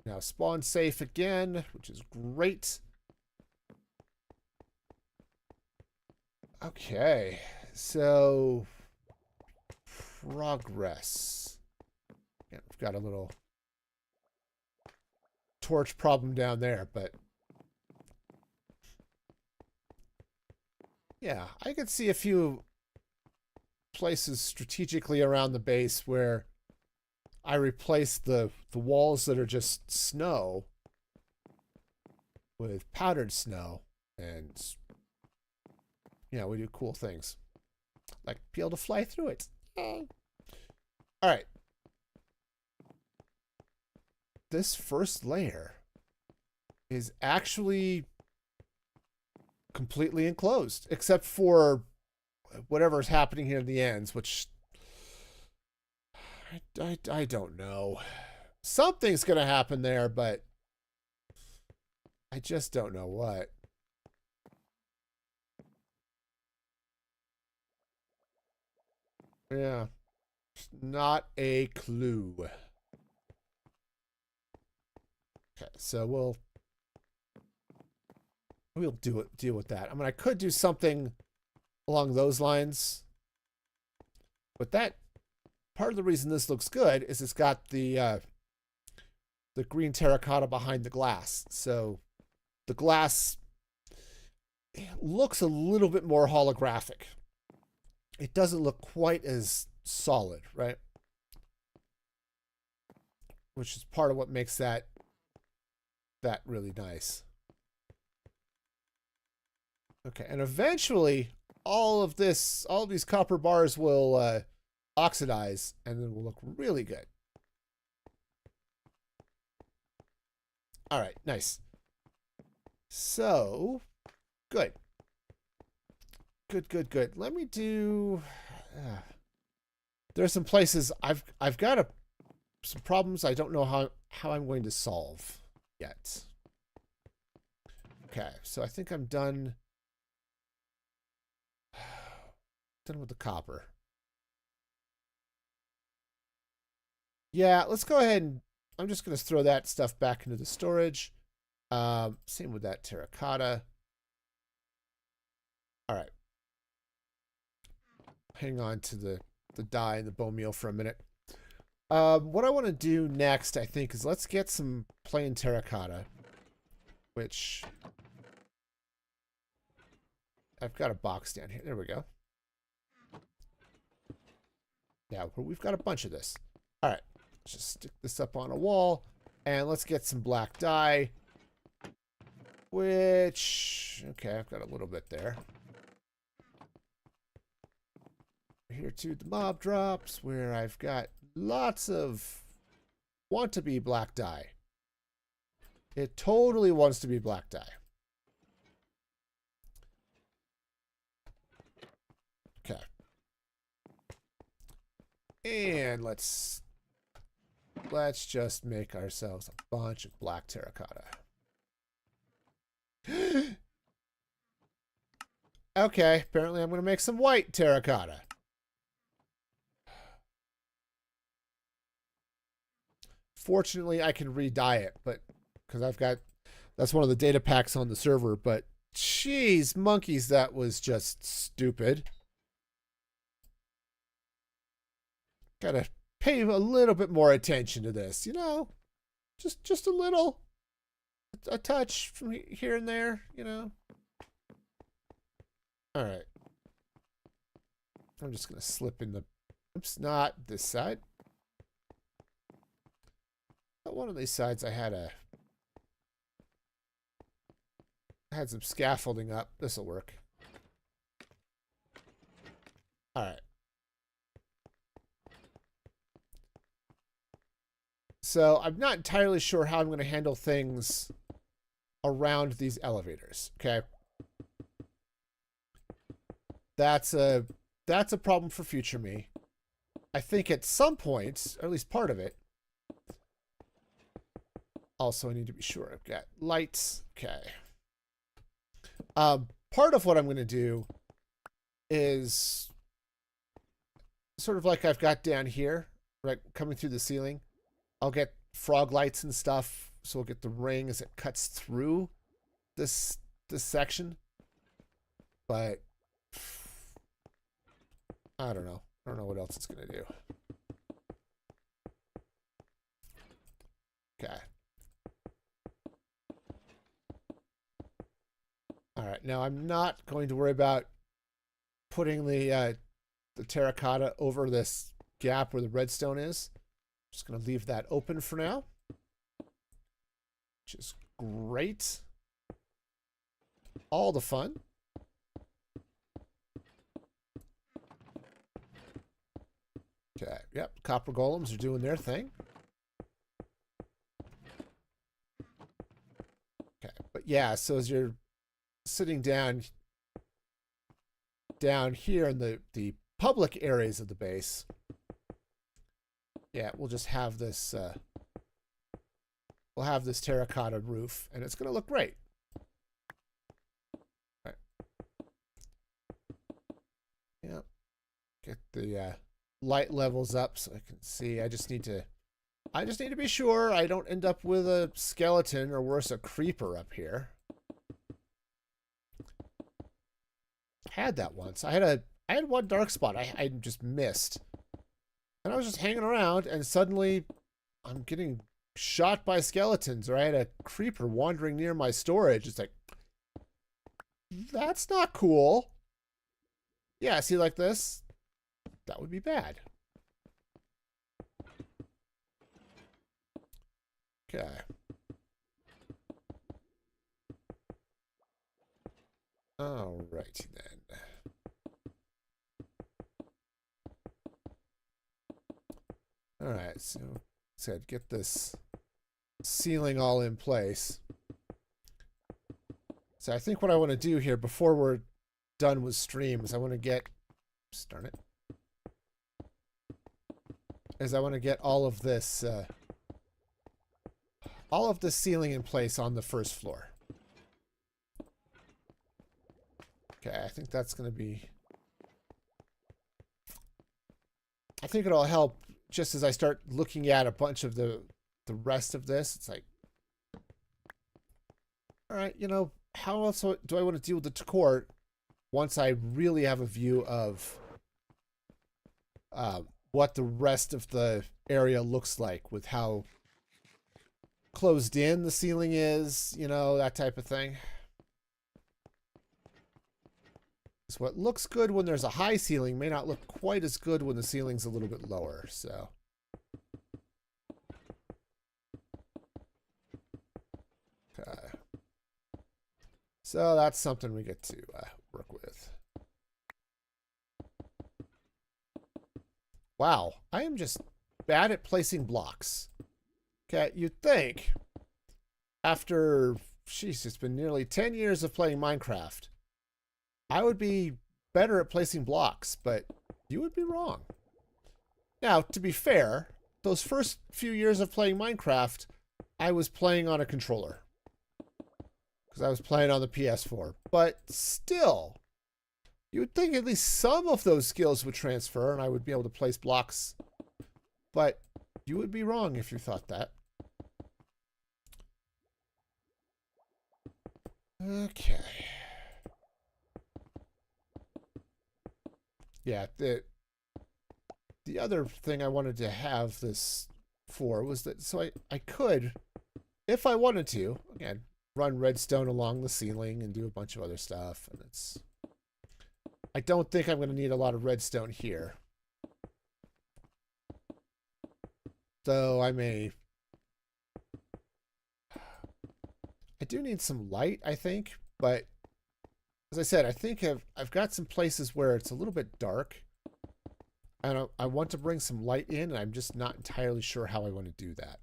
now spawn safe again, which is great. Okay, so progress. Yeah, we've got a little torch problem down there, but yeah, I could see a few places strategically around the base where I replace the walls that are just snow with powdered snow, and yeah, we do cool things like be able to fly through it. All right, this first layer is actually completely enclosed, except for whatever's happening here in the ends, which I don't know. Something's going to happen there, but I just don't know what. Yeah, not a clue. Okay, so we'll deal with that. I mean, I could do something along those lines, but that part of the reason this looks good is it's got the green terracotta behind the glass, so the glass looks a little bit more holographic. It doesn't look quite as solid, right? Which is part of what makes that really nice. Okay, and eventually all of these copper bars will oxidize, and then will look really good. All right, nice. So, good. Good. Let me do. There's some places I've got some problems I don't know how I'm going to solve yet. Okay, so I think I'm done. Done with the copper. Yeah, let's go ahead and I'm just going to throw that stuff back into the storage. Same with that terracotta. All right. Hang on to the dye and the bone meal for a minute. What I want to do next, I think, is let's get some plain terracotta, which I've got a box down here. There we go. Yeah, we've got a bunch of this. All right, let's just stick this up on a wall, and let's get some black dye, which, okay, I've got a little bit there. Here to the mob drops, where I've got lots of want-to-be black dye. It totally wants to be black dye. Okay. And let's just make ourselves a bunch of black terracotta. Okay, apparently I'm going to make some white terracotta. Fortunately, I can re-dye it, but because that's one of the data packs on the server, but jeez, monkeys, that was just stupid. Gotta pay a little bit more attention to this, you know? Just a little. A touch from here and there, you know? Alright. I'm just gonna slip in the... Oops, not this side. But one of these sides I had some scaffolding up. This'll work. Alright. So I'm not entirely sure how I'm going to handle things around these elevators, okay? That's a problem for future me. I think at some point, or at least part of it. Also, I need to be sure I've got lights. Okay. Part of what I'm going to do is sort of like I've got down here, right, coming through the ceiling. I'll get frog lights and stuff, so we'll get the ring as it cuts through this section. But I don't know. I don't know what else it's gonna do. Okay. All right. Now I'm not going to worry about putting the terracotta over this gap where the redstone is. Just going to leave that open for now, which is great. All the fun. Okay, yep, copper golems are doing their thing. Okay, but yeah, so as you're sitting down here in the public areas of the base, yeah, we'll just have this we'll have this terracotta roof, and it's going to look great. Right. Yep. Get the light levels up so I can see. I just need to be sure I don't end up with a skeleton or worse, a creeper up here. I had that once. I had one dark spot I just missed. And I was just hanging around, and suddenly I'm getting shot by skeletons, or I had a creeper wandering near my storage. It's like, that's not cool. Yeah, see, like this? That would be bad. Okay. Alrighty then. Alright, so said get this ceiling all in place. So I think what I want to do here before we're done with stream is I want to get darn it. I want to get all of this ceiling in place on the first floor. Okay, I think that's going to be... I think it'll help just as I start looking at a bunch of the rest of this. It's like, all right, you know, how else do I want to deal with the court once I really have a view of what the rest of the area looks like with how closed in the ceiling is, you know, that type of thing. So what looks good when there's a high ceiling may not look quite as good when the ceiling's a little bit lower, so. Okay. So that's something we get to work with. Wow, I am just bad at placing blocks. Okay, you'd think after, jeez, it's been nearly 10 years of playing Minecraft, I would be better at placing blocks, but you would be wrong. Now, to be fair, those first few years of playing Minecraft, I was playing on a controller. Because I was playing on the PS4. But still, you would think at least some of those skills would transfer and I would be able to place blocks. But you would be wrong if you thought that. Okay. Yeah, the other thing I wanted to have this for was that so I could, if I wanted to, again, run redstone along the ceiling and do a bunch of other stuff. And it's, I don't think I'm going to need a lot of redstone here. So I do need some light, I think, but as I said, I think I've got some places where it's a little bit dark, and I want to bring some light in, and I'm just not entirely sure how I want to do that.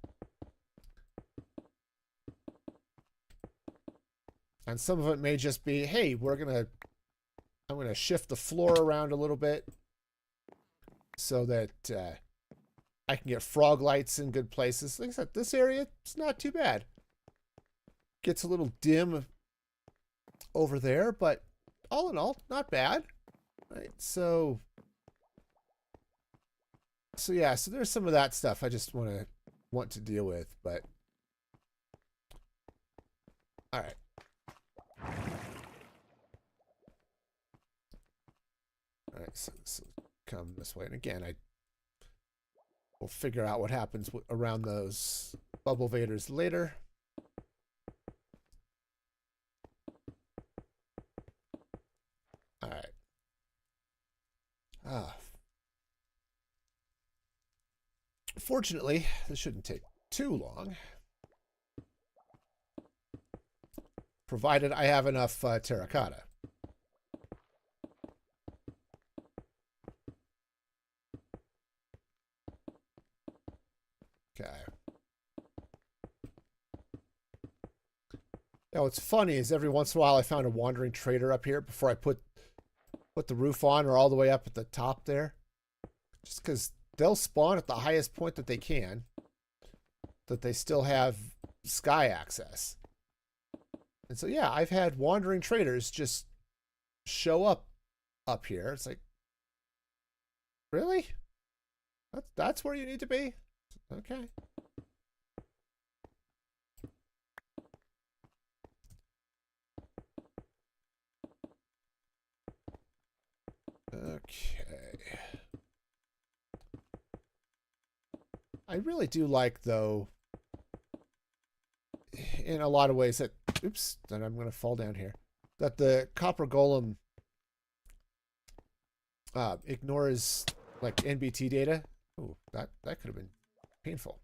And some of it may just be, hey, I'm gonna shift the floor around a little bit so that I can get frog lights in good places. Like I said, this area, it's not too bad. Gets a little dim over there, but all in all, not bad. Right, so So yeah, so there's some of that stuff I just want to deal with, but all right. All right, so this will come this way, and again, we'll figure out what happens around those bubble vaders later. All right. Fortunately, this shouldn't take too long, provided I have enough terracotta. Okay. Now, what's funny is every once in a while I found a wandering trader up here before I put the roof on, or all the way up at the top there, just because they'll spawn at the highest point that they can, that they still have sky access. And so yeah, I've had wandering traders just show up here. It's like, really? That's where you need to be? Okay. Okay. I really do like, though, in a lot of ways that, oops, that I'm going to fall down here, that the copper golem ignores like NBT data. Ooh, that could have been painful.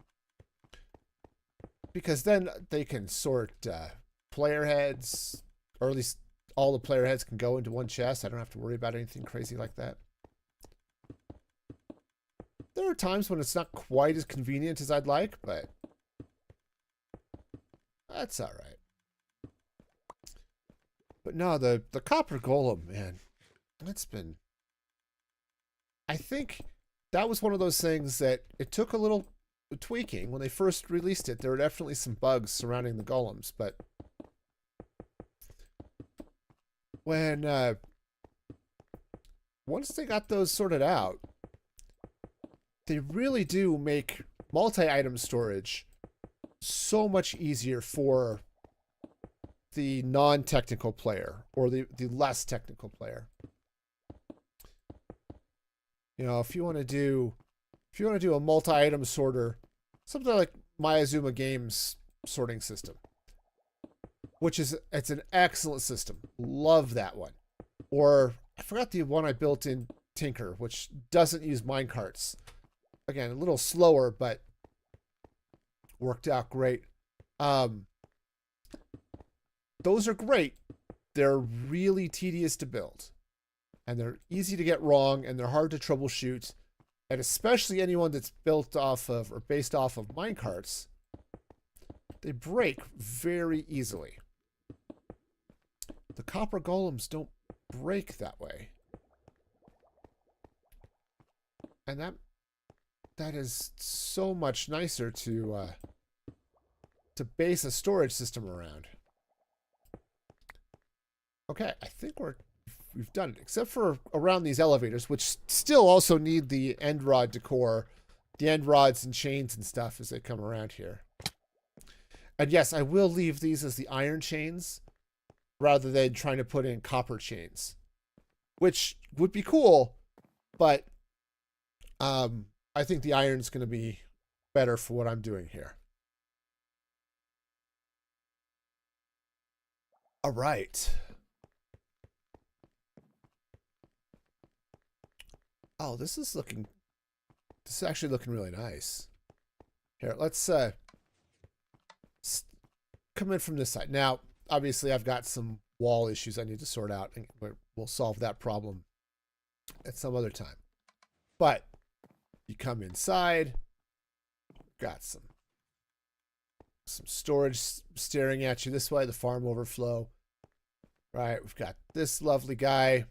Because then they can sort player heads, or at least all the player heads can go into one chest. I don't have to worry about anything crazy like that. There are times when it's not quite as convenient as I'd like, but that's all right. But no, the copper golem, man, that's been... I think that was one of those things that it took a little tweaking. When they first released it, there were definitely some bugs surrounding the golems, but when once they got those sorted out, they really do make multi-item storage so much easier for the non-technical player, or the less technical player. You know, if you want to do a multi-item sorter, something like Miyazuma Games sorting system, it's an excellent system. Love that one. Or I forgot the one I built in Tinker, which doesn't use minecarts. Again, a little slower, but worked out great. Those are great. They're really tedious to build, and they're easy to get wrong, and they're hard to troubleshoot. And especially anyone that's built off of or based off of minecarts, they break very easily. The copper golems don't break that way. And that is so much nicer to base a storage system around. Okay, I think we've done it, except for around these elevators, which still also need the end rod decor, the end rods and chains and stuff as they come around here. And yes, I will leave these as the iron chains rather than trying to put in copper chains, which would be cool, but I think the iron's going to be better for what I'm doing here. All right. Oh, this is actually looking really nice. Here, let's come in from this side. Now, obviously, I've got some wall issues I need to sort out, and we'll solve that problem at some other time. But you come inside, got some storage staring at you this way, the farm overflow. Right, we've got this lovely guy.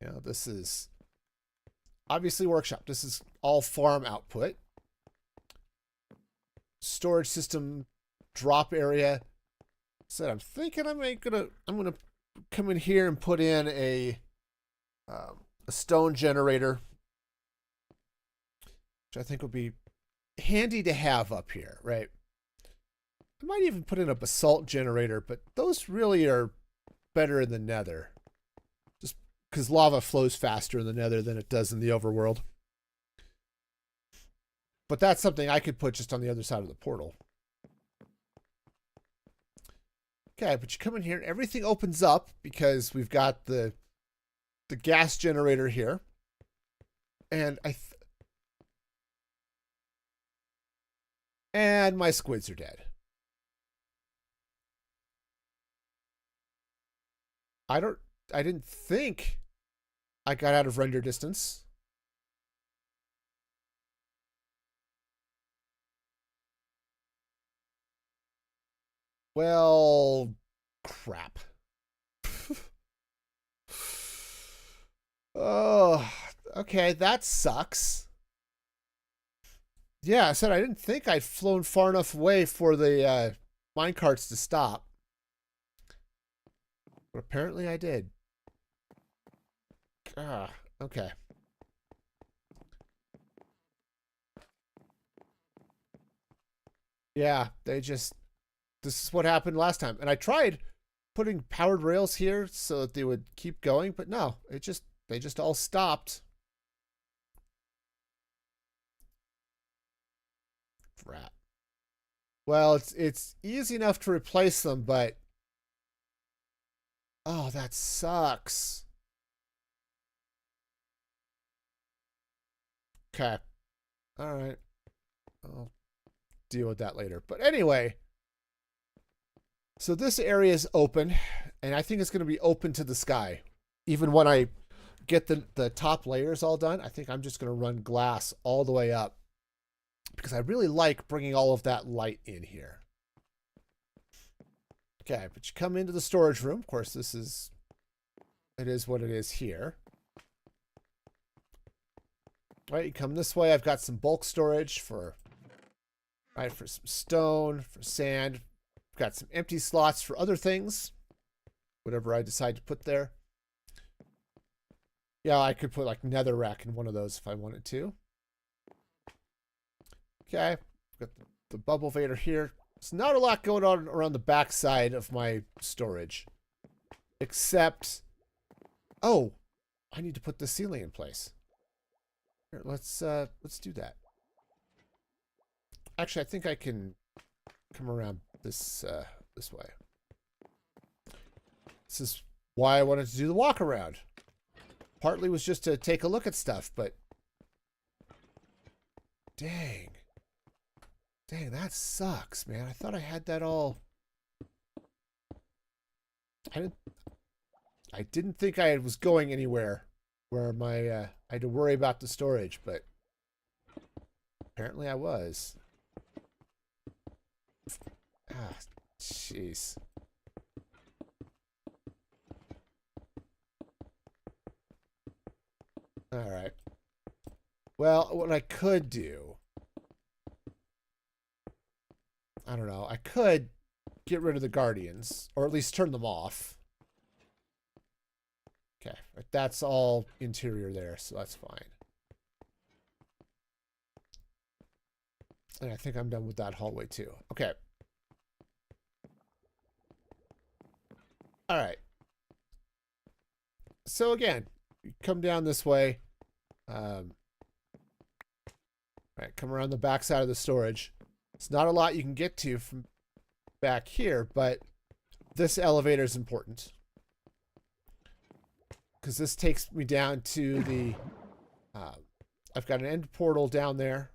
You know, this is obviously workshop. This is all farm output. Storage system drop area. So I'm thinking I'm gonna come in here and put in a stone generator which I think would be handy to have up here, right? I might even put in a basalt generator, but those really are better in the nether. Just because lava flows faster in the nether than it does in the overworld. But that's something I could put just on the other side of the portal. Okay, but you come in here and everything opens up because we've got the gas generator here. And and my squids are dead. I didn't think I got out of render distance. Well, crap. Oh, okay, that sucks. Yeah, I said I didn't think I'd flown far enough away for the minecarts to stop. But apparently I did. Ah, okay. Yeah, this is what happened last time. And I tried putting powered rails here so that they would keep going, but no, they just all stopped. Crap. Well, it's easy enough to replace them, but oh, that sucks. Okay. All right. I'll deal with that later. But anyway, so this area is open, and I think it's going to be open to the sky. Even when I get the top layers all done, I think I'm just going to run glass all the way up because I really like bringing all of that light in here. Okay, but you come into the storage room. Of course, it is what it is here. All right, you come this way. I've got some bulk storage for some stone, for sand. I've got some empty slots for other things, whatever I decide to put there. Yeah, I could put like netherrack in one of those if I wanted to. Okay, got the bubble vader here. There's not a lot going on around the back side of my storage, except, oh, I need to put the ceiling in place. Here, let's do that. Actually, I think I can come around this way. This is why I wanted to do the walk around. Partly was just to take a look at stuff, but dang, that sucks, man. I thought I had that all. I didn't think I was going anywhere where I had to worry about the storage, but apparently I was. Ah, jeez. All right. Well, what I could do, I don't know. I could get rid of the guardians, or at least turn them off. Okay, that's all interior there, so that's fine. And I think I'm done with that hallway too. Okay. All right. So again, you come down this way. Right, come around the back side of the storage. It's not a lot you can get to from back here, but this elevator is important because this takes me down to the. I've got an end portal down there,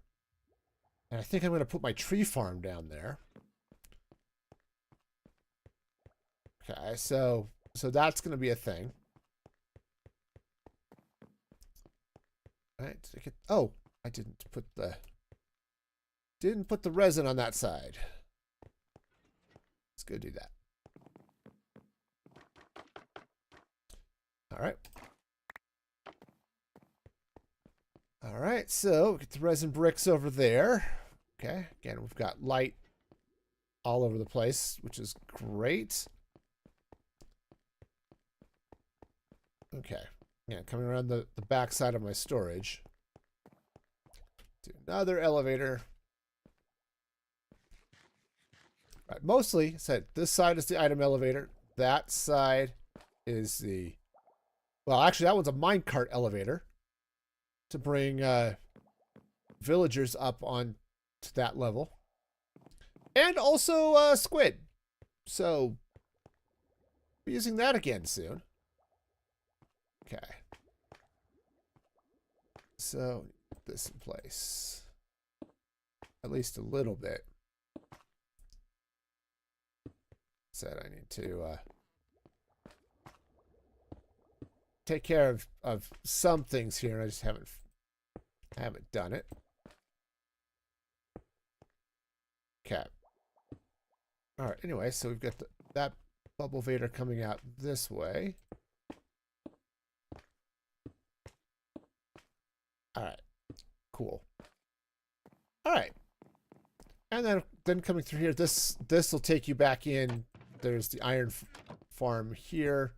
and I think I'm going to put my tree farm down there. Okay, so that's going to be a thing. All right, oh, I didn't put the resin on that side. Let's go do that. All right. All right, so get the resin bricks over there. Okay, again, we've got light all over the place, which is great. Okay, yeah, coming around the back side of my storage. Do another elevator. Right, mostly, said this side is the item elevator. That side is the... Well, actually, that one's a minecart elevator to bring villagers up on to that level. And also squid. So, be using that again soon. Okay. So, this in place. At least a little bit. Said I need to take care of some things here, and I just haven't done it. Okay. All right. Anyway, so we've got that bubble vader coming out this way. All right. Cool. All right. And then coming through here, this will take you back in. There's the iron farm here.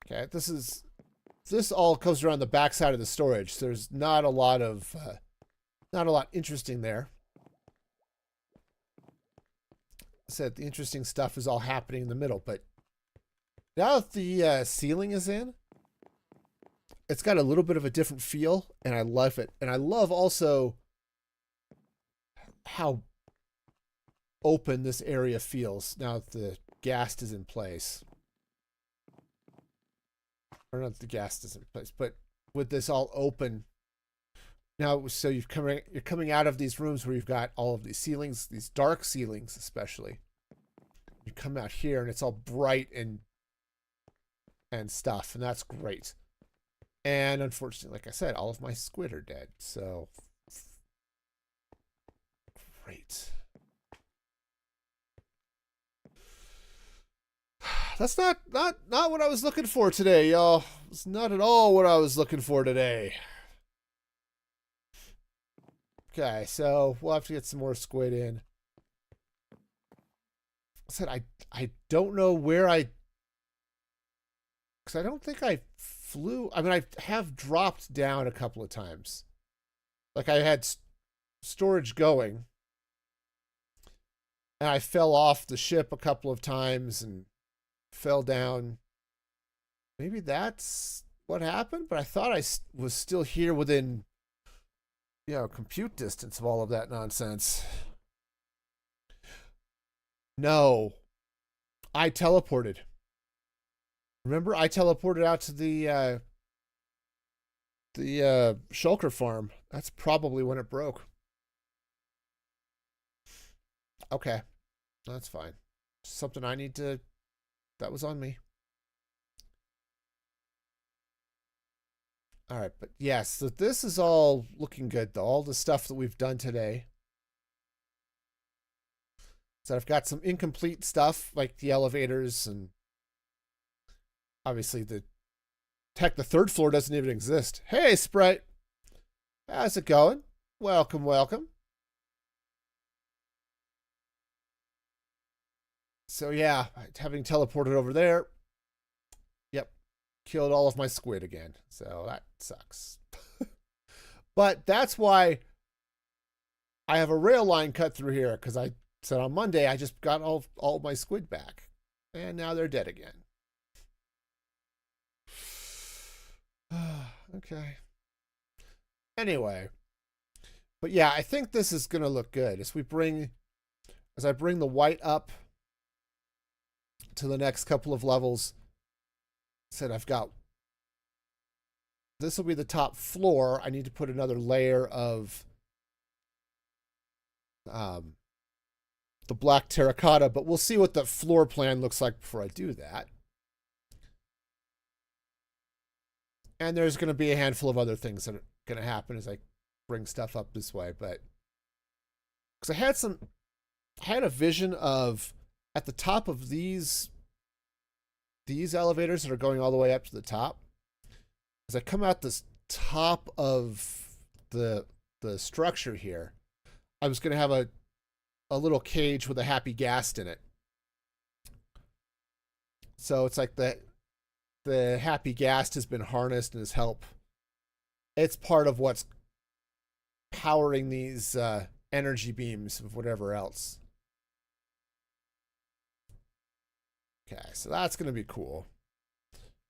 Okay, this all comes around the backside of the storage. So there's not a lot interesting there. I said the interesting stuff is all happening in the middle, but now that the ceiling is in, it's got a little bit of a different feel, and I love it. And I love also how open this area feels now that the ghast is in place. Or not the ghast is in place, but with this all open now, so you're coming out of these rooms where you've got all of these ceilings, these dark ceilings especially. You come out here and it's all bright and stuff, and that's great. And unfortunately, like I said, all of my squid are dead, so great. That's not what I was looking for today, y'all. It's not at all what I was looking for today. Okay, so we'll have to get some more squid in. I said I don't know where because I don't think I flew. I mean, I have dropped down a couple of times. Like I had storage going, and I fell off the ship a couple of times and fell down. Maybe that's what happened, but I thought I was still here within, compute distance of all of that nonsense. No, I teleported. Remember, I teleported out to the shulker farm. That's probably when it broke. Okay, that's fine. Something I need to... That was on me. All right, but yes, so this is all looking good, though. All the stuff that we've done today. So I've got some incomplete stuff, like the elevators, and obviously the third floor doesn't even exist. Hey, Sprite. How's it going? Welcome, welcome. So yeah, having teleported over there, yep, killed all of my squid again. So that sucks. But that's why I have a rail line cut through here, because I said on Monday I just got all my squid back, and now they're dead again. Okay. Anyway, but yeah, I think this is gonna look good as I bring the white up to the next couple of levels. Said I've got, this will be the top floor. I need to put another layer of the black terracotta, but we'll see what the floor plan looks like before I do that. And there's going to be a handful of other things that are going to happen as I bring stuff up this way, but because I had a vision of at the top of these elevators that are going all the way up to the top, as I come out this top of the structure here, I was going to have a little cage with a happy ghast in it. So it's like the happy ghast has been harnessed and has helped it's part of what's powering these energy beams of whatever else. Okay, so that's going to be cool.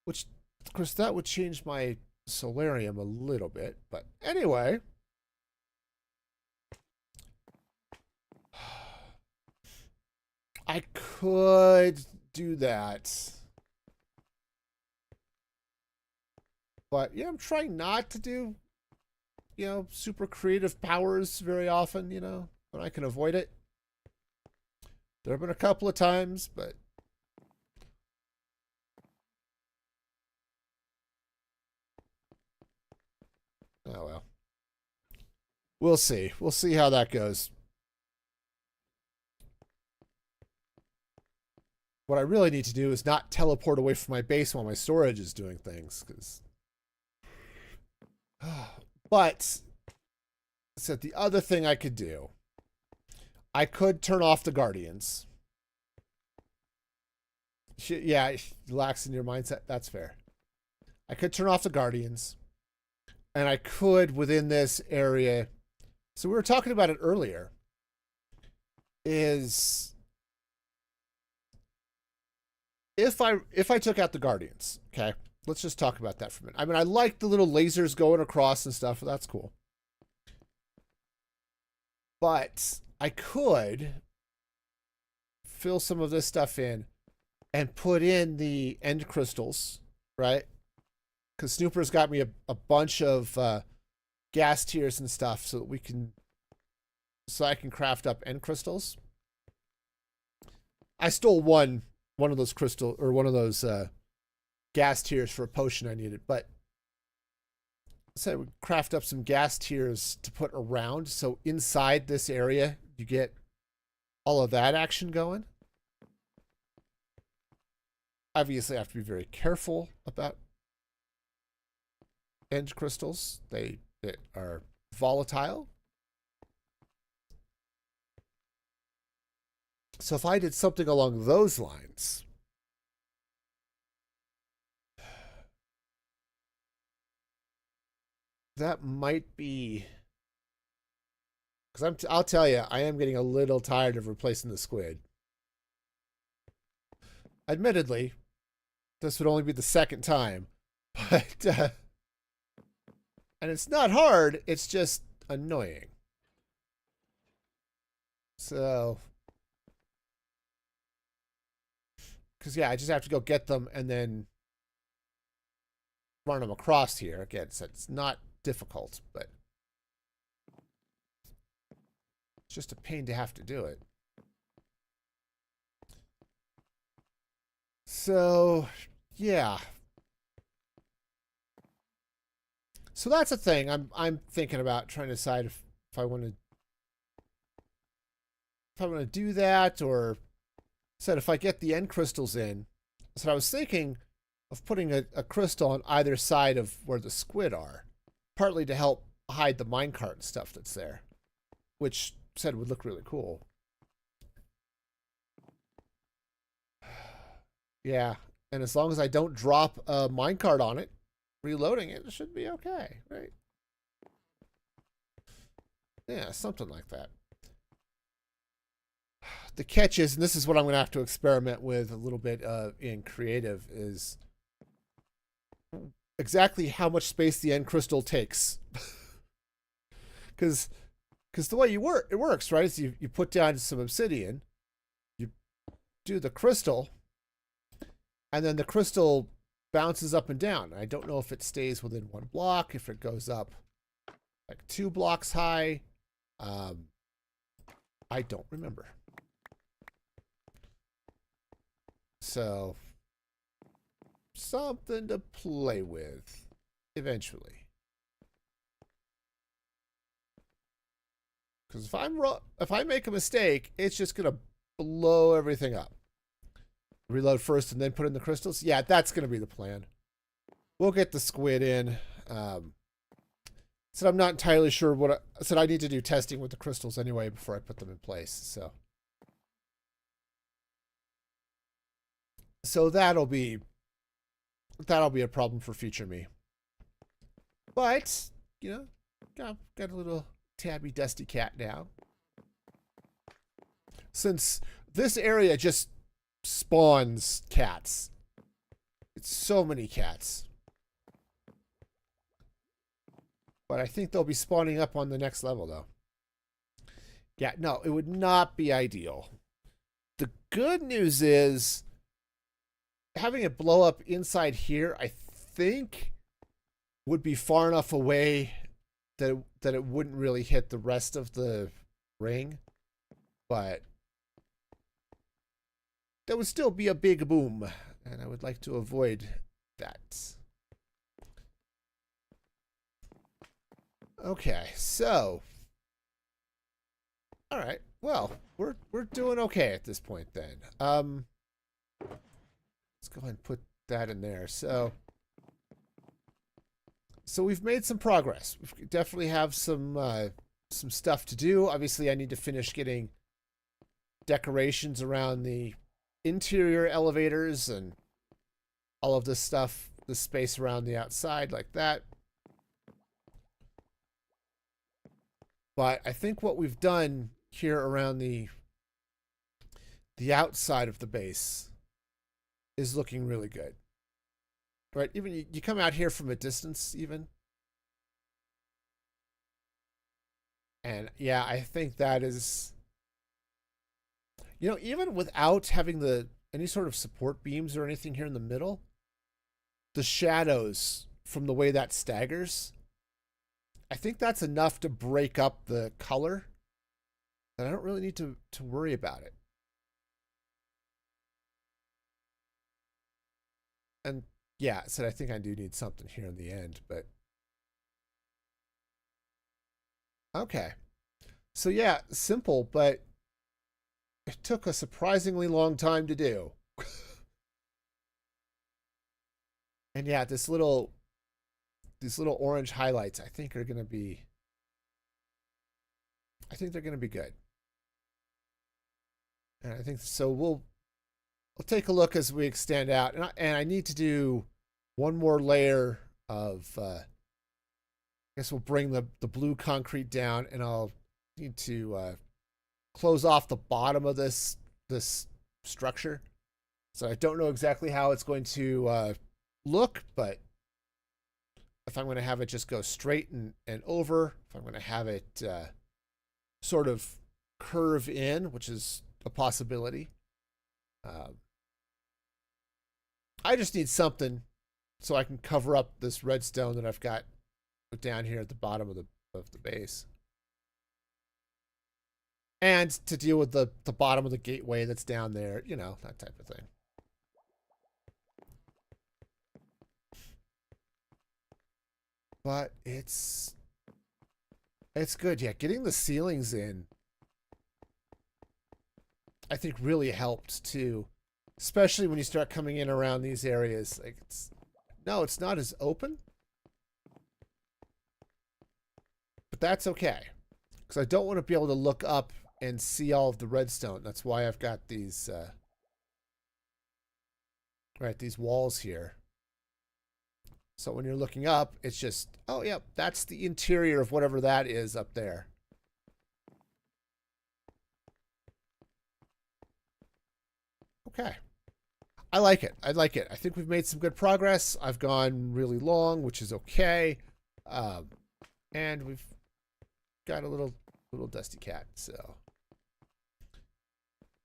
Which, of course, that would change my solarium a little bit. But anyway. I could do that. But yeah, I'm trying not to do, super creative powers very often, when I can avoid it. There have been a couple of times, but oh well. We'll see. We'll see how that goes. What I really need to do is not teleport away from my base while my storage is doing things, because but so the other thing I could do, I could turn off the Guardians. Yeah, relax in your mindset. That's fair. I could turn off the Guardians, and I could within this area. So we were talking about it earlier. Is if I took out the Guardians, okay? Let's just talk about that for a minute. I mean, I like the little lasers going across and stuff. That's cool. But I could fill some of this stuff in and put in the end crystals, right? Because Snooper's got me a bunch of gas tiers and stuff so that I can craft up end crystals. I stole one of those gas tiers for a potion I needed, but so I would craft up some gas tiers to put around, so inside this area you get all of that action going. Obviously I have to be very careful about end crystals. They are volatile. So if I did something along those lines, that might be, because I'll tell you, I am getting a little tired of replacing the squid. Admittedly, this would only be the second time, but and it's not hard, it's just annoying. So, because yeah, I just have to go get them and then run them across here. Again, so it's not difficult, but it's just a pain to have to do it. So, yeah. So that's a thing I'm thinking about, trying to decide if I want to do that, or said if I get the end crystals in. So I was thinking of putting a crystal on either side of where the squid are, partly to help hide the minecart and stuff that's there, which said would look really cool. Yeah, and as long as I don't drop a minecart on it, reloading it should be okay, right? Yeah, something like that. The catch is, and this is what I'm going to have to experiment with a little bit in creative, is exactly how much space the end crystal takes. Because the way it works, right, is you put down some obsidian, you do the crystal, and then the crystal bounces up and down. I don't know if it stays within one block, if it goes up like 2 blocks high. I don't remember. So, something to play with eventually. Because if I make a mistake, it's just gonna blow everything up. Reload first and then put in the crystals. Yeah, that's gonna be the plan. We'll get the squid in. So I'm not entirely sure what I said. I need to do testing with the crystals anyway before I put them in place. So that'll be a problem for future me. But you know, got a little tabby dusty cat now. Since this area just spawns cats. It's so many cats. But I think they'll be spawning up on the next level, though. Yeah, no, it would not be ideal. The good news is having it blow up inside here, I think, would be far enough away that it wouldn't really hit the rest of the ring. But that would still be a big boom, and I would like to avoid that. Okay, so all right. Well, we're doing okay at this point then. Let's go ahead and put that in there. So we've made some progress. We definitely have some stuff to do. Obviously, I need to finish getting decorations around the interior elevators and all of this stuff, the space around the outside like that. But I think what we've done here around the outside of the base is looking really good. Right? Even you come out here from a distance even. And yeah, I think that is, you know, even without having any sort of support beams or anything here in the middle, the shadows from the way that staggers, I think that's enough to break up the color that I don't really need to worry about it. And yeah, so I think I do need something here in the end, but okay. So yeah, simple, but it took a surprisingly long time to do. And yeah, these little orange highlights, I think they're going to be good. And I think so. We'll take a look as we extend out, and I need to do one more layer of. I guess we'll bring the blue concrete down, and I'll need to close off the bottom of this structure. So I don't know exactly how it's going to look, but if I'm going to have it just go straight and over, if I'm going to have it sort of curve in, which is a possibility. I just need something so I can cover up this redstone that I've got down here at the bottom of the base. And to deal with the bottom of the gateway that's down there, you know, that type of thing. But it's good. Yeah, getting the ceilings in, I think, really helped too. Especially when you start coming in around these areas. Like it's not as open. But that's okay. Because I don't want to be able to look up and see all of the redstone. That's why I've got these these walls here. So when you're looking up, it's just, oh yeah, that's the interior of whatever that is up there. Okay. I like it. I like it. I think we've made some good progress. I've gone really long, which is okay. And we've got a little dusty cat, so.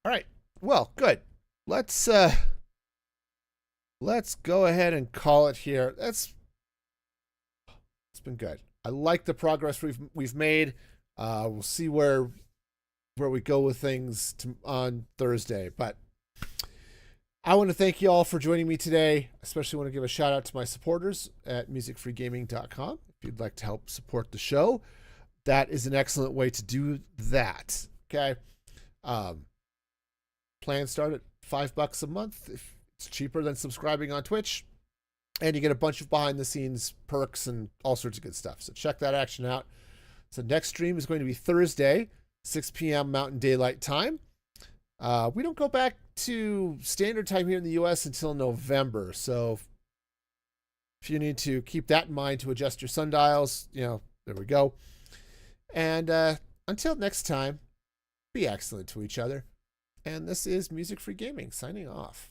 All right. Well, good. Let's go ahead and call it here. It's been good. I like the progress we've made. We'll see where we go with things on Thursday, but I want to thank you all for joining me today. Especially want to give a shout out to my supporters at musicfreegaming.com. If you'd like to help support the show, that is an excellent way to do that. Okay. Plans start at $5 a month. If it's cheaper than subscribing on Twitch, and you get a bunch of behind the scenes perks and all sorts of good stuff. So check that action out. So next stream is going to be Thursday, 6 p.m. Mountain Daylight Time. We don't go back to standard time here in the US until November. So If you need to keep that in mind to adjust your sundials, there we go. And until next time, be excellent to each other. And this is Music Free Gaming signing off.